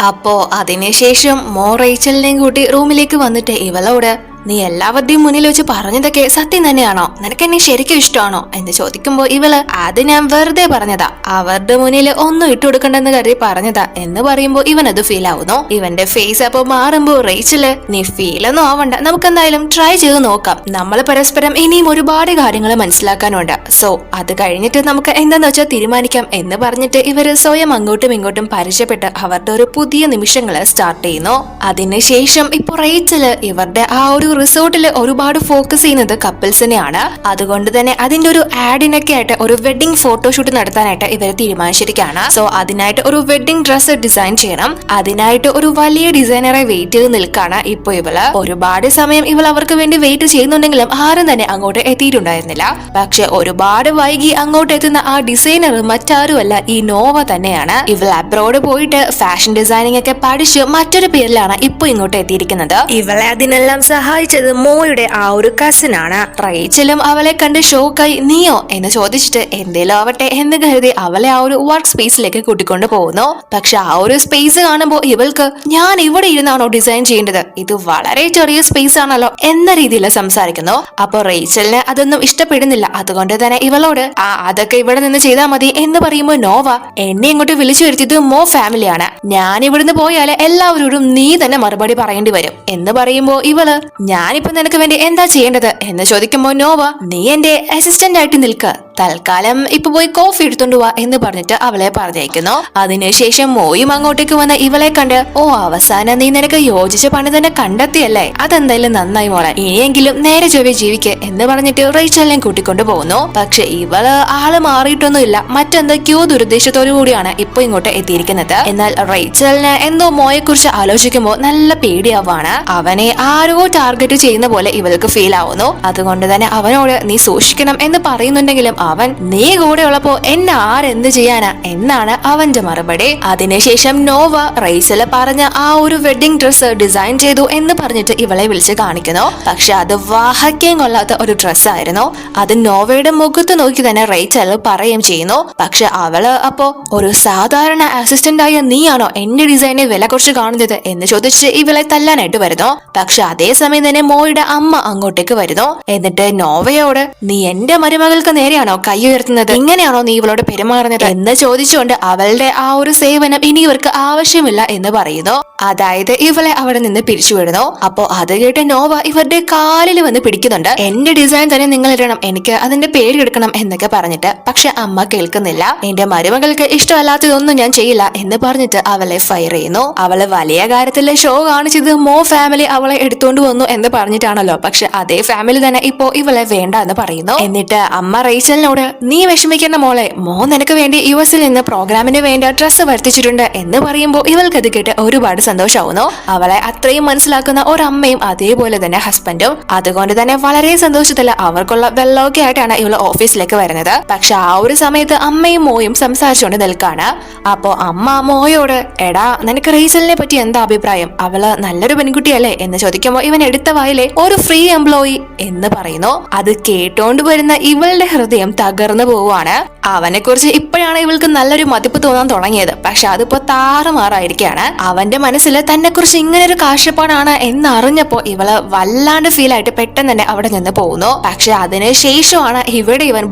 അപ്പോ അതിനുശേഷം മോ റേച്ചലിനെയും കൂട്ടി റൂമിലേക്ക് വന്നിട്ട് ഇവളോട് നീ എല്ലാവരുടെയും മുന്നിൽ വെച്ച് പറഞ്ഞതൊക്കെ സത്യം തന്നെയാണോ, നിനക്ക് എന്നെ ശരിക്കും ഇഷ്ടമാണോ എന്ന് ചോദിക്കുമ്പോ ഇവള് അത് ഞാൻ വെറുതെ പറഞ്ഞതാ, അവരുടെ മുന്നിൽ ഒന്നും ഇട്ടുകൊടുക്കണ്ടെന്ന് കരുതി പറഞ്ഞതാ എന്ന് പറയുമ്പോ ഇവനത് ഫീൽ ആവുന്നു. ഇവന്റെ ഫേസ് അപ്പൊ മാറുമ്പോ റേച്ചല് നീ ഫീലൊന്നും ആവണ്ട, നമുക്ക് എന്തായാലും ട്രൈ ചെയ്ത് നോക്കാം, നമ്മൾ പരസ്പരം ഇനിയും ഒരുപാട് കാര്യങ്ങൾ മനസ്സിലാക്കാനുണ്ട്, സോ അത് കഴിഞ്ഞിട്ട് നമുക്ക് എന്താന്ന് വെച്ചാൽ തീരുമാനിക്കാം എന്ന് പറഞ്ഞിട്ട് ഇവര് സ്വയം അങ്ങോട്ടും ഇങ്ങോട്ടും പരിചയപ്പെട്ട് അവരുടെ ഒരു പുതിയ നിമിഷങ്ങള് സ്റ്റാർട്ട് ചെയ്യുന്നു. അതിനുശേഷം ഇപ്പൊ റേച്ചല് ഇവരുടെ ആ ഒരു റിസോർട്ടില് ഒരുപാട് ഫോക്കസ് ചെയ്യുന്നത് കപ്പിൾസിനെയാണ്. അതുകൊണ്ട് തന്നെ അതിന്റെ ഒരു ആഡിനൊക്കെ ആയിട്ട് ഒരു വെഡിങ് ഫോട്ടോഷൂട്ട് നടത്താനായിട്ട് ഇവർ തീരുമാനിച്ചിരിക്കുകയാണ്. സോ അതിനായിട്ട് ഒരു വെഡിങ് ഡ്രസ്സ് ഡിസൈൻ ചെയ്യണം. അതിനായിട്ട് ഒരു വലിയ ഡിസൈനറെ വെയിറ്റ് ചെയ്ത് നിൽക്കാണ് ഇപ്പൊ ഇവള്. ഒരുപാട് സമയം ഇവൾ അവർക്ക് വേണ്ടി വെയിറ്റ് ചെയ്യുന്നുണ്ടെങ്കിലും ആരും തന്നെ അങ്ങോട്ട് എത്തിയിട്ടുണ്ടായിരുന്നില്ല. പക്ഷെ ഒരുപാട് വൈകി അങ്ങോട്ട് എത്തുന്ന ആ ഡിസൈനർ മറ്റാരുമല്ല ഈ നോവ തന്നെയാണ്. ഇവൾ അബ്രോഡ് പോയിട്ട് ഫാഷൻ ഡിസൈനിങ് ഒക്കെ പഠിച്ച് മറ്റൊരു പേരിലാണ് ഇപ്പൊ ഇങ്ങോട്ട് എത്തിയിരിക്കുന്നത്. ഇവളെ അതിനെല്ലാം സഹായിച്ചത് മോയുടെ ആ ഒരു കസിനാണ്. റേച്ചലും അവളെ കണ്ട് ഷോക്കായി നീയോ എന്ന് ചോദിച്ചിട്ട് എന്തേലും ആവട്ടെ എന്ന് കരുതി അവളെ ആ ഒരു വർക്ക് സ്പേസിലേക്ക് കൂട്ടിക്കൊണ്ട് പോകുന്നു. പക്ഷെ ആ ഒരു സ്പേസ് കാണുമ്പോൾ ഇവൾക്ക് ഞാൻ ഇവിടെ ഇരുന്നാണോ ഡിസൈൻ ചെയ്യേണ്ടത്, ഇത് വളരെ ചെറിയ സ്പേസ് ആണല്ലോ എന്ന രീതിയിൽ സംസാരിക്കുന്നു. അപ്പൊ റേച്ചലിന് അതൊന്നും ഇഷ്ടപ്പെടുന്നില്ല. അതുകൊണ്ട് തന്നെ ഇവളോട് അതൊക്കെ ഇവിടെ നിന്ന് ചെയ്താൽ മതി എന്ന് പറയുമ്പോൾ നോവ എന്നെ ഇങ്ങോട്ട് വിളിച്ചു വരുത്തിയത് മോ ഫാമിലിയാണ്, ഞാൻ ഇവിടുന്ന് പോയാല് എല്ലാവരോടും നീ തന്നെ മറുപടി പറയേണ്ടി വരും എന്ന് പറയുമ്പോ ഇവള് ഞാനിപ്പോ നിനക്ക് വേണ്ടി എന്താ ചെയ്യേണ്ടത് എന്ന് ചോദിക്കുമ്പോ നോവ നീ എന്റെ അസിസ്റ്റന്റ് ആയിട്ട് നിൽക്ക, തൽക്കാലം ഇപ്പൊ പോയി കോഫി എടുത്തോണ്ട് വാ എന്ന് പറഞ്ഞിട്ട് അവളെ പറഞ്ഞയക്കുന്നു. അതിനുശേഷം മോയും അങ്ങോട്ടേക്ക് വന്ന ഇവളെ കണ്ട് ഓ അവസാനം നീ നിനക്ക് യോജിച്ച പണി തന്നെ കണ്ടെത്തിയല്ലേ, അതെന്തായാലും നന്നായി മോളെ, ഇനിയെങ്കിലും നേരെ ചൊവ്വേ ജീവിക്ക് എന്ന് പറഞ്ഞിട്ട് റേച്ചലിനെ കൂട്ടിക്കൊണ്ടു പോകുന്നു. പക്ഷെ ഇവള് ആള് മാറിയിട്ടൊന്നുമില്ല, മറ്റെന്തൊക്കെയോ ദുരുദ്ദേശത്തോടു കൂടിയാണ് ഇപ്പൊ ഇങ്ങോട്ട് എത്തിയിരിക്കുന്നത്. എന്നാൽ റേച്ചലിന് എന്തോ മോയെ കുറിച്ച് ആലോചിക്കുമ്പോ നല്ല പേടിയാവാണ്. അവനെ ആരോ ടാർഗറ്റ് ചെയ്യുന്ന പോലെ ഇവൾക്ക് ഫീൽ ആവുന്നു. അതുകൊണ്ട് തന്നെ അവനോട് നീ സൂക്ഷിക്കണം എന്ന് പറയുന്നുണ്ടെങ്കിലും അവൻ നീ കൂടെ ഉള്ളപ്പോ എന്നെ ആരെന്ത് ചെയ്യാനാ എന്നാണ് അവന്റെ മറുപടി. അതിനുശേഷം നോവ റൈസല് പറഞ്ഞ ആ ഒരു വെഡിങ് ഡ്രസ്സ് ഡിസൈൻ ചെയ്തു എന്ന് പറഞ്ഞിട്ട് ഇവളെ വിളിച്ച് കാണിക്കുന്നു. പക്ഷെ അത് വാഹയ്ക്കാൻ കൊള്ളാത്ത ഒരു ഡ്രസ്സായിരുന്നു. അത് നോവയുടെ മുഖത്ത് നോക്കി തന്നെ റൈച്ചൽ പറയുകയും ചെയ്യുന്നു. പക്ഷെ അവള് അപ്പോ ഒരു സാധാരണ അസിസ്റ്റന്റ് ആയ നീയാണോ എന്റെ ഡിസൈനെ വില കുറച്ച് കാണുന്നത് എന്ന് ചോദിച്ച് ഇവളെ തല്ലാനായിട്ട് വരുന്നു. പക്ഷെ അതേസമയം തന്നെ മോയുടെ അമ്മ അങ്ങോട്ടേക്ക് വരുന്നു. എന്നിട്ട് നോവയോട് നീ എന്റെ മരുമകൾക്ക് നേരെയാണോ കൈ ഉയർത്തുന്നത്, ഇങ്ങനെയാണോ നീ ഇവളോട് പെരുമാറുന്നത് എന്ന് ചോദിച്ചുകൊണ്ട് അവളുടെ ആ ഒരു സേവനം ഇനി ഇവർക്ക് ആവശ്യമില്ല എന്ന് പറയുന്നു. അതായത് ഇവളെ അവിടെ നിന്ന് പിരിച്ചുവിടുന്നു. അപ്പോ അത് കേട്ട് നോവ ഇവരുടെ കാലിൽ വന്ന് പിടിക്കുന്നുണ്ട്. എന്റെ ഡിസൈൻ തന്നെ നിങ്ങൾ ഇടണം, എനിക്ക് അതിന്റെ പേര് എടുക്കണം എന്നൊക്കെ പറഞ്ഞിട്ട്. പക്ഷെ അമ്മ കേൾക്കുന്നില്ല. എന്റെ മരുമകൾക്ക് ഇഷ്ടമല്ലാത്തതൊന്നും ഞാൻ ചെയ്യില്ല എന്ന് പറഞ്ഞിട്ട് അവളെ ഫയർ ചെയ്യുന്നു. അവള് വലിയ കാര്യത്തിലെ ഷോ കാണിച്ചത് മോ ഫാമിലി അവളെ എടുത്തോണ്ട് വന്നു എന്ന് പറഞ്ഞിട്ടാണല്ലോ. പക്ഷെ അതേ ഫാമിലി തന്നെ ഇപ്പോ ഇവളെ വേണ്ട എന്ന് പറയുന്നു. എന്നിട്ട് അമ്മ റൈച്ചലിനോട് നീ വിഷമിക്കേണ്ട മോളെ, മോ നിനക്ക് വേണ്ടി യുഎസിൽ നിന്ന് പ്രോഗ്രാമിന് വേണ്ട ഡ്രസ്സ് വരുത്തിച്ചിട്ടുണ്ട് എന്ന് പറയുമ്പോൾ ഇവൾക്കത് കേട്ട് ഒരുപാട് സന്തോഷമാവുന്നു. അവളെ അത്രയും മനസ്സിലാക്കുന്ന ഒരമ്മയും അതേപോലെ തന്നെ ഹസ്ബൻഡും. അതുകൊണ്ട് തന്നെ വളരെ സന്തോഷത്തില് അവർക്കുള്ള വെള്ളമൊക്കെ ആയിട്ടാണ് ഇവള് ഓഫീസിലേക്ക് വരുന്നത്. പക്ഷെ ആ ഒരു സമയത്ത് അമ്മയും മോയും സംസാരിച്ചുകൊണ്ട് നിൽക്കാണ്. അപ്പോ അമ്മ മോയോട് എടാ നിനക്ക് റൈച്ചലിനെ പറ്റി എന്താ അഭിപ്രായം, അവള് നല്ലൊരു പെൺകുട്ടിയല്ലേ എന്ന് ചോദിക്കുമ്പോ ഇവൻ എടുത്ത വായിലെ ഒരു ഫ്രീ എംപ്ലോയി എന്ന് പറയുന്നു. അത് കേട്ടോണ്ട് വരുന്ന ഇവളുടെ ഹൃദയം തകർന്നു പോവുകയാണ്. അവനെ കുറിച്ച് ഇപ്പോഴാണ് ഇവൾക്ക് നല്ലൊരു മതിപ്പ് തോന്നാൻ തുടങ്ങിയത്. പക്ഷെ അതിപ്പോ താറുമാറായിരിക്കാണ്. അവന്റെ മനസ്സിൽ തന്നെ കുറിച്ച് ഇങ്ങനെ ഒരു കാഴ്ചപ്പാടാണ് എന്നറിഞ്ഞപ്പോ ഇവള് വല്ലാണ്ട് ഫീൽ ആയിട്ട് പെട്ടെന്ന് തന്നെ അവിടെ നിന്ന് പോകുന്നു. പക്ഷെ അതിന് ശേഷമാണ് ഇവിടെ ഇവൻ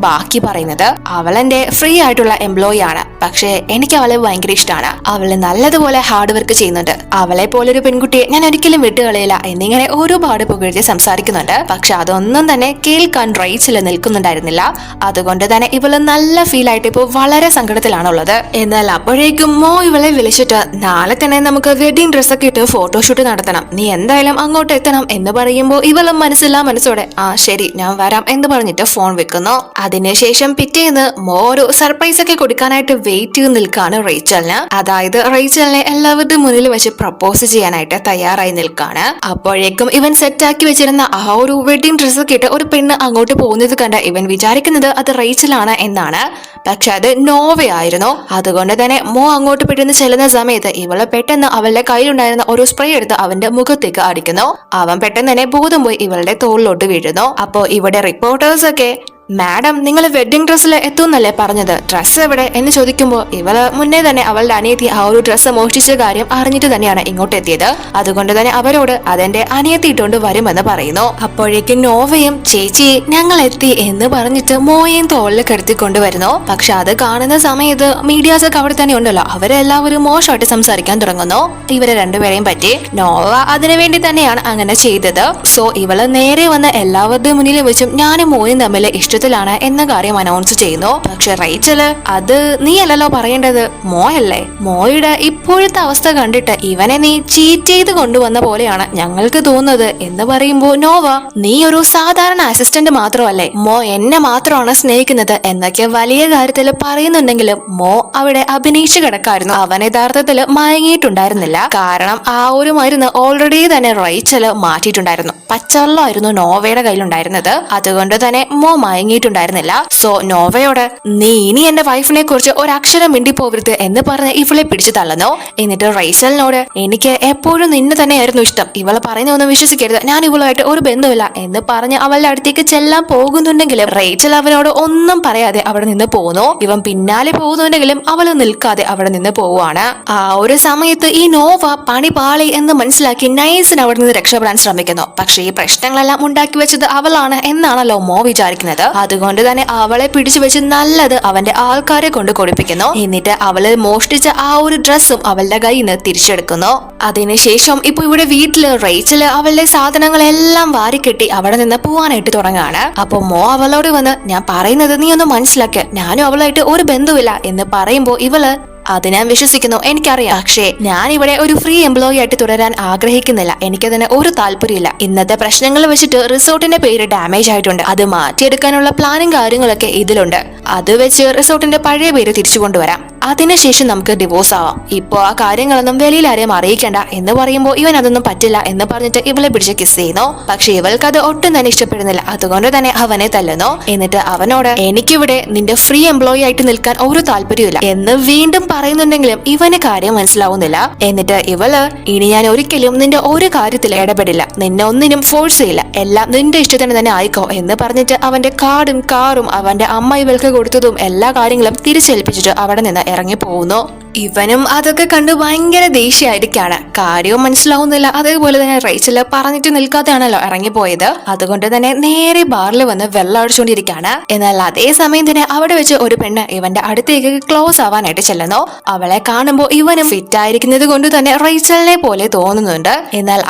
ബാക്കി പറയുന്നത്. അവളെന്റെ ഫ്രീ ആയിട്ടുള്ള എംപ്ലോയി ആണ്, പക്ഷെ എനിക്ക് അവളെ ഭയങ്കര ഇഷ്ടമാണ്. അവള് നല്ലതുപോലെ ഹാർഡ് വർക്ക് ചെയ്യുന്നുണ്ട്. അവളെ പോലൊരു പെൺകുട്ടിയെ ഞാൻ ഒരിക്കലും വിട്ടുകളയില്ല എന്നിങ്ങനെ ഒരുപാട് പുകഴ്ത്തി സംസാരിക്കുന്നുണ്ട്. പക്ഷെ അതൊന്നും തന്നെ കേൾക്കാൻ റൈച്ചിൽ നിൽക്കുന്നുണ്ടായിരുന്നില്ല. അതുകൊണ്ട് തന്നെ ഇവള് നല്ല ഫീൽ ആയിട്ട് ഇപ്പൊ വളരെ സങ്കടത്തിലാണുള്ളത്. എന്നാൽ അപ്പോഴേക്കും മോ ഇവളെ വിളിച്ചിട്ട് നാളെ തന്നെ നമുക്ക് വെഡിങ് ഡ്രസ്സൊക്കെ ഇട്ട് ഫോട്ടോഷൂട്ട് നടത്തണം, നീ എന്തായാലും അങ്ങോട്ട് എത്തണം എന്ന് പറയുമ്പോൾ ഇവളും മനസ്സില്ലാ മനസ്സോടെ ആ ശരി ഞാൻ വരാം എന്ന് പറഞ്ഞിട്ട് ഫോൺ വെക്കുന്നു. അതിനുശേഷം പിറ്റേന്ന് മോ ഒരു സർപ്രൈസ് ഒക്കെ കൊടുക്കാനായിട്ട് വെയിറ്റ് ചെയ്ത് നിൽക്കാണ് റൈച്ചലിന്. അതായത് റൈച്ചലിനെ എല്ലാവരുടെ മുന്നിൽ വെച്ച് പ്രപ്പോസ് ചെയ്യാനായിട്ട് തയ്യാറായി നിൽക്കാണ്. അപ്പോഴേക്കും ഇവൻ സെറ്റാക്കി വെച്ചിരുന്ന ആ ഒരു വെഡിങ് ഡ്രസ്സൊക്കെ ഇട്ട് ഒരു പെണ്ണ് അങ്ങോട്ട് പോകുന്നത് കണ്ട് ഇവൻ വിചാരിക്കുന്നത് അത് റൈച്ചലാണ് എന്നാണ്. പക്ഷെ അത് നോവയായിരുന്നു. അതുകൊണ്ട് തന്നെ മോ അങ്ങോട്ട് പെട്ടെന്ന് ചെല്ലുന്ന സമയത്ത് ഇവള് പെട്ടെന്ന് അവളുടെ കയ്യിലുണ്ടായിരുന്ന ഒരു സ്പ്രേ എടുത്ത് അവന്റെ മുഖത്തേക്ക് അടിക്കുന്നു. അവൻ പെട്ടെന്ന് തന്നെ ബോധം പോയി ഇവളുടെ തോളിലോട്ട് വീഴുന്നു. അപ്പോ ഇവിടെ റിപ്പോർട്ടേഴ്സ് ഒക്കെ മാഡം നിങ്ങൾ വെഡിങ് ഡ്രസ്സിൽ എത്തുന്നല്ലേ പറഞ്ഞത്, ഡ്രസ്സ് എവിടെ എന്ന് ചോദിക്കുമ്പോൾ ഇവള് മുന്നേ തന്നെ അവളുടെ അനിയത്തി ആ ഒരു ഡ്രസ്സ് മോഷ്ടിച്ച കാര്യം അറിഞ്ഞിട്ട് തന്നെയാണ് ഇങ്ങോട്ട് എത്തിയത്. അതുകൊണ്ട് തന്നെ അവരോട് അതെന്റെ അനിയത്തി ഇട്ടുകൊണ്ട് വരുമെന്ന് പറയുന്നു. അപ്പോഴേക്കും നോവയും ചേച്ചി ഞങ്ങൾ എത്തി എന്ന് പറഞ്ഞിട്ട് മോയെയും തോളിൽ കിടത്തിക്കൊണ്ട് വരുന്നു. പക്ഷെ അത് കാണുന്ന സമയത്ത് മീഡിയാസ് ഒക്കെ അവിടെ തന്നെ ഉണ്ടല്ലോ, അവരെല്ലാവരും മോശമായിട്ട് സംസാരിക്കാൻ തുടങ്ങുന്നു ഇവരെ രണ്ടുപേരെയും പറ്റി. നോവ അതിനുവേണ്ടി തന്നെയാണ് അങ്ങനെ ചെയ്തത്. സോ ഇവള് നേരെ വന്ന് എല്ലാവരുടെയും മുന്നിൽ വെച്ചും ഞാനും മോയും തമ്മിൽ ാണ് എന്ന കാര്യം അനൗൺസ് ചെയ്യുന്നു. പക്ഷെ റൈച്ചല് അത് നീ അല്ലല്ലോ പറയേണ്ടത്, മോയല്ലേ, മോയുടെ ഇപ്പോഴത്തെ അവസ്ഥ കണ്ടിട്ട് ഇവനെ നീ ചീറ്റ് ചെയ്ത് കൊണ്ടുവന്ന പോലെയാണ് ഞങ്ങൾക്ക് തോന്നുന്നത് എന്ന് പറയുമ്പോ നോവ നീ ഒരു സാധാരണ അസിസ്റ്റന്റ് മാത്രമല്ലേ, മോ എന്നെ മാത്രമാണ് സ്നേഹിക്കുന്നത് എന്നൊക്കെ വലിയ കാര്യത്തിൽ പറയുന്നുണ്ടെങ്കിലും മോ അവിടെ അഭിനയിച്ചു കിടക്കായിരുന്നു. അവൻ യഥാർത്ഥത്തിൽ മയങ്ങിയിട്ടുണ്ടായിരുന്നില്ല. കാരണം ആ ഒരു മരുന്ന് ഓൾറെഡി തന്നെ റൈച്ചല് മാറ്റിയിട്ടുണ്ടായിരുന്നു. പച്ചവെള്ളമായിരുന്നു നോവയുടെ കയ്യിലുണ്ടായിരുന്നത്. അതുകൊണ്ട് തന്നെ മോ മയങ്ങിയിട്ടുണ്ടായിരുന്നില്ല. സോ നോവയോട് നീ ഇനി എന്റെ വൈഫിനെ കുറിച്ച് ഒരക്ഷരം മിണ്ടിപ്പോവരുത് എന്ന് പറഞ്ഞ് ഇവളെ പിടിച്ചു തള്ളുന്നു. എന്നിട്ട് റൈച്ചലിനോട് എനിക്ക് എപ്പോഴും നിന്നെ തന്നെയായിരുന്നു ഇഷ്ടം, ഇവളെ പറയുന്നൊന്നും വിശ്വസിക്കരുത്, ഞാൻ ഇവളുമായിട്ട് ഒരു ബന്ധമില്ല എന്ന് പറഞ്ഞ് അവളുടെ അടുത്തേക്ക് ചെല്ലാൻ പോകുന്നുണ്ടെങ്കിലും റൈച്ചൽ അവനോട് ഒന്നും പറയാതെ അവിടെ നിന്ന് പോകുന്നു. ഇവൻ പിന്നാലെ പോകുന്നുണ്ടെങ്കിലും അവള് നിൽക്കാതെ അവിടെ നിന്ന് പോവുകയാണ്. ആ ഒരു സമയത്ത് ഈ നോവ പണി പാളി എന്ന് മനസ്സിലാക്കി നൈസിന് അവിടെ നിന്ന് രക്ഷപ്പെടാൻ ശ്രമിക്കുന്നു. പക്ഷെ ഈ പ്രശ്നങ്ങളെല്ലാം ഉണ്ടാക്കി വെച്ചത് അവളാണ് എന്നാണല്ലോ മോ വിചാരിക്കുന്നത്. അതുകൊണ്ട് തന്നെ അവളെ പിടിച്ചു വെച്ച് നല്ലത് അവന്റെ ആൾക്കാരെ കൊണ്ട് കൊടുപ്പിക്കുന്നു. എന്നിട്ട് അവള് മോഷ്ടിച്ച ആ ഒരു ഡ്രസ്സും അവളുടെ കയ്യിൽ നിന്ന് തിരിച്ചെടുക്കുന്നു. അതിനുശേഷം ഇപ്പൊ ഇവിടെ വീട്ടില് റൈച്ചല് അവളുടെ സാധനങ്ങളെല്ലാം വാരിക്കെട്ടി അവിടെ നിന്ന് പോവാനായിട്ട് തുടങ്ങാണ്. അപ്പൊ മോ അവളോട് വന്ന് ഞാൻ പറയുന്നത് നീ ഒന്ന് മനസ്സിലാക്ക്, ഞാനും അവളായിട്ട് ഒരു ബന്ധമില്ല എന്ന് പറയുമ്പോ ഇവള് അത് ഞാൻ വിശ്വസിക്കുന്നു, എനിക്കറിയാം, പക്ഷേ ഞാൻ ഇവിടെ ഒരു ഫ്രീ എംപ്ലോയി ആയിട്ട് തുടരാൻ ആഗ്രഹിക്കുന്നില്ല, എനിക്കതിന് ഒരു താല്പര്യമില്ല. ഇന്നത്തെ പ്രശ്നങ്ങൾ വെച്ചിട്ട് റിസോർട്ടിന്റെ പേര് ഡാമേജ് ആയിട്ടുണ്ട്, അത് മാറ്റിയെടുക്കാനുള്ള പ്ലാനും കാര്യങ്ങളൊക്കെ ഇതിലുണ്ട്. അത് വെച്ച് റിസോർട്ടിന്റെ പഴയ പേര് തിരിച്ചു കൊണ്ടുവരാം. അതിനുശേഷം നമുക്ക് ഡിവോഴ്സ് ആവാം. ഇപ്പൊ ആ കാര്യങ്ങളൊന്നും വെളിയിൽ ആരെയും അറിയിക്കണ്ട എന്ന് പറയുമ്പോൾ ഇവൻ അതൊന്നും പറ്റില്ല എന്ന് പറഞ്ഞിട്ട് ഇവളെ പിടിച്ച് കിസ് ചെയ്യുന്നു. പക്ഷെ ഇവൾക്ക് അത് ഒട്ടും തന്നെ ഇഷ്ടപ്പെടുന്നില്ല. അതുകൊണ്ട് തന്നെ അവനെ തല്ലുന്നു. എന്നിട്ട് അവനോട് എനിക്കിവിടെ നിന്റെ ഫ്രീ എംപ്ലോയി ആയിട്ട് നിൽക്കാൻ ഒരു താല്പര്യമില്ല എന്ന് വീണ്ടും പറയുന്നുണ്ടെങ്കിലും ഇവന് കാര്യം മനസ്സിലാവുന്നില്ല. എന്നിട്ട് ഇവള് ഇനി ഞാൻ ഒരിക്കലും നിന്റെ ഒരു കാര്യത്തിൽ ഇടപെടില്ല, നിന്നെ ഒന്നിനും ഫോഴ്സ് ചെയ്യില്ല, എല്ലാം നിന്റെ ഇഷ്ടത്തിന് തന്നെ ആയിക്കോ എന്ന് പറഞ്ഞിട്ട് അവന്റെ കാർഡും കാറും അവന്റെ അമ്മ ഇവൾക്ക് കൊടുത്തതും എല്ലാ കാര്യങ്ങളും തിരിച്ചേൽപ്പിച്ചിട്ട് അവിടെ നിന്ന് ഇറങ്ങി പോകുന്നു. ഇവനും അതൊക്കെ കണ്ട് ഭയങ്കര ദേഷ്യമായിരിക്കാണ്. കാര്യവും മനസ്സിലാവുന്നില്ല. അതേപോലെ തന്നെ റേച്ചല് പറഞ്ഞിട്ട് നിൽക്കാതെയാണല്ലോ ഇറങ്ങിപ്പോയത്. അതുകൊണ്ട് തന്നെ നേരെ ബാറിൽ വന്ന് വെള്ളം അടിച്ചുകൊണ്ടിരിക്കുകയാണ്. എന്നാൽ അതേ സമയം തന്നെ അവിടെ വെച്ച് ഒരു പെണ്ണ് ഇവന്റെ അടുത്തേക്ക് ക്ലോസ് ആവാനായിട്ട് ചെല്ലുന്നു. അവളെ കാണുമ്പോൾ ഇവനും ഫിറ്റ് ആയിരിക്കുന്നത് കൊണ്ട് തന്നെ റേച്ചലിനെ പോലെ തോന്നുന്നുണ്ട്. എന്നാൽ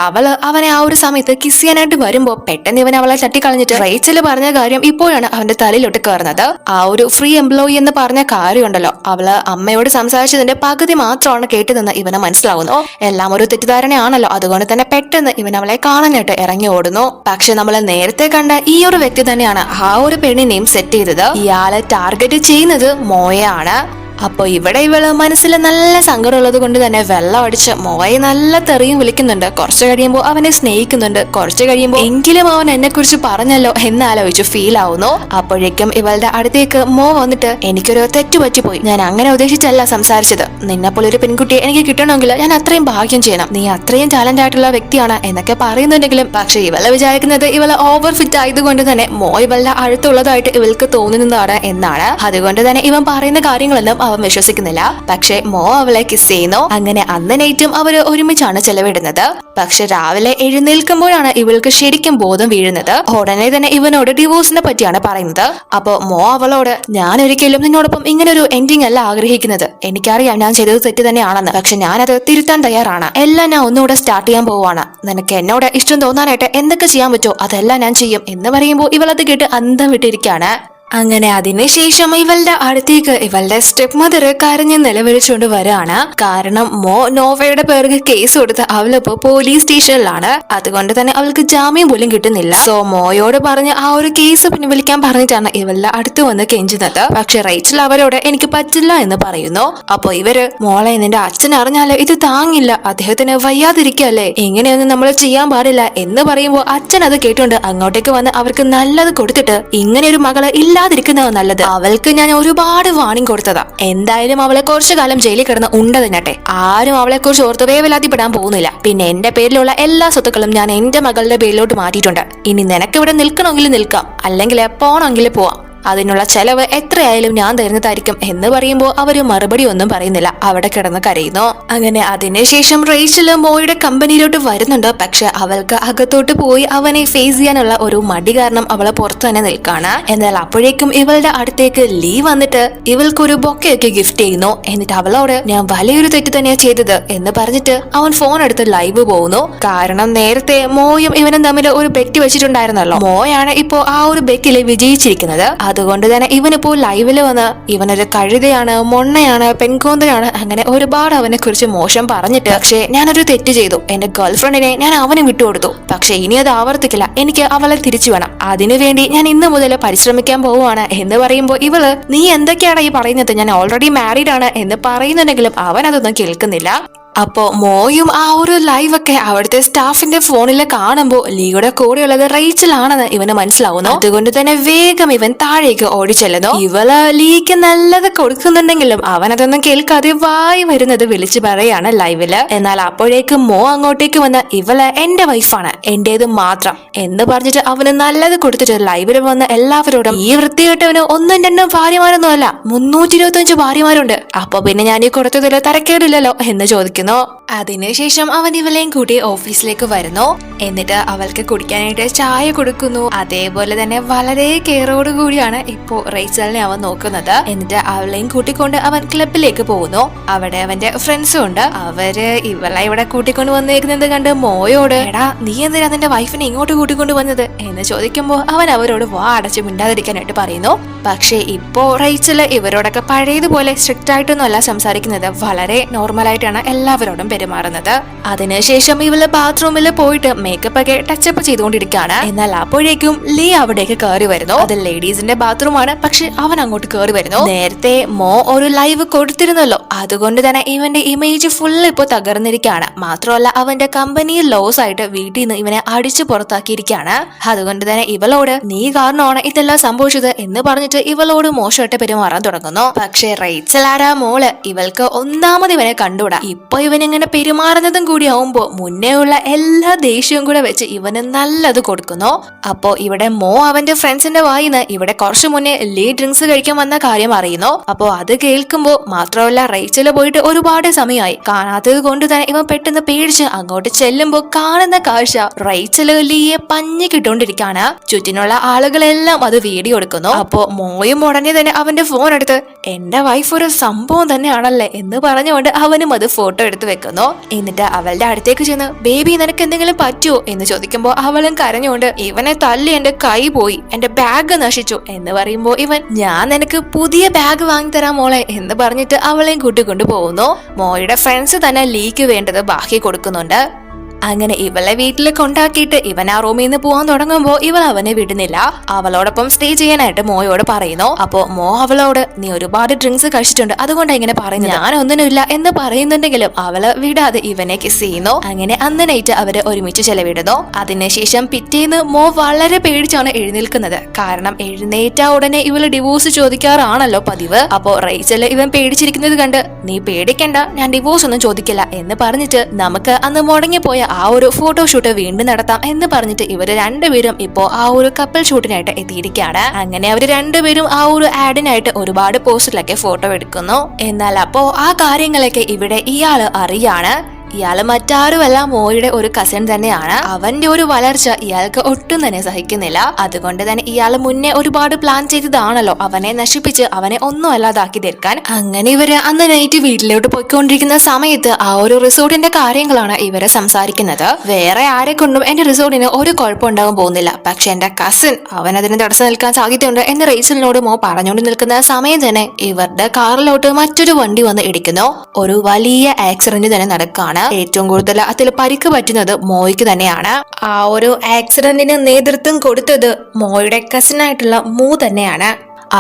അവനെ ആ ഒരു സമയത്ത് കിസ് ചെയ്യാനായിട്ട് വരുമ്പോ പെട്ടെന്ന് ഇവൻ അവളെ തട്ടിക്കളഞ്ഞിട്ട് റേച്ചല് പറഞ്ഞ കാര്യം ഇപ്പോഴാണ് അവന്റെ തലയിലോട്ട് കയറുന്നത്. ആ ഒരു ഫ്രീ എംപ്ലോയി എന്ന് പറഞ്ഞ കാര്യമുണ്ടല്ലോ, അവള് അമ്മയോട് സംസാരിച്ചതിന്റെ പകുതി മാത്രമാണ് കേട്ടതെന്ന് ഇവന് മനസ്സിലാവുന്നു. എല്ലാം ഒരു തെറ്റിദ്ധാരണയാണല്ലോ. അതുകൊണ്ട് തന്നെ പെട്ടെന്ന് ഇവൻ അവളെ കാണാനായിട്ട് ഇറങ്ങി ഓടുന്നു. പക്ഷെ നമ്മൾ നേരത്തെ കണ്ട ഈ ഒരു വ്യക്തി തന്നെയാണ് ആ ഒരു പെണ്ണിനെയും സെറ്റ് ചെയ്തത്. ഇയാളെ ടാർഗറ്റ് ചെയ്യുന്നത് മോയാണ്. അപ്പൊ ഇവിടെ ഇവള് മനസ്സിൽ നല്ല സങ്കടമുള്ളത് കൊണ്ട് തന്നെ വെള്ളം അടിച്ച് മോയെ നല്ല തെറിയും വിളിക്കുന്നുണ്ട്. കുറച്ച് കഴിയുമ്പോൾ അവനെ സ്നേഹിക്കുന്നുണ്ട്. കുറച്ച് കഴിയുമ്പോൾ എങ്കിലും അവൻ എന്നെ കുറിച്ച് പറഞ്ഞല്ലോ എന്നാലോചിച്ച് ഫീൽ ആവുന്നു. അപ്പോഴേക്കും ഇവളുടെ അടുത്തേക്ക് മോ വന്നിട്ട് എനിക്കൊരു തെറ്റ് പറ്റിപ്പോയി, ഞാൻ അങ്ങനെ ഉദ്ദേശിച്ചല്ല സംസാരിച്ചത്, നിന്നെപ്പോലെ ഒരു പെൺകുട്ടിയെ എനിക്ക് കിട്ടണമെങ്കിൽ ഞാൻ അത്രയും ഭാഗ്യം ചെയ്യണം, നീ അത്രയും ടാലന്റ് ആയിട്ടുള്ള വ്യക്തിയാണ് എന്നൊക്കെ പറയുന്നുണ്ടെങ്കിലും പക്ഷെ ഇവളെ വിചാരിക്കുന്നത് ഇവളെ ഓവർ ഫിറ്റ് ആയതുകൊണ്ട് തന്നെ മോ ഇവളുടെ അടുത്തുള്ളതായിട്ട് ഇവൾക്ക് തോന്നുന്നതാണ് എന്നാണ്. അതുകൊണ്ട് തന്നെ ഇവൻ പറയുന്ന കാര്യങ്ങളൊന്നും അവൻ വിശ്വസിക്കുന്നില്ല. പക്ഷെ മോ അവളെ കിസ് ചെയ്യുന്നു. അങ്ങനെ അന്ന് നൈറ്റും അവര് ഒരുമിച്ചാണ് ചെലവിടുന്നത്. പക്ഷെ രാവിലെ എഴുന്നേൽക്കുമ്പോഴാണ് ഇവൾക്ക് ശരിക്കും ബോധം വീഴുന്നത്. ഉടനെ തന്നെ ഇവനോട് ഡിവോഴ്സിനെ പറ്റിയാണ് പറയുന്നത്. അപ്പൊ മോ അവളോട് ഞാൻ ഒരിക്കലും നിന്നോടൊപ്പം ഇങ്ങനെ ഒരു എൻഡിങ് അല്ല ആഗ്രഹിക്കുന്നത്, എനിക്കറിയാം ഞാൻ ചെയ്തത് തെറ്റ് തന്നെയാണെന്ന്, പക്ഷെ ഞാനത് തിരുത്താൻ തയ്യാറാണ്, എല്ലാം ഞാൻ ഒന്നുകൂടെ സ്റ്റാർട്ട് ചെയ്യാൻ പോവാണ്, നിനക്ക് എന്നോട് ഇഷ്ടം തോന്നാനായിട്ട് എന്തൊക്കെ ചെയ്യാൻ പറ്റുമോ അതെല്ലാം ഞാൻ ചെയ്യും എന്ന് പറയുമ്പോൾ ഇവളത് കേട്ട് അന്തം വിട്ടിരിക്കുകയാണ്. അങ്ങനെ അതിനുശേഷം ഇവളുടെ അടുത്തേക്ക് ഇവളുടെ സ്റ്റെപ്പ് മദർ കരഞ്ഞ് നിലവിളിച്ചുകൊണ്ട് വരാണ്. കാരണം മോ നോവയുടെ പേർക്ക് കേസ് കൊടുത്ത് അവളിപ്പോ പോലീസ് സ്റ്റേഷനിലാണ്. അതുകൊണ്ട് തന്നെ അവൾക്ക് ജാമ്യം പോലും കിട്ടുന്നില്ല. സോ മോയോട് പറഞ്ഞ് ആ ഒരു കേസ് പിൻവലിക്കാൻ പറഞ്ഞിട്ടാണ് ഇവളുടെ അടുത്ത് വന്ന് കെഞ്ചുന്നത്. പക്ഷെ റേച്ചൽ അവരോട് എനിക്ക് പറ്റില്ല എന്ന് പറയുന്നു. അപ്പൊ ഇവര് മോളെ നിന്റെ അച്ഛൻ അറിഞ്ഞാല് ഇത് താങ്ങില്ല, അദ്ദേഹത്തിന് വയ്യാതിരിക്കല്ലേ, ഇങ്ങനെയൊന്നും നമ്മൾ ചെയ്യാൻ പാടില്ല എന്ന് പറയുമ്പോൾ അച്ഛൻ അത് കേട്ടോണ്ട് അങ്ങോട്ടേക്ക് വന്ന് അവർക്ക് നല്ലത് കൊടുത്തിട്ട് ഇങ്ങനെ ഒരു മകള് ഇല്ലാതിരിക്കുന്നത് നല്ലത്, അവൾക്ക് ഞാൻ ഒരുപാട് വാണിംഗ് കൊടുത്തതാ, എന്തായാലും അവളെ കുറച്ചു കാലം ജയിലിൽ കിടന്ന് ഉണ്ട തിന്നട്ടെ, ആരും അവളെ കുറിച്ച് ഓർത്ത് വേവലാതിപ്പെടാൻ പോകുന്നില്ല, പിന്നെ എന്റെ പേരിലുള്ള എല്ലാ സ്വത്തുക്കളും ഞാൻ എന്റെ മകളുടെ പേരിലോട്ട് മാറ്റിയിട്ടുണ്ട്, ഇനി നിനക്ക് ഇവിടെ നിൽക്കണമെങ്കിൽ നിൽക്കാം, അല്ലെങ്കിൽ പോണമെങ്കിൽ പോവാം, അതിനുള്ള ചെലവ് എത്രയായാലും ഞാൻ തരുന്നതായിരിക്കും എന്ന് പറയുമ്പോൾ അവര് മറുപടി ഒന്നും പറയുന്നില്ല, അവിടെ കിടന്ന് കരയുന്നു. അങ്ങനെ അതിനുശേഷം റേച്ചല് മോയുടെ കമ്പനിയിലോട്ട് വരുന്നുണ്ട്. പക്ഷെ അവൾക്ക് അകത്തോട്ട് പോയി അവനെ ഫേസ് ചെയ്യാനുള്ള ഒരു മടി കാരണം അവളെ പുറത്തു തന്നെ നിൽക്കാണ്. എന്നാൽ അപ്പോഴേക്കും ഇവളുടെ അടുത്തേക്ക് ലീ വന്നിട്ട് ഇവൾക്കൊരു ബൊക്കെയൊക്കെ ഗിഫ്റ്റ് ചെയ്യുന്നു. എന്നിട്ട് അവളോട് ഞാൻ വലിയൊരു തെറ്റ് തന്നെയാ ചെയ്തത് എന്ന് പറഞ്ഞിട്ട് അവൻ ഫോൺ എടുത്ത് ലൈവ് പോകുന്നു. കാരണം നേരത്തെ മോയും ഇവനും തമ്മിൽ ഒരു ബെറ്റ് വെച്ചിട്ടുണ്ടായിരുന്നല്ലോ, മോയാണ് ഇപ്പോ ആ ഒരു ബെറ്റില് വിജയിച്ചിരിക്കുന്നത്. അതുകൊണ്ട് തന്നെ ഇവനിപ്പോ ലൈവില് വന്ന് ഇവനൊരു കഴുതയാണ്, മൊണ്ണയാണ്, പെൺകോന്തയാണ്, അങ്ങനെ ഒരുപാട് അവനെ കുറിച്ച് മോശം പറഞ്ഞിട്ട് പക്ഷെ ഞാനൊരു തെറ്റ് ചെയ്തു, എന്റെ ഗേൾഫ്രണ്ടിനെ ഞാൻ അവന് വിട്ടുകൊടുത്തു, പക്ഷെ ഇനി അത് ആവർത്തിക്കില്ല, എനിക്ക് അവളെ തിരിച്ചു വേണം, അതിനുവേണ്ടി ഞാൻ ഇന്ന് മുതൽ പരിശ്രമിക്കാൻ പോവുകയാണ് എന്ന് പറയുമ്പോൾ ഇവള് നീ എന്തൊക്കെയാണ് ഈ പറയുന്നത്, ഞാൻ ഓൾറെഡി മാരീഡ് ആണ് എന്ന് പറയുന്നുണ്ടെങ്കിലും അവൻ അതൊന്നും കേൾക്കുന്നില്ല. അപ്പോ മോയും ആ ഒരു ലൈവൊക്കെ അവിടുത്തെ സ്റ്റാഫിന്റെ ഫോണിൽ കാണുമ്പോൾ ലീയുടെ കൂടെയുള്ളത് റേച്ചൽ ആണെന്ന് ഇവന് മനസ്സിലാവുന്നു. അതുകൊണ്ട് തന്നെ വേഗം ഇവൻ താഴേക്ക് ഓടിച്ചെല്ലുന്നു. ഇവള് ലീക്ക് നല്ലത് കൊടുക്കുന്നുണ്ടെങ്കിലും അവൻ അതൊന്നും കേൾക്കാതെ വായി വരുന്നത് വിളിച്ചു പറയാണ് ലൈവില്. എന്നാൽ അപ്പോഴേക്കും മോ അങ്ങോട്ടേക്ക് വന്ന് ഇവള് എന്റെ വൈഫാണ്, എന്റേത് മാത്രം എന്ന് പറഞ്ഞിട്ട് അവന് നല്ലത് കൊടുത്തിട്ട് ലൈവില് വന്ന് എല്ലാവരോടും ഈ വൃത്തികെട്ടവന് ഒന്നും രണ്ടും ഭാര്യമാരൊന്നും അല്ല 325 ഭാര്യമാരുണ്ട്, അപ്പൊ പിന്നെ ഞാൻ ഈ കൊടുത്തതിൽ തരക്കേടില്ലല്ലോ എന്ന് ചോദിക്കുന്നു. അതിനുശേഷം അവൻ ഇവളെയും കൂട്ടി ഓഫീസിലേക്ക് വരുന്നു. എന്നിട്ട് അവൾക്ക് കുടിക്കാനായിട്ട് ചായ കൊടുക്കുന്നു. അതേപോലെ തന്നെ വളരെ കെയറോട് കൂടിയാണ് ഇപ്പോ റേച്ചലിനെ അവൻ നോക്കുന്നത്. എന്നിട്ട് അവളെയും കൂട്ടിക്കൊണ്ട് അവൻ ക്ലബിലേക്ക് പോകുന്നു. അവിടെ അവന്റെ ഫ്രണ്ട്സും ഉണ്ട്. അവര് ഇവളെ ഇവിടെ കൂട്ടിക്കൊണ്ട് വന്നേക്കുന്നത് കണ്ട് മോയോട് എടാ നീ എന്തിനാ നിന്റെ വൈഫിനെ ഇങ്ങോട്ട് കൂട്ടിക്കൊണ്ട് വന്നത് എന്ന് ചോദിക്കുമ്പോൾ അവൻ അവരോട് വാ അടച്ച് മിണ്ടാതിരിക്കാനായിട്ട് പറയുന്നു. പക്ഷെ ഇപ്പോ റേച്ചല് ഇവരോടൊക്കെ പഴയതുപോലെ സ്ട്രിക്റ്റ് ആയിട്ടൊന്നും അല്ല സംസാരിക്കുന്നത്, വളരെ നോർമലായിട്ടാണ് എല്ലാവരോടും പെരുമാറുന്നത്. അതിനുശേഷം ഇവള് ബാത്റൂമിൽ പോയിട്ട് മേക്കപ്പ് ഒക്കെ ടച്ചപ്പ് ചെയ്തുകൊണ്ടിരിക്കുകയാണ്. എന്നാൽ അപ്പോഴേക്കും ലീ അവിടേക്ക് കയറി വരുന്നു. അത് ലേഡീസിന്റെ ബാത്റൂമാണ്, പക്ഷെ അവൻ അങ്ങോട്ട് കയറി വരുന്നു. നേരത്തെ മോ ഒരു ലൈവ് കൊടുത്തിരുന്നല്ലോ, അതുകൊണ്ട് തന്നെ ഇവന്റെ ഇമേജ് ഫുൾ ഇപ്പൊ തകർന്നിരിക്കുകയാണ്. മാത്രമല്ല അവന്റെ കമ്പനി ലോസ് ആയിട്ട് വീട്ടിൽ നിന്ന് ഇവനെ അടിച്ചു പുറത്താക്കിയിരിക്കുകയാണ്. അതുകൊണ്ട് തന്നെ ഇവളോട് നീ കാരണമാണ് ഇതെല്ലാം സംഭവിച്ചത് എന്ന് പറഞ്ഞിട്ട് ഇവളോട് മോശമായിട്ട് പെരുമാറാൻ തുടങ്ങുന്നു. പക്ഷെ റേച്ചലാരാ മോള്, ഇവൾക്ക് ഒന്നാമത് ഇവനെ കണ്ടുകൂടാ. ഇപ്പൊ ഇവനിങ്ങനെ പെരുമാറുന്നതും കൂടി ആവുമ്പോ മുന്നേ ഉള്ള എല്ലാ ദേഷ്യവും കൂടെ വെച്ച് ഇവന് നല്ലത് കൊടുക്കുന്നു. അപ്പോ ഇവിടെ മോ അവന്റെ ഫ്രണ്ട്സിന്റെ വായിന്ന് ഇവിടെ കുറച്ചു മുന്നേ ലീ ഡ്രിങ്ക്സ് കഴിക്കാൻ വന്ന കാര്യം അറിയുന്നു. അപ്പോ അത് കേൾക്കുമ്പോ മാത്രമല്ല റേച്ചല് പോയിട്ട് ഒരുപാട് സമയമായി കാണാത്തത് കൊണ്ട് തന്നെ ഇവൻ പെട്ടെന്ന് പേടിച്ച് അങ്ങോട്ട് ചെല്ലുമ്പോ കാണുന്ന കാഴ്ച റേച്ചല് ലീയെ പഞ്ഞി കിട്ടോണ്ടിരിക്കാണ്. ചുറ്റിനുള്ള ആളുകളെല്ലാം അത് വീഡിയോ എടുക്കുന്നു. അപ്പോ മോയും ഉടനെ തന്നെ അവന്റെ ഫോൺ എടുത്ത് എന്റെ വൈഫ് ഒരു സംഭവം തന്നെയാണല്ലേ എന്ന് പറഞ്ഞുകൊണ്ട് അവനും അത് ഫോട്ടോ എടുത്ത് വെക്കുന്നു. എന്നിട്ട് അവളുടെ അടുത്തേക്ക് ചെന്ന് ബേബി നിനക്ക് എന്തെങ്കിലും പറ്റുമോ എന്ന് ചോദിക്കുമ്പോ അവളും കരഞ്ഞുകൊണ്ട് ഇവനെ തല്ലി എന്റെ കൈ പോയി, എന്റെ ബാഗ് നശിച്ചു എന്ന് പറയുമ്പോ ഇവൻ ഞാൻ നിനക്ക് പുതിയ ബാഗ് വാങ്ങിത്തരാം മോളെ എന്ന് പറഞ്ഞിട്ട് അവളെയും കൂട്ടിക്കൊണ്ടു പോകുന്നു. മോയുടെ ഫ്രണ്ട്സ് തന്നെ ലീക്ക് വേണ്ടത് ബാക്കി കൊടുക്കുന്നുണ്ട്. അങ്ങനെ ഇവളെ വീട്ടിൽ കൊണ്ടാക്കിയിട്ട് ഇവൻ ആ റൂമിൽ നിന്ന് പോകാൻ തുടങ്ങുമ്പോ ഇവൾ അവനെ വിടുന്നില്ല. അവളോടൊപ്പം സ്റ്റേ ചെയ്യാനായിട്ട് മോയോട് പറയുന്നു. അപ്പോ മോ അവളോട് നീ ഒരുപാട് ഡ്രിങ്ക്സ് കഴിച്ചിട്ടുണ്ട്, അതുകൊണ്ടാണ് ഇങ്ങനെ പറയുന്നത്, ഞാൻ ഒന്നിനുമില്ല എന്ന് പറയുന്നുണ്ടെങ്കിലും അവള് വിടാതെ ഇവനെ കിസ് ചെയ്യുന്നു. അങ്ങനെ അന്ന് നൈറ്റ് അവര് ഒരുമിച്ച് ചെലവിടുന്നു. അതിനുശേഷം പിറ്റേന്ന് മോ വളരെ പേടിച്ചാണ് എഴുന്നേൽക്കുന്നത്. കാരണം എഴുന്നേറ്റ ഉടനെ ഇവള് ഡിവോഴ്സ് ചോദിക്കാറാണല്ലോ പതിവ്. അപ്പോ റേച്ചല് ഇവൻ പേടിച്ചിരിക്കുന്നത് കണ്ട് നീ പേടിക്കണ്ട, ഞാൻ ഡിവോഴ്സ് ഒന്നും ചോദിക്കില്ല എന്ന് പറഞ്ഞിട്ട് നമുക്ക് അന്ന് മുടങ്ങിപ്പോയ ആ ഒരു ഫോട്ടോഷൂട്ട് വീണ്ടും നടത്താം എന്ന് പറഞ്ഞിട്ട് ഇവര് രണ്ടുപേരും ഇപ്പോ ആ ഒരു കപ്പിൾ ഷൂട്ടിനായിട്ട് എത്തിയിരിക്കുകയാണ്. അങ്ങനെ അവര് രണ്ടുപേരും ആ ഒരു ആഡിനായിട്ട് ഒരുപാട് പോസ്റ്റിലൊക്കെ ഫോട്ടോ എടുക്കുന്നു. എന്നാൽ അപ്പോ ആ കാര്യങ്ങളൊക്കെ ഇവിടെ ഇയാള് അറിയാണ്. ഇയാള് മറ്റാരുമല്ല മോയുടെ ഒരു കസിൻ തന്നെയാണ്. അവന്റെ ഒരു വളർച്ച ഇയാൾക്ക് ഒട്ടും തന്നെ സഹിക്കുന്നില്ല. അതുകൊണ്ട് തന്നെ ഇയാള് മുന്നേ ഒരുപാട് പ്ലാൻ ചെയ്തതാണല്ലോ അവനെ നശിപ്പിച്ച് അവനെ ഒന്നും അല്ലാതാക്കി തീർക്കാൻ. അങ്ങനെ ഇവര് അന്ന് നൈറ്റ് വീട്ടിലോട്ട് പോയിക്കൊണ്ടിരിക്കുന്ന സമയത്ത് ആ ഒരു റിസോർട്ടിന്റെ കാര്യങ്ങളാണ് ഇവരെ സംസാരിക്കുന്നത്. വേറെ ആരെ കൊണ്ടും എന്റെ റിസോർട്ടിന് ഒരു കുഴപ്പമുണ്ടാകാൻ പോകുന്നില്ല, പക്ഷെ എന്റെ കസിൻ അവൻ അതിന് തടസ്സം നിൽക്കാൻ സാധ്യതയുണ്ട് എന്ന് റേച്ചലിനോട് മോ പറഞ്ഞുകൊണ്ട് നിൽക്കുന്ന സമയം തന്നെ ഇവരുടെ കാറിലോട്ട് മറ്റൊരു വണ്ടി വന്ന് ഇടിക്കുന്നു. ഒരു വലിയ ആക്സിഡന്റ് തന്നെ നടക്കുകയാണ്. ഏറ്റവും കൂടുതൽ അതിൽ പരിക്ക് പറ്റുന്നത് മോയ്ക്ക് തന്നെയാണ്. ആ ഒരു ആക്സിഡന്റിന് നേതൃത്വം കൊടുത്തത് മോയുടെ കസിനായിട്ടുള്ള മൂ തന്നെയാണ്.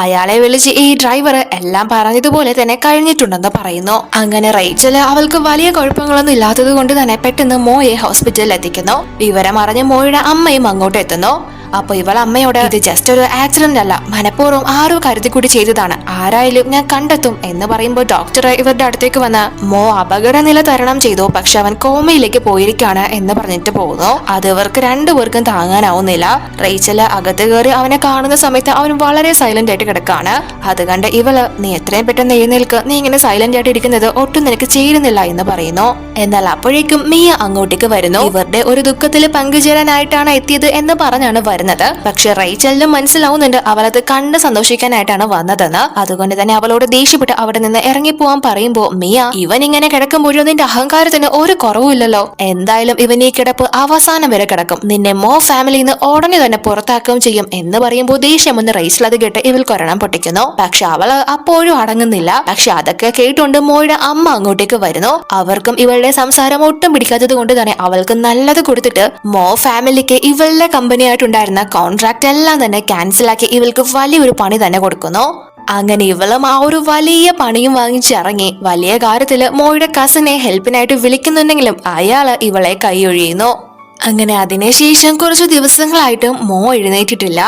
അയാളെ വിളിച്ച് ഈ ഡ്രൈവർ എല്ലാം പറഞ്ഞതുപോലെ തന്നെ കഴിഞ്ഞിട്ടുണ്ടെന്ന് പറയുന്നു. അങ്ങനെ റേച്ചല് അവൾക്ക് വലിയ കുഴപ്പങ്ങളൊന്നും ഇല്ലാത്തത് കൊണ്ട് തന്നെ പെട്ടെന്ന് മോയെ ഹോസ്പിറ്റലിൽ എത്തിക്കുന്നു. വിവരം അറിഞ്ഞ് മോയുടെ അമ്മയും അങ്ങോട്ട് എത്തുന്നു. അപ്പൊ ഇവൾ അമ്മയോട് ഇത് ജസ്റ്റ് ഒരു ആക്സിഡന്റ് അല്ല, മനഃപൂർവ്വം ആരോ കരുതി കൂടി ചെയ്തതാണ്, ആരായാലും ഞാൻ കണ്ടെത്തും എന്ന് പറയുമ്പോൾ ഡോക്ടർ ഇവരുടെ അടുത്തേക്ക് വന്ന് മോ അപകട നില തരണം ചെയ്തു, പക്ഷെ അവൻ കോമയിലേക്ക് പോയിരിക്കാണ് എന്ന് പറഞ്ഞിട്ട് പോകുന്നു. അത് ഇവർക്ക് രണ്ടുപേർക്കും താങ്ങാനാവുന്നില്ല. റേച്ചല് അകത്ത് കയറി അവനെ കാണുന്ന സമയത്ത് അവൻ വളരെ സൈലന്റ് ആയിട്ട് കിടക്കാണ്. അത് കണ്ട് ഇവള് നീ എത്രയും പെട്ടെന്ന് എഴുന്നേൽക്ക്, നീ ഇങ്ങനെ സൈലന്റ് ആയിട്ട് ഇരിക്കുന്നത് ഒട്ടും നിനക്ക് ചേരുന്നില്ല എന്ന് പറയുന്നു. എന്നാൽ അപ്പോഴേക്കും മിയ അങ്ങോട്ടേക്ക് വരുന്നു. ഇവരുടെ ഒരു ദുഃഖത്തിൽ പങ്കുചേരാനായിട്ടാണ് എത്തിയത് എന്ന് പറഞ്ഞാണ് വരുന്നത്. പക്ഷെ റേച്ചലിനും മനസ്സിലാവുന്നുണ്ട് അവളത് കണ്ട് സന്തോഷിക്കാനായിട്ടാണ് വന്നതെന്ന്. അതുകൊണ്ട് തന്നെ അവളോട് ദേഷ്യപ്പെട്ട് അവിടെ നിന്ന് ഇറങ്ങിപ്പോവാൻ പറയുമ്പോ മിയ ഇവൻ ഇങ്ങനെ കിടക്കുമ്പോഴും നിന്റെ അഹങ്കാരത്തിന് ഒരു കുറവുമില്ലല്ലോ, എന്തായാലും ഇവൻ ഈ കിടപ്പ് അവസാനം വരെ കിടക്കും, നിന്നെ മോ ഫാമിലിന്ന് ഉടനെ തന്നെ പുറത്താക്കുകയും ചെയ്യും എന്ന് പറയുമ്പോൾ ദേഷ്യം ഒന്ന് റേച്ചൽ അത് കേട്ട് ഇവൾക്ക് ഒരെണ്ണം പൊട്ടിക്കുന്നു. പക്ഷെ അവള് അപ്പോഴും അടങ്ങുന്നില്ല. പക്ഷെ അതൊക്കെ കേട്ടുകൊണ്ട് മോയുടെ അമ്മ അങ്ങോട്ടേക്ക് വരുന്നു. അവർക്കും ഇവളുടെ സംസാരം ഒട്ടും പിടിക്കാത്തത് കൊണ്ട് തന്നെ അവൾക്ക് നല്ലത് കൊടുത്തിട്ട് മോ ഫാമിലിക്ക് ഇവളുടെ കമ്പനിയായിട്ടുണ്ടായിരുന്ന കോൺട്രാക്ട് എല്ലാം തന്നെ ക്യാൻസലാക്കി ഇവൾക്ക് വലിയൊരു പണി തന്നെ കൊടുക്കുന്നു. അങ്ങനെ ഇവളും ആ ഒരു വലിയ പണിയും വാങ്ങിച്ചിറങ്ങി. വലിയ കാര്യത്തില് മോയുടെ കസിനെ ഹെൽപ്പിനായിട്ട് വിളിക്കുന്നുണ്ടെങ്കിലും അയാള് ഇവളെ കൈയൊഴിയുന്നു. അങ്ങനെ അതിനുശേഷം കുറച്ചു ദിവസങ്ങളായിട്ടും മോ എഴുന്നേറ്റിട്ടില്ല.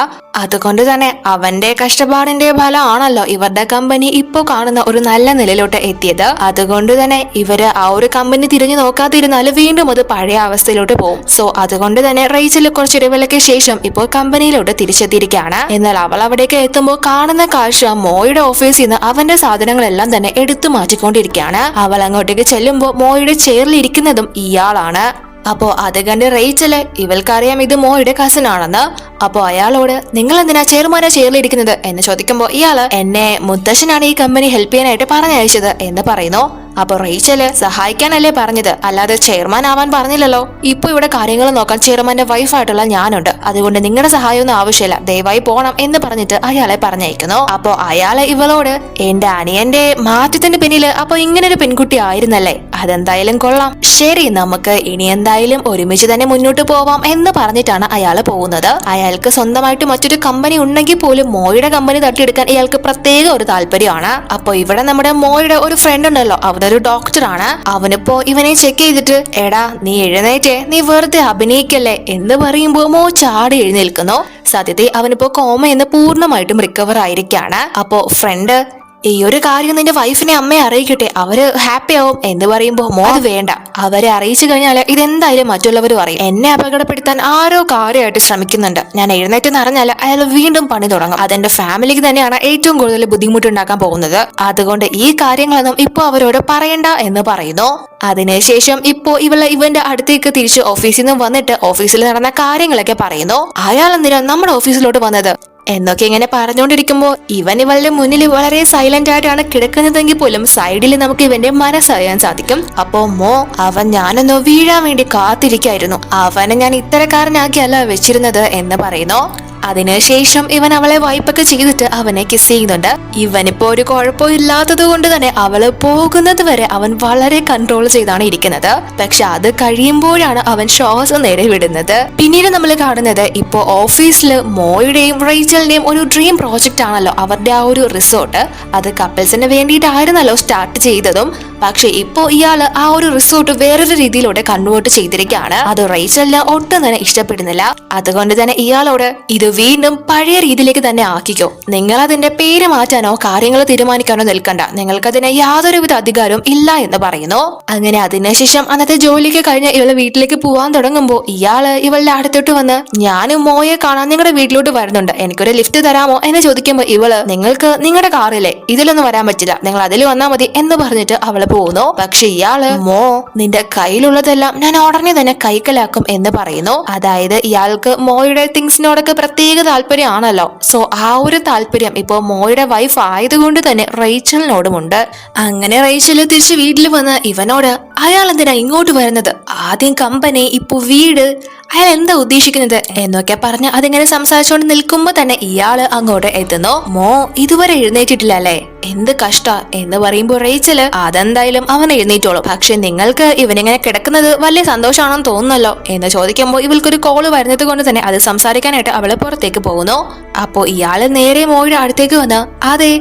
അതുകൊണ്ട് തന്നെ അവന്റെ കഷ്ടപ്പാടിന്റെ ഫലമാണല്ലോ ഇവരുടെ കമ്പനി ഇപ്പോ കാണുന്ന ഒരു നല്ല നിലയിലോട്ട് എത്തിയത്. അതുകൊണ്ട് തന്നെ ഇവര് ആ ഒരു കമ്പനി തിരിഞ്ഞു നോക്കാതിരുന്നാല് വീണ്ടും അത് പഴയ അവസ്ഥയിലോട്ട് പോകും. സോ അതുകൊണ്ട് തന്നെ റേച്ചല് കുറച്ചിടവേളയ്ക്ക് ശേഷം ഇപ്പോൾ കമ്പനിയിലോട്ട് തിരിച്ചെത്തിയിരിക്കുകയാണ്. എന്നാൽ അവൾ അവിടേക്ക് എത്തുമ്പോൾ കാണുന്ന കാഴ്ച മോയുടെ ഓഫീസിൽ നിന്ന് അവന്റെ സാധനങ്ങളെല്ലാം തന്നെ എടുത്തു മാറ്റിക്കൊണ്ടിരിക്കുകയാണ്. അവൾ അങ്ങോട്ടേക്ക് ചെല്ലുമ്പോൾ മോയുടെ ചെയറിൽ ഇരിക്കുന്നതും ഇയാളാണ്. അപ്പോ അത് കണ്ട് റേച്ചല് ഇവൾക്കറിയാം ഇത് മോയുടെ കസിൻ ആണെന്ന്. അപ്പോ അയാളോട് നിങ്ങൾ എന്തിനാ ചെയർമാനെ ചെയറിലിരിക്കുന്നത് എന്ന് ചോദിക്കുമ്പോ ഇയാള് എന്നെ മുത്തശ്ശനാണ് ഈ കമ്പനി ഹെൽപ്പ് ചെയ്യാനായിട്ട് പറഞ്ഞയച്ചത് എന്ന് പറയുന്നു. അപ്പൊ റേച്ചല് സഹായിക്കാനല്ലേ പറഞ്ഞത്, അല്ലാതെ ചെയർമാൻ ആവാൻ പറഞ്ഞില്ലല്ലോ. ഇപ്പൊ ഇവിടെ കാര്യങ്ങൾ നോക്കാൻ ചെയർമാന്റെ വൈഫായിട്ടുള്ള ഞാനുണ്ട്, അതുകൊണ്ട് നിങ്ങളുടെ സഹായമൊന്നും ആവശ്യമില്ല, ദയവായി പോണം എന്ന് പറഞ്ഞിട്ട് അയാളെ പറഞ്ഞയക്കുന്നു. അപ്പൊ അയാളെ ഇവളോട് എന്റെ അനിയന്റെ മാറ്റത്തിന്റെ പിന്നില് അപ്പൊ ഇങ്ങനൊരു പെൺകുട്ടി ആയിരുന്നല്ലേ, അതെന്തായാലും കൊള്ളാം, ശരി നമുക്ക് ഇനി എന്തായാലും ഒരുമിച്ച് തന്നെ മുന്നോട്ട് പോവാം എന്ന് പറഞ്ഞിട്ടാണ് അയാൾ പോകുന്നത്. അയാൾക്ക് സ്വന്തമായിട്ട് മറ്റൊരു കമ്പനി ഉണ്ടെങ്കിൽ പോലും മോയുടെ കമ്പനി തട്ടിയെടുക്കാൻ ഇയാൾക്ക് പ്രത്യേക ഒരു താല്പര്യമാണ്. അപ്പൊ ഇവിടെ നമ്മുടെ മോയുടെ ഒരു ഫ്രണ്ട് ഉണ്ടല്ലോ, അവനൊരു ഡോക്ടറാണ്. അവനിപ്പോ ഇവനെ ചെക്ക് ചെയ്തിട്ട് എടാ നീ എഴുന്നേറ്റേ, നീ വെറുതെ അഭിനയിക്കല്ലേ എന്ന് പറയുമ്പോ മോ ചാടി എഴുന്നേൽക്കുന്നു. സത്യത്തിൽ അവനിപ്പോ കോമ എന്ന് പൂർണ്ണമായിട്ടും റിക്കവർ ആയിരിക്കാണ്. അപ്പോ ഫ്രണ്ട് ഈ ഒരു കാര്യം നിന്റെ വൈഫിനെ അമ്മയെ അറിയിക്കട്ടെ, അവര് ഹാപ്പി ആവും എന്ന് പറയുമ്പോ മോ അത് വേണ്ട, അവരെ അറിയിച്ചു കഴിഞ്ഞാൽ ഇതെന്തായാലും മറ്റുള്ളവരും അറിയും. എന്നെ അപകടപ്പെടുത്താൻ ആരോ കാര്യമായിട്ട് ശ്രമിക്കുന്നുണ്ട്. ഞാൻ എഴുന്നേറ്റെന്ന് അറിഞ്ഞാൽ അയാൾ വീണ്ടും പണി തുടങ്ങും. അതെന്റെ ഫാമിലിക്ക് തന്നെയാണ് ഏറ്റവും കൂടുതൽ ബുദ്ധിമുട്ടുണ്ടാക്കാൻ പോകുന്നത്. അതുകൊണ്ട് ഈ കാര്യങ്ങളൊന്നും ഇപ്പൊ അവരോട് പറയണ്ട എന്ന് പറയുന്നു. അതിനുശേഷം ഇപ്പോ ഇവന്റെ അടുത്തേക്ക് തിരിച്ച് ഓഫീസിൽ നിന്ന് വന്നിട്ട് ഓഫീസിൽ നടന്ന കാര്യങ്ങളൊക്കെ പറയുന്നു. അയാൾ എന്തിനാ നമ്മുടെ ഓഫീസിലോട്ട് വന്നത് എന്നൊക്കെ ഇങ്ങനെ പറഞ്ഞുകൊണ്ടിരിക്കുമ്പോ ഇവളുടെ മുന്നിൽ വളരെ സൈലന്റ് ആയിട്ടാണ് കിടക്കുന്നതെങ്കിൽ പോലും സൈഡിൽ നമുക്ക് ഇവന്റെ മനസ്സറിയാൻ സാധിക്കും. അപ്പോ മോ അവൻ ഞാനൊന്ന് വീഴാൻ വേണ്ടി കാത്തിരിക്കായിരുന്നു, അവനെ ഞാൻ ഇത്തരക്കാരനാക്കിയല്ല വെച്ചിരുന്നത് എന്ന് പറയുന്നു. അതിനുശേഷം ഇവൻ അവളെ വൈപ്പൊക്കെ ചെയ്തിട്ട് അവനെ കിസ് ചെയ്യുന്നുണ്ട്. ഇവനിപ്പോ ഒരു കുഴപ്പവും ഇല്ലാത്തത് കൊണ്ട് തന്നെ അവള് പോകുന്നത് വരെ അവൻ വളരെ കൺട്രോൾ ചെയ്താണ് ഇരിക്കുന്നത്. പക്ഷെ അത് കഴിയുമ്പോഴാണ് അവൻ ശ്വാസം നേരെ വിടുന്നത്. പിന്നീട് നമ്മൾ കാണുന്നത് ഇപ്പോ ഓഫീസിൽ മോയുടെയും റേച്ചലിന്റെയും ഒരു ഡ്രീം പ്രോജക്റ്റ് ആണല്ലോ അവരുടെ ആ ഒരു റിസോർട്ട്. അത് കപ്പിൾസിന് വേണ്ടിയിട്ടായിരുന്നല്ലോ സ്റ്റാർട്ട് ചെയ്തതും. പക്ഷെ ഇപ്പോ ഇയാള് ആ ഒരു റിസോർട്ട് വേറൊരു രീതിയിലൂടെ കൺവേർട്ട് ചെയ്തിരിക്കുകയാണ്. അത് റേച്ചലിന് ഒട്ടും തന്നെ ഇഷ്ടപ്പെടുന്നില്ല. അതുകൊണ്ട് തന്നെ ഇയാളോട് ഇത് വീണ്ടും പഴയ രീതിയിലേക്ക് തന്നെ ആക്കിക്കോ, നിങ്ങൾ അതിന്റെ പേര് മാറ്റാനോ കാര്യങ്ങൾ തീരുമാനിക്കാനോ നിൽക്കണ്ട, നിങ്ങൾക്കതിന് യാതൊരുവിധ അധികാരവും ഇല്ല എന്ന് പറയുന്നു. അങ്ങനെ അതിനുശേഷം അന്നത്തെ ജോലിക്ക് കഴിഞ്ഞ് ഇവള് വീട്ടിലേക്ക് പോവാൻ തുടങ്ങുമ്പോ ഇയാള് ഇവളുടെ അടുത്തോട്ട് വന്ന് ഞാനും മോയെ കാണാൻ നിങ്ങളുടെ വീട്ടിലോട്ട് വരുന്നുണ്ട്, എനിക്കൊരു ലിഫ്റ്റ് തരാമോ എന്ന് ചോദിക്കുമ്പോ ഇവള് നിങ്ങൾക്ക് നിങ്ങളുടെ കാറില്ലേ, ഇതിലൊന്നും വരാൻ പറ്റില്ല, നിങ്ങൾ അതിൽ വന്നാൽ മതി എന്ന് പറഞ്ഞിട്ട് അവള് പോകുന്നു. പക്ഷെ ഇയാള് മോ നിന്റെ കയ്യിലുള്ളതെല്ലാം ഞാൻ ഉടനെ തന്നെ കൈക്കലാക്കും എന്ന് പറയുന്നു. അതായത് ഇയാൾക്ക് മോയുടെ തിങ്സിനോടൊക്കെ പ്രത്യേക താല്പര്യമാണല്ലോ. സോ ആ ഒരു താല്പര്യം ഇപ്പോ മോയുടെ വൈഫ് ആയതുകൊണ്ട് തന്നെ റേച്ചലിനോടുമുണ്ട്. അങ്ങനെ റേച്ചൽ തിരിച്ച് വീട്ടിൽ വന്ന് ഇവനോട് അയാൾ എന്തിനാ ഇങ്ങോട്ട് വരുന്നത്, ആദ്യം കമ്പനി ഇപ്പൊ വീട്, അയാൾ എന്താ ഉദ്ദേശിക്കുന്നത് എന്നൊക്കെ പറഞ്ഞ് അതിങ്ങനെ സംസാരിച്ചുകൊണ്ട് നിൽക്കുമ്പോ തന്നെ ഇയാള് അങ്ങോട്ട് എത്തുന്നു. മോ ഇതുവരെ എഴുന്നേറ്റിട്ടില്ല അല്ലേ, എന്ത് കഷ്ട എന്ന് പറയുമ്പോ റേച്ചല് അതെന്തായാലും അവൻ എഴുന്നേറ്റോളൂ, പക്ഷെ നിങ്ങൾക്ക് ഇവനിങ്ങനെ കിടക്കുന്നത് വലിയ സന്തോഷമാണെന്ന് തോന്നുന്നല്ലോ എന്ന് ചോദിക്കുമ്പോൾ ഇവൾക്കൊരു കോള് വരുന്നത് കൊണ്ട് തന്നെ അത് സംസാരിക്കാനായിട്ട് അവള് പുറത്തേക്ക് പോകുന്നു. അപ്പോ ഇയാള് നേരെ മോയുടെ അടുത്തേക്ക് വന്ന് അതെ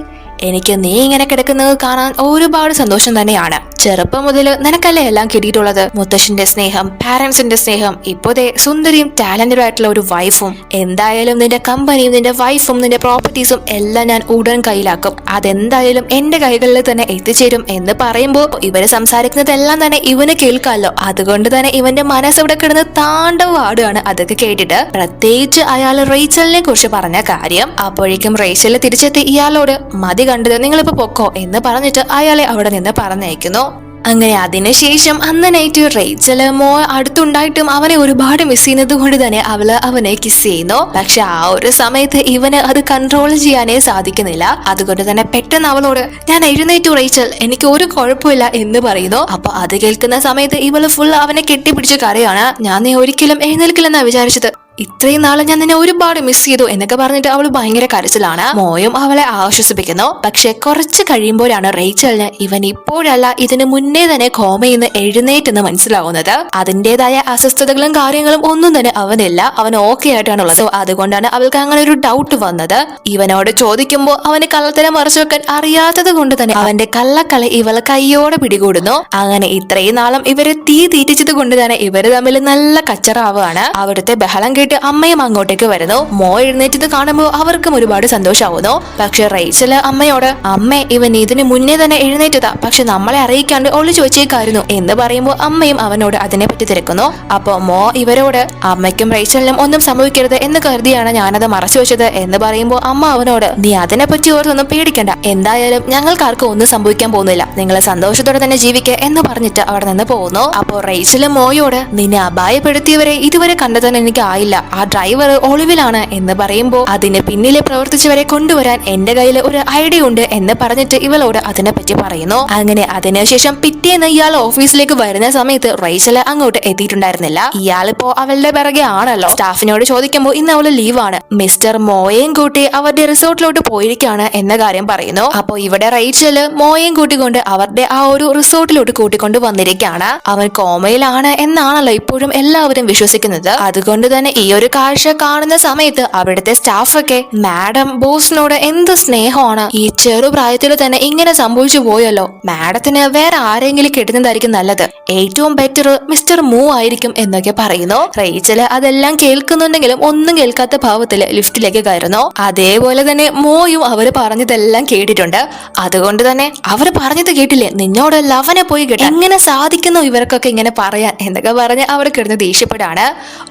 എനിക്ക് നീ ഇങ്ങനെ കിടക്കുന്നത് കാണാൻ ഒരുപാട് സന്തോഷം തന്നെയാണ്. ചെറുപ്പം മുതൽ നിനക്കല്ലേ എല്ലാം കിട്ടിയിട്ടുള്ളത്, മുത്തശ്ശന്റെ സ്നേഹം, പാരന്റ്സിന്റെ സ്നേഹം, ഇപ്പോഴത്തെ സുന്ദരിയും ടാലന്റഡ് ആയിട്ടുള്ള ഒരു വൈഫും. എന്തായാലും നിന്റെ കമ്പനിയും നിന്റെ വൈഫും നിന്റെ പ്രോപ്പർട്ടീസും എല്ലാം ഞാൻ ഉടൻ കയ്യിലാക്കും, അതെന്തായാലും എന്റെ കൈകളിൽ തന്നെ എത്തിച്ചേരും എന്ന് പറയുമ്പോ ഇവര് സംസാരിക്കുന്നതെല്ലാം തന്നെ ഇവന് കേൾക്കാമല്ലോ. അതുകൊണ്ട് തന്നെ ഇവന്റെ മനസ്സ് ഇവിടെ കിടന്ന് താണ്ഡവാടുകയാണ് അതൊക്കെ കേട്ടിട്ട്. പ്രത്യേകിച്ച് അയാൾ റേച്ചലിനെ കുറിച്ച് പറഞ്ഞ കാര്യം. അപ്പോഴേക്കും റേച്ചൽ തിരിച്ചെത്തി ഇയാളോട് മതി കണ്ടത്, നിങ്ങളിപ്പോ പൊക്കോ എന്ന് പറഞ്ഞിട്ട് അയാളെ അവിടെ നിന്ന് പറഞ്ഞയക്കുന്നു. അങ്ങനെ അതിനുശേഷം അന്ന് നൈറ്റ് റേച്ചല് മോ അടുത്തുണ്ടായിട്ടും അവനെ ഒരുപാട് മിസ് ചെയ്യുന്നത് കൊണ്ട് തന്നെ അവനെ കിസ് ചെയ്യുന്നു. പക്ഷെ ആ ഒരു സമയത്ത് ഇവന് അത് കൺട്രോൾ ചെയ്യാനേ സാധിക്കുന്നില്ല. അതുകൊണ്ട് തന്നെ പെട്ടെന്ന് അവളോട് ഞാൻ എഴുന്നേറ്റു റേച്ചൽ, എനിക്ക് ഒരു കുഴപ്പമില്ല എന്ന് പറയുന്നു. അപ്പൊ അത് കേൾക്കുന്ന സമയത്ത് ഇവള് ഫുൾ അവനെ കെട്ടിപ്പിടിച്ച് കരയാണ്. ഞാൻ നീ ഒരിക്കലും എഴുന്നേൽക്കില്ലെന്നാ വിചാരിച്ചത്, ഇത്രയും നാളെ ഞാൻ നിന്നെ ഒരുപാട് മിസ് ചെയ്തു എന്നൊക്കെ പറഞ്ഞിട്ട് അവൾ ഭയങ്കര കരച്ചിലാണ്. മോയും അവളെ ആശ്വസിപ്പിക്കുന്നു. പക്ഷെ കുറച്ച് കഴിയുമ്പോഴാണ് റേച്ചലിന് ഇവൻ ഇപ്പോഴല്ല ഇതിനു മുന്നേ തന്നെ കോമയിന്ന് എഴുന്നേറ്റെന്ന് മനസ്സിലാവുന്നത്. അതിന്റേതായ അസ്വസ്ഥതകളും കാര്യങ്ങളും ഒന്നും തന്നെ അവനില്ല, അവൻ ഓക്കെ ആയിട്ടാണുള്ളത്. അതുകൊണ്ടാണ് അവൾക്ക് അങ്ങനെ ഒരു ഡൗട്ട് വന്നത്. ഇവനോട് ചോദിക്കുമ്പോൾ അവന് കള്ളത്തരം മറച്ചു വെക്കാൻ അറിയാത്തത് കൊണ്ട് തന്നെ അവന്റെ കള്ളക്കളി ഇവളെ കയ്യോടെ പിടികൂടുന്നു. അങ്ങനെ ഇത്രയും നാളും ഇവരെ തീറ്റിച്ചത് കൊണ്ട് തന്നെ ഇവര് തമ്മിൽ നല്ല കച്ചറാവുകയാണ്. അവിടുത്തെ ബഹളം അമ്മയും അങ്ങോട്ടേക്ക് വരുന്നു. മോ എഴുന്നേറ്റത് കാണുമ്പോൾ അവർക്കും ഒരുപാട് സന്തോഷമാവുന്നു. പക്ഷെ റേച്ചല് അമ്മയോട് അമ്മേ ഇവൻ ഇതിന് മുന്നേ തന്നെ എഴുന്നേറ്റതാ, പക്ഷെ നമ്മളെ അറിയിക്കാണ്ട് ഒളിച്ചു വെച്ചേക്കായിരുന്നു എന്ന് പറയുമ്പോൾ അമ്മയും അവനോട് അതിനെപ്പറ്റി തിരക്കുന്നു. അപ്പൊ മോ ഇവരോട് അമ്മയ്ക്കും റേച്ചലിനും ഒന്നും സംഭവിക്കരുത് എന്ന് കരുതിയാണ് ഞാനത് മറച്ചു വെച്ചത് എന്ന് പറയുമ്പോൾ അമ്മ അവനോട് നീ അതിനെപ്പറ്റി ഓർത്തൊന്നും പേടിക്കണ്ട, എന്തായാലും ഞങ്ങൾക്കാർക്കും ഒന്നും സംഭവിക്കാൻ പോകുന്നില്ല, നിങ്ങളെ സന്തോഷത്തോടെ തന്നെ ജീവിക്കുക എന്ന് പറഞ്ഞിട്ട് അവിടെ നിന്ന് പോകുന്നു. അപ്പോ റേച്ചലും മോയോട് നിന്നെ അപായപ്പെടുത്തിയവരെ ഇതുവരെ കണ്ടെത്താൻ എനിക്ക് ആയില്ല, ആ ഡ്രൈവർ ഒളിവിലാണ് എന്ന് പറയുമ്പോൾ അതിന് പിന്നിലെ പ്രവർത്തിച്ചവരെ കൊണ്ടുവരാൻ എന്റെ കയ്യിൽ ഒരു ഐഡിയ ഉണ്ട് എന്ന് പറഞ്ഞിട്ട് ഇവളോട് അതിനെ പറ്റി പറയുന്നു. അങ്ങനെ അതിനുശേഷം പിറ്റേന്ന് ഇയാൾ ഓഫീസിലേക്ക് വരുന്ന സമയത്ത് റേച്ചൽ അങ്ങോട്ട് എത്തിയിട്ടുണ്ടായിരുന്നില്ല. ഇയാളിപ്പോ അവളുടെ പിറകെ ആണല്ലോ. സ്റ്റാഫിനോട് ചോദിക്കുമ്പോൾ ഇന്ന് അവള് ലീവാണ്, മിസ്റ്റർ മോയെയും കൂട്ടി അവരുടെ റിസോർട്ടിലോട്ട് പോയിരിക്കാണ് എന്ന കാര്യം പറയുന്നു. അപ്പൊ ഇവിടെ റേച്ചല് മോയെയും കൂട്ടിക്കൊണ്ട് അവരുടെ ആ ഒരു റിസോർട്ടിലോട്ട് കൂട്ടിക്കൊണ്ട് വന്നിരിക്കുകയാണ്. അവൻ കോമയിലാണ് എന്നാണല്ലോ ഇപ്പോഴും എല്ലാവരും വിശ്വസിക്കുന്നത്. അതുകൊണ്ട് തന്നെ ഈ ഒരു കാഴ്ച കാണുന്ന സമയത്ത് അവിടുത്തെ സ്റ്റാഫൊക്കെ മാഡം ബോസിനോട് എന്ത് സ്നേഹമാണ്, ഈ ചെറുപ്രായത്തിൽ തന്നെ ഇങ്ങനെ സംഭവിച്ചു പോയല്ലോ, മാഡത്തിന് വേറെ ആരെങ്കിലും കിട്ടുന്നതായിരിക്കും നല്ലത്, ഏറ്റവും ബെറ്റർ മിസ്റ്റർ മൂ ആയിരിക്കും എന്നൊക്കെ പറയുന്നു. റേച്ചല് അതെല്ലാം കേൾക്കുന്നുണ്ടെങ്കിലും ഒന്നും കേൾക്കാത്ത ഭാവത്തില് ലിഫ്റ്റിലേക്ക് കയറുന്നു. അതേപോലെ തന്നെ മോയും അവര് പറഞ്ഞതെല്ലാം കേട്ടിട്ടുണ്ട്. അതുകൊണ്ട് തന്നെ അവര് പറഞ്ഞത് കേട്ടില്ലേ, നിന്നോട് ലവനെ പോയി കേട്ട എങ്ങനെ സാധിക്കുന്നു ഇവർക്കൊക്കെ ഇങ്ങനെ പറയാൻ എന്നൊക്കെ പറഞ്ഞ് അവർ കിടന്ന് ദേഷ്യപ്പെടാണ്.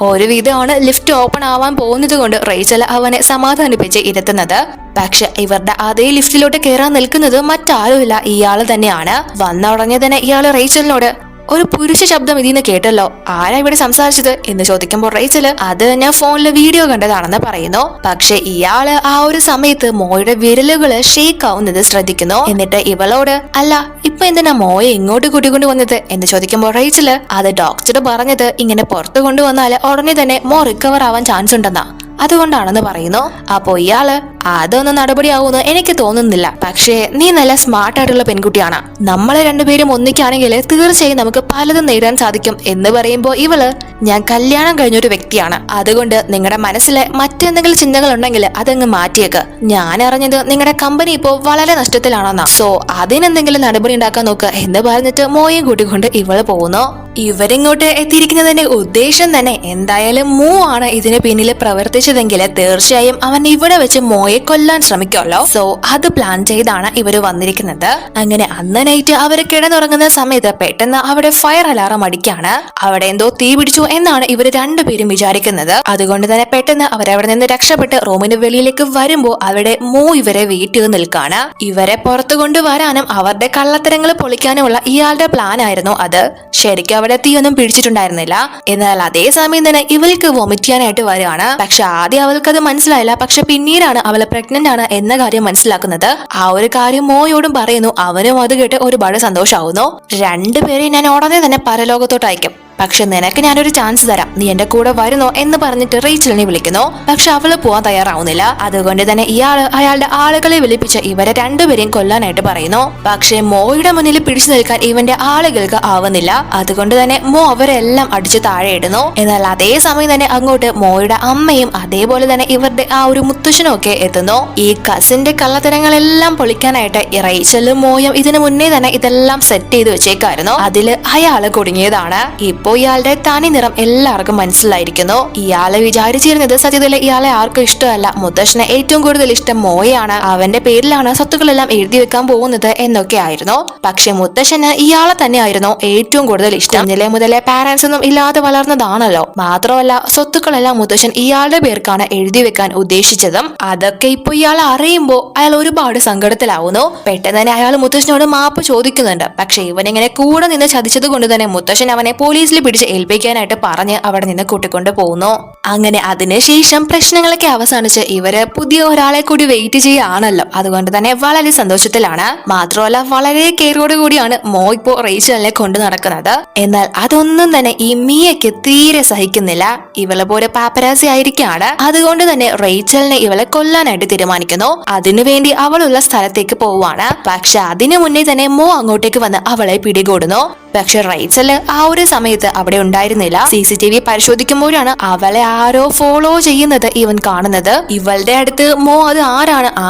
ഒരുവിധമാണ് ലിഫ്റ്റ് ഓപ്പൺ ആവാൻ പോകുന്നത് കൊണ്ട് റേച്ചൽ അവനെ സമാധാനിപ്പിച്ച് ഇരുത്തുന്നത്. പക്ഷെ ഇവരുടെ അതേ ലിഫ്റ്റിലോട്ട് കയറാൻ നിൽക്കുന്നത് മറ്റാരുമില്ല, ഇയാള് തന്നെയാണ്. വന്ന ഉടനെ തന്നെ ഇയാള് റേച്ചലിനോട് ഒരു പുരുഷ ശബ്ദം ഇതിന്ന് കേട്ടല്ലോ, ആരാ ഇവിടെ സംസാരിച്ചത് എന്ന് ചോദിക്കുമ്പോൾ റേച്ചല് അത് ഞാൻ ഫോണില് വീഡിയോ കണ്ടതാണെന്ന് പറയുന്നു. പക്ഷെ ഇയാള് ആ ഒരു സമയത്ത് മോയുടെ വിരലുകള് ഷേക്ക് ആവുന്നത് ശ്രദ്ധിക്കുന്നു. എന്നിട്ട് ഇവളോട് അല്ല ഇപ്പൊ എന്തിനാ മോയെ ഇങ്ങോട്ട് കൂട്ടിക്കൊണ്ട് വന്നത് എന്ന് ചോദിക്കുമ്പോൾ റേച്ചല് അത് ഡോക്ടർ പറഞ്ഞത് ഇങ്ങനെ പുറത്തു കൊണ്ടുവന്നാല് ഉടനെ തന്നെ മോ റിക്കവർ ആവാൻ ചാൻസ് ഉണ്ടെന്നാ, അതുകൊണ്ടാണെന്ന് പറയുന്നു. അപ്പോ ഇയാള് അതൊന്നും നടപടിയാവുമെന്ന് എനിക്ക് തോന്നുന്നില്ല, പക്ഷേ നീ നല്ല സ്മാർട്ട് ആയിട്ടുള്ള പെൺകുട്ടിയാണ്, നമ്മളെ രണ്ടുപേരും ഒന്നിക്കുകയാണെങ്കിൽ തീർച്ചയായും നമുക്ക് പലതും നേടാൻ സാധിക്കും എന്ന് പറയുമ്പോൾ ഇവള് ഞാൻ കല്യാണം കഴിഞ്ഞൊരു വ്യക്തിയാണ്, അതുകൊണ്ട് നിങ്ങളുടെ മനസ്സിലെ മറ്റെന്തെങ്കിലും ചിന്തകൾ ഉണ്ടെങ്കിൽ അതങ്ങ് മാറ്റിയേക്ക്, ഞാൻ അറിഞ്ഞത് നിങ്ങളുടെ കമ്പനി ഇപ്പോ വളരെ നഷ്ടത്തിലാണെന്നാ, സോ അതിനെന്തെങ്കിലും നടപടി ഉണ്ടാക്കാൻ നോക്ക് എന്ന് പറഞ്ഞിട്ട് മോയും കൂട്ടിക്കൊണ്ട് ഇവള് പോകുന്നു. ഇവരിങ്ങോട്ട് എത്തിയിരിക്കുന്നതിന്റെ ഉദ്ദേശം തന്നെ എന്തായാലും മൂ ആണ് ഇതിന് പിന്നിൽ പ്രവർത്തിച്ചതെങ്കിൽ തീർച്ചയായും അവൻ ഇവിടെ വെച്ച് മോയെ കൊല്ലാൻ ശ്രമിക്കുമല്ലോ. സോ അത് പ്ലാൻ ചെയ്താണ് ഇവര് വന്നിരിക്കുന്നത്. അങ്ങനെ അന്ന് നൈറ്റ് അവര് കിടന്നുറങ്ങുന്ന സമയത്ത് പെട്ടെന്ന് അവിടെ ഫയർ അലാറം അടിക്കാണ്. അവിടെ എന്തോ തീ പിടിച്ചു എന്നാണ് ഇവര് രണ്ടുപേരും വിചാരിക്കുന്നത്. അതുകൊണ്ട് തന്നെ പെട്ടെന്ന് അവരവിടെ നിന്ന് രക്ഷപ്പെട്ട് റൂമിന് വെളിയിലേക്ക് വരുമ്പോ അവിടെ മൂ ഇവരെ വെയിറ്റ് ചെയ്ത് നിൽക്കാണ്. ഇവരെ പുറത്തു കൊണ്ടുവരാനും അവരുടെ കള്ളത്തരങ്ങൾ പൊളിക്കാനുമുള്ള ഇയാളുടെ പ്ലാൻ ആയിരുന്നു അത്. ശരിക്കും അവിടെ തീയൊന്നും പിടിച്ചിട്ടുണ്ടായിരുന്നില്ല. എന്നാൽ അതേസമയം തന്നെ ഇവൾക്ക് വൊമിറ്റ് ചെയ്യാനായിട്ട് വരികയാണ്. പക്ഷെ ആദ്യം അവൾക്ക് അത് മനസ്സിലായില്ല. പക്ഷെ പിന്നീടാണ് അവള് പ്രഗ്നന്റ് ആണ് എന്ന കാര്യം മനസ്സിലാക്കുന്നത്. ആ ഒരു കാര്യം മോയോടും പറയുന്നു. അവനും അത് കേട്ട് ഒരുപാട് സന്തോഷമാവുന്നു. രണ്ടുപേരെയും ഞാൻ ഉടനെ തന്നെ പരലോകത്തോട്ട് അയക്കും, പക്ഷെ നിനക്ക് ഞാനൊരു ചാൻസ് തരാം, നീ എന്റെ കൂടെ വരുന്നോ എന്ന് പറഞ്ഞിട്ട് റേച്ചലിനെ വിളിക്കുന്നു. പക്ഷെ അവള് പോവാൻ തയ്യാറാവുന്നില്ല. അതുകൊണ്ട് തന്നെ ഇയാള് അയാളുടെ ആളുകളെ വിളിപ്പിച്ച് ഇവരെ രണ്ടുപേരെയും കൊല്ലാനായിട്ട് പറയുന്നു. പക്ഷെ മോയുടെ മുന്നിൽ പിടിച്ചു നിൽക്കാൻ ഇവന്റെ ആളുകൾക്ക് ആവുന്നില്ല. അതുകൊണ്ട് തന്നെ മോ അവരെല്ലാം അടിച്ചു താഴെ ഇടുന്നു. എന്നാൽ അതേ സമയം തന്നെ അങ്ങോട്ട് മോയുടെ അമ്മയും അതേപോലെ തന്നെ ഇവരുടെ ആ ഒരു മുത്തശ്ശനും ഒക്കെ എത്തുന്നു. ഈ കസിന്റെ കള്ളത്തരങ്ങളെല്ലാം പൊളിക്കാനായിട്ട് റേച്ചലും മോയും ഇതിനു മുന്നേ തന്നെ ഇതെല്ലാം സെറ്റ് ചെയ്ത് വെച്ചേക്കായിരുന്നു. അതില് അയാള് കുടുങ്ങിയതാണ്. ഇപ്പോ ഇയാളുടെ തനി നിറം എല്ലാവർക്കും മനസ്സിലായിരിക്കുന്നു. ഇയാളെ വിചാരിച്ചിരുന്നത് സത്യത്തിൽ ഇയാളെ ആർക്കും ഇഷ്ടമല്ല, മുത്തശ്ശന് ഏറ്റവും കൂടുതൽ ഇഷ്ടം മോയാണ്, അവന്റെ പേരിലാണ് സ്വത്തുക്കളെല്ലാം എഴുതി വെക്കാൻ പോകുന്നത് എന്നൊക്കെ ആയിരുന്നു. പക്ഷെ മുത്തശ്ശന് ഇയാളെ തന്നെയായിരുന്നു ഏറ്റവും കൂടുതൽ ഇഷ്ടം. ഇന്നലെ മുതലേ പാരന്റ്സ് ഒന്നും ഇല്ലാതെ വളർന്നതാണല്ലോ. മാത്രമല്ല സ്വത്തുക്കളെല്ലാം മുത്തശ്ശൻ ഇയാളുടെ പേർക്കാണ് എഴുതി വെക്കാൻ ഉദ്ദേശിച്ചതും. അതൊക്കെ ഇപ്പൊ ഇയാൾ അറിയുമ്പോ അയാൾ ഒരുപാട് സങ്കടത്തിലാവുന്നു. പെട്ടെന്ന് തന്നെ അയാൾ മുത്തശ്ശനോട് മാപ്പ് ചോദിക്കുന്നുണ്ട്. പക്ഷെ ഇവനിങ്ങനെ കൂടെ നിന്ന് ചതിച്ചത് കൊണ്ട് തന്നെ മുത്തശ്ശൻ അവനെ പോലീസിൽ പിടിച്ച് ഏൽപ്പിക്കാനായിട്ട് പറഞ്ഞ് അവിടെ നിന്ന് കൂട്ടിക്കൊണ്ട് പോകുന്നു. അങ്ങനെ അതിനുശേഷം പ്രശ്നങ്ങളൊക്കെ അവസാനിച്ച് ഇവര് പുതിയ ഒരാളെ കൂടി വെയിറ്റ് ചെയ്യുകയാണല്ലോ. അതുകൊണ്ട് തന്നെ വളരെ സന്തോഷത്തിലാണ്. മാത്രമല്ല വളരെ കെയറോട് കൂടിയാണ് മോ ഇപ്പോ റേച്ചലിനെ കൊണ്ടു നടക്കുന്നത്. എന്നാൽ അതൊന്നും തന്നെ ഈ മിയയ്ക്ക് തീരെ സഹിക്കുന്നില്ല. ഇവളെ പോലെ പാപ്പരാസി ആയിരിക്കാണ്. അതുകൊണ്ട് തന്നെ റേച്ചലിനെ ഇവളെ കൊല്ലാനായിട്ട് തീരുമാനിക്കുന്നു. അതിനുവേണ്ടി അവളുള്ള സ്ഥലത്തേക്ക് പോവാണ്. പക്ഷെ അതിനു മുന്നേ തന്നെ മോ അങ്ങോട്ടേക്ക് വന്ന് അവളെ പിടികൂടുന്നു. പക്ഷെ റേച്ചൽ ആ ഒരു സമയത്ത് അവിടെ ഉണ്ടായിരുന്നില്ല. CCTV പരിശോധിക്കുമ്പോഴാണ് അവളെ ആരോ ഫോളോ ചെയ്യുന്നത് ഇവൻ കാണുന്നത്. ഇവളുടെ അടുത്ത് മോ അത്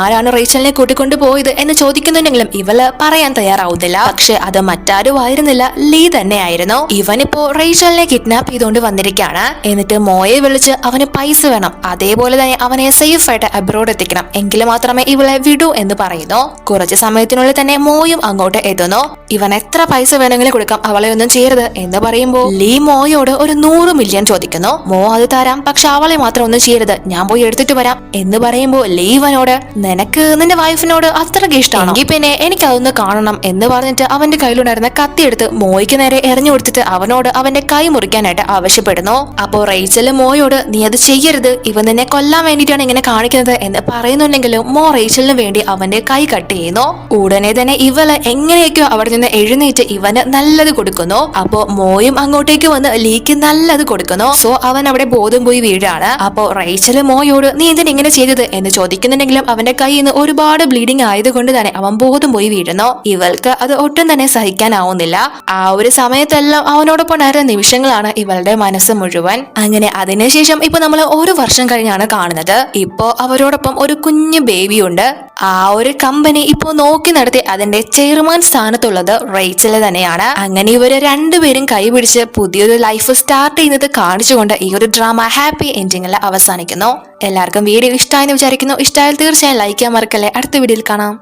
ആരാണ് റേച്ചലിനെ കൂട്ടിക്കൊണ്ടു പോയത് എന്ന് ചോദിക്കുന്നുണ്ടെങ്കിലും ഇവള് പറയാൻ തയ്യാറാവുന്നില്ല. പക്ഷെ അത് മറ്റാരും ആയിരുന്നില്ല, ലീ തന്നെയായിരുന്നു. ഇവനിപ്പോ റേച്ചലിനെ കിഡ്നാപ്പ് ചെയ്തുകൊണ്ട് വന്നിരിക്കുകയാണ്. എന്നിട്ട് മോയെ വിളിച്ച് അവന് പൈസ വേണം, അതേപോലെ തന്നെ അവനെ സേഫ് ആയിട്ട് അബ്രോഡ് എത്തിക്കണം, എങ്കിൽ മാത്രമേ ഇവളെ വിടൂ എന്ന് പറയുന്നു. കുറച്ച് സമയത്തിനുള്ളിൽ തന്നെ മോയും അങ്ങോട്ട് എത്തുന്നു. ഇവൻ എത്ര പൈസ വേണമെങ്കിലും കൊടുക്കാൻ മാത്രം അവളെ ഒന്നും ചെയ്യരുത് എന്ന് പറയുമ്പോ ലീ മോയോട് ഒരു 100 മില്യൺ ചോദിക്കുന്നു. മോ അത് തരാം, പക്ഷെ അവളെ മാത്രം ഒന്നും ചെയ്യരുത്, ഞാൻ പോയി എടുത്തിട്ട് വരാം എന്ന് പറയുമ്പോ ലീവനോട് നിനക്ക് നിന്റെ വൈഫിനോട് അത്രയ്ക്ക് ഇഷ്ടമാണ്, എങ്കിൽ പിന്നെ എനിക്ക് അതൊന്ന് കാണണം എന്ന് പറഞ്ഞിട്ട് അവന്റെ കയ്യിലുണ്ടായിരുന്ന കത്തിയെടുത്ത് മോയ്ക്ക് നേരെ എറിഞ്ഞു കൊടുത്തിട്ട് അവനോട് അവന്റെ കൈ മുറിക്കാനായിട്ട് ആവശ്യപ്പെടുന്നു. അപ്പോ റേച്ചല് മോയോട് നീ അത് ചെയ്യരുത്, ഇവൻ നിന്നെ കൊല്ലാൻ വേണ്ടിയിട്ടാണ് ഇങ്ങനെ കാണിക്കുന്നത് എന്ന് പറയുന്നുണ്ടെങ്കിലും മോ റേച്ചലിന് വേണ്ടി അവന്റെ കൈ കട്ട് ചെയ്യുന്നു. ഉടനെ തന്നെ ഇവള് എങ്ങനെയൊക്കെയോ അവിടെ നിന്ന് എഴുന്നേറ്റ് ഇവന് നല്ലത് കൊടുക്കുന്നു. അപ്പോ മോയും അങ്ങോട്ടേക്ക് വന്ന് ലീക്ക് നല്ലത് കൊടുക്കുന്നു. സോ അവൻ അവിടെ ബോധം പോയി വീഴാണ്. അപ്പോ റേച്ചല് മോയോട് നീ എന്തിനാ ഇങ്ങനെ ചെയ്തത് എന്ന് ചോദിക്കുന്നുണ്ടെങ്കിലും അവന്റെ കയ്യിൽ നിന്ന് ഒരുപാട് ബ്ലീഡിംഗ് ആയതുകൊണ്ട് തന്നെ അവൻ ബോധം പോയി വീഴുന്നു. ഇവൾക്ക് അത് ഒട്ടും തന്നെ സഹിക്കാനാവുന്നില്ല. ആ ഒരു സമയത്തെല്ലാം അവനോടൊപ്പം ഉണ്ടായിരുന്ന നിമിഷങ്ങളാണ് ഇവളുടെ മനസ്സ് മുഴുവൻ. അങ്ങനെ അതിനുശേഷം ഇപ്പൊ നമ്മൾ 1 വർഷം കഴിഞ്ഞാണ് കാണുന്നത്. ഇപ്പോ അവരോടൊപ്പം ഒരു കുഞ്ഞു ബേബിയുണ്ട്. ആ ഒരു കമ്പനി ഇപ്പോ നോക്കി നടത്തി അതിന്റെ ചെയർമാൻ സ്ഥാനത്തുള്ളത് റേച്ചല് തന്നെയാണ്. അങ്ങനെ ഇവര് രണ്ടുപേരും കൈപിടിച്ച് പുതിയൊരു ലൈഫ് സ്റ്റാർട്ട് ചെയ്യുന്നത് കാണിച്ചുകൊണ്ട് ഈ ഒരു ഡ്രാമ ഹാപ്പി എൻഡിങ്ങിൽ അവസാനിക്കുന്നു. എല്ലാവർക്കും വീഡിയോ ഇഷ്ടമായെന്ന് വിചാരിക്കുന്നു. ഇഷ്ടമായാൽ തീർച്ചയായും ലൈക്ക് ചെയ്യാൻ മറക്കല്ലേ. അടുത്ത വീഡിയോയിൽ കാണാം.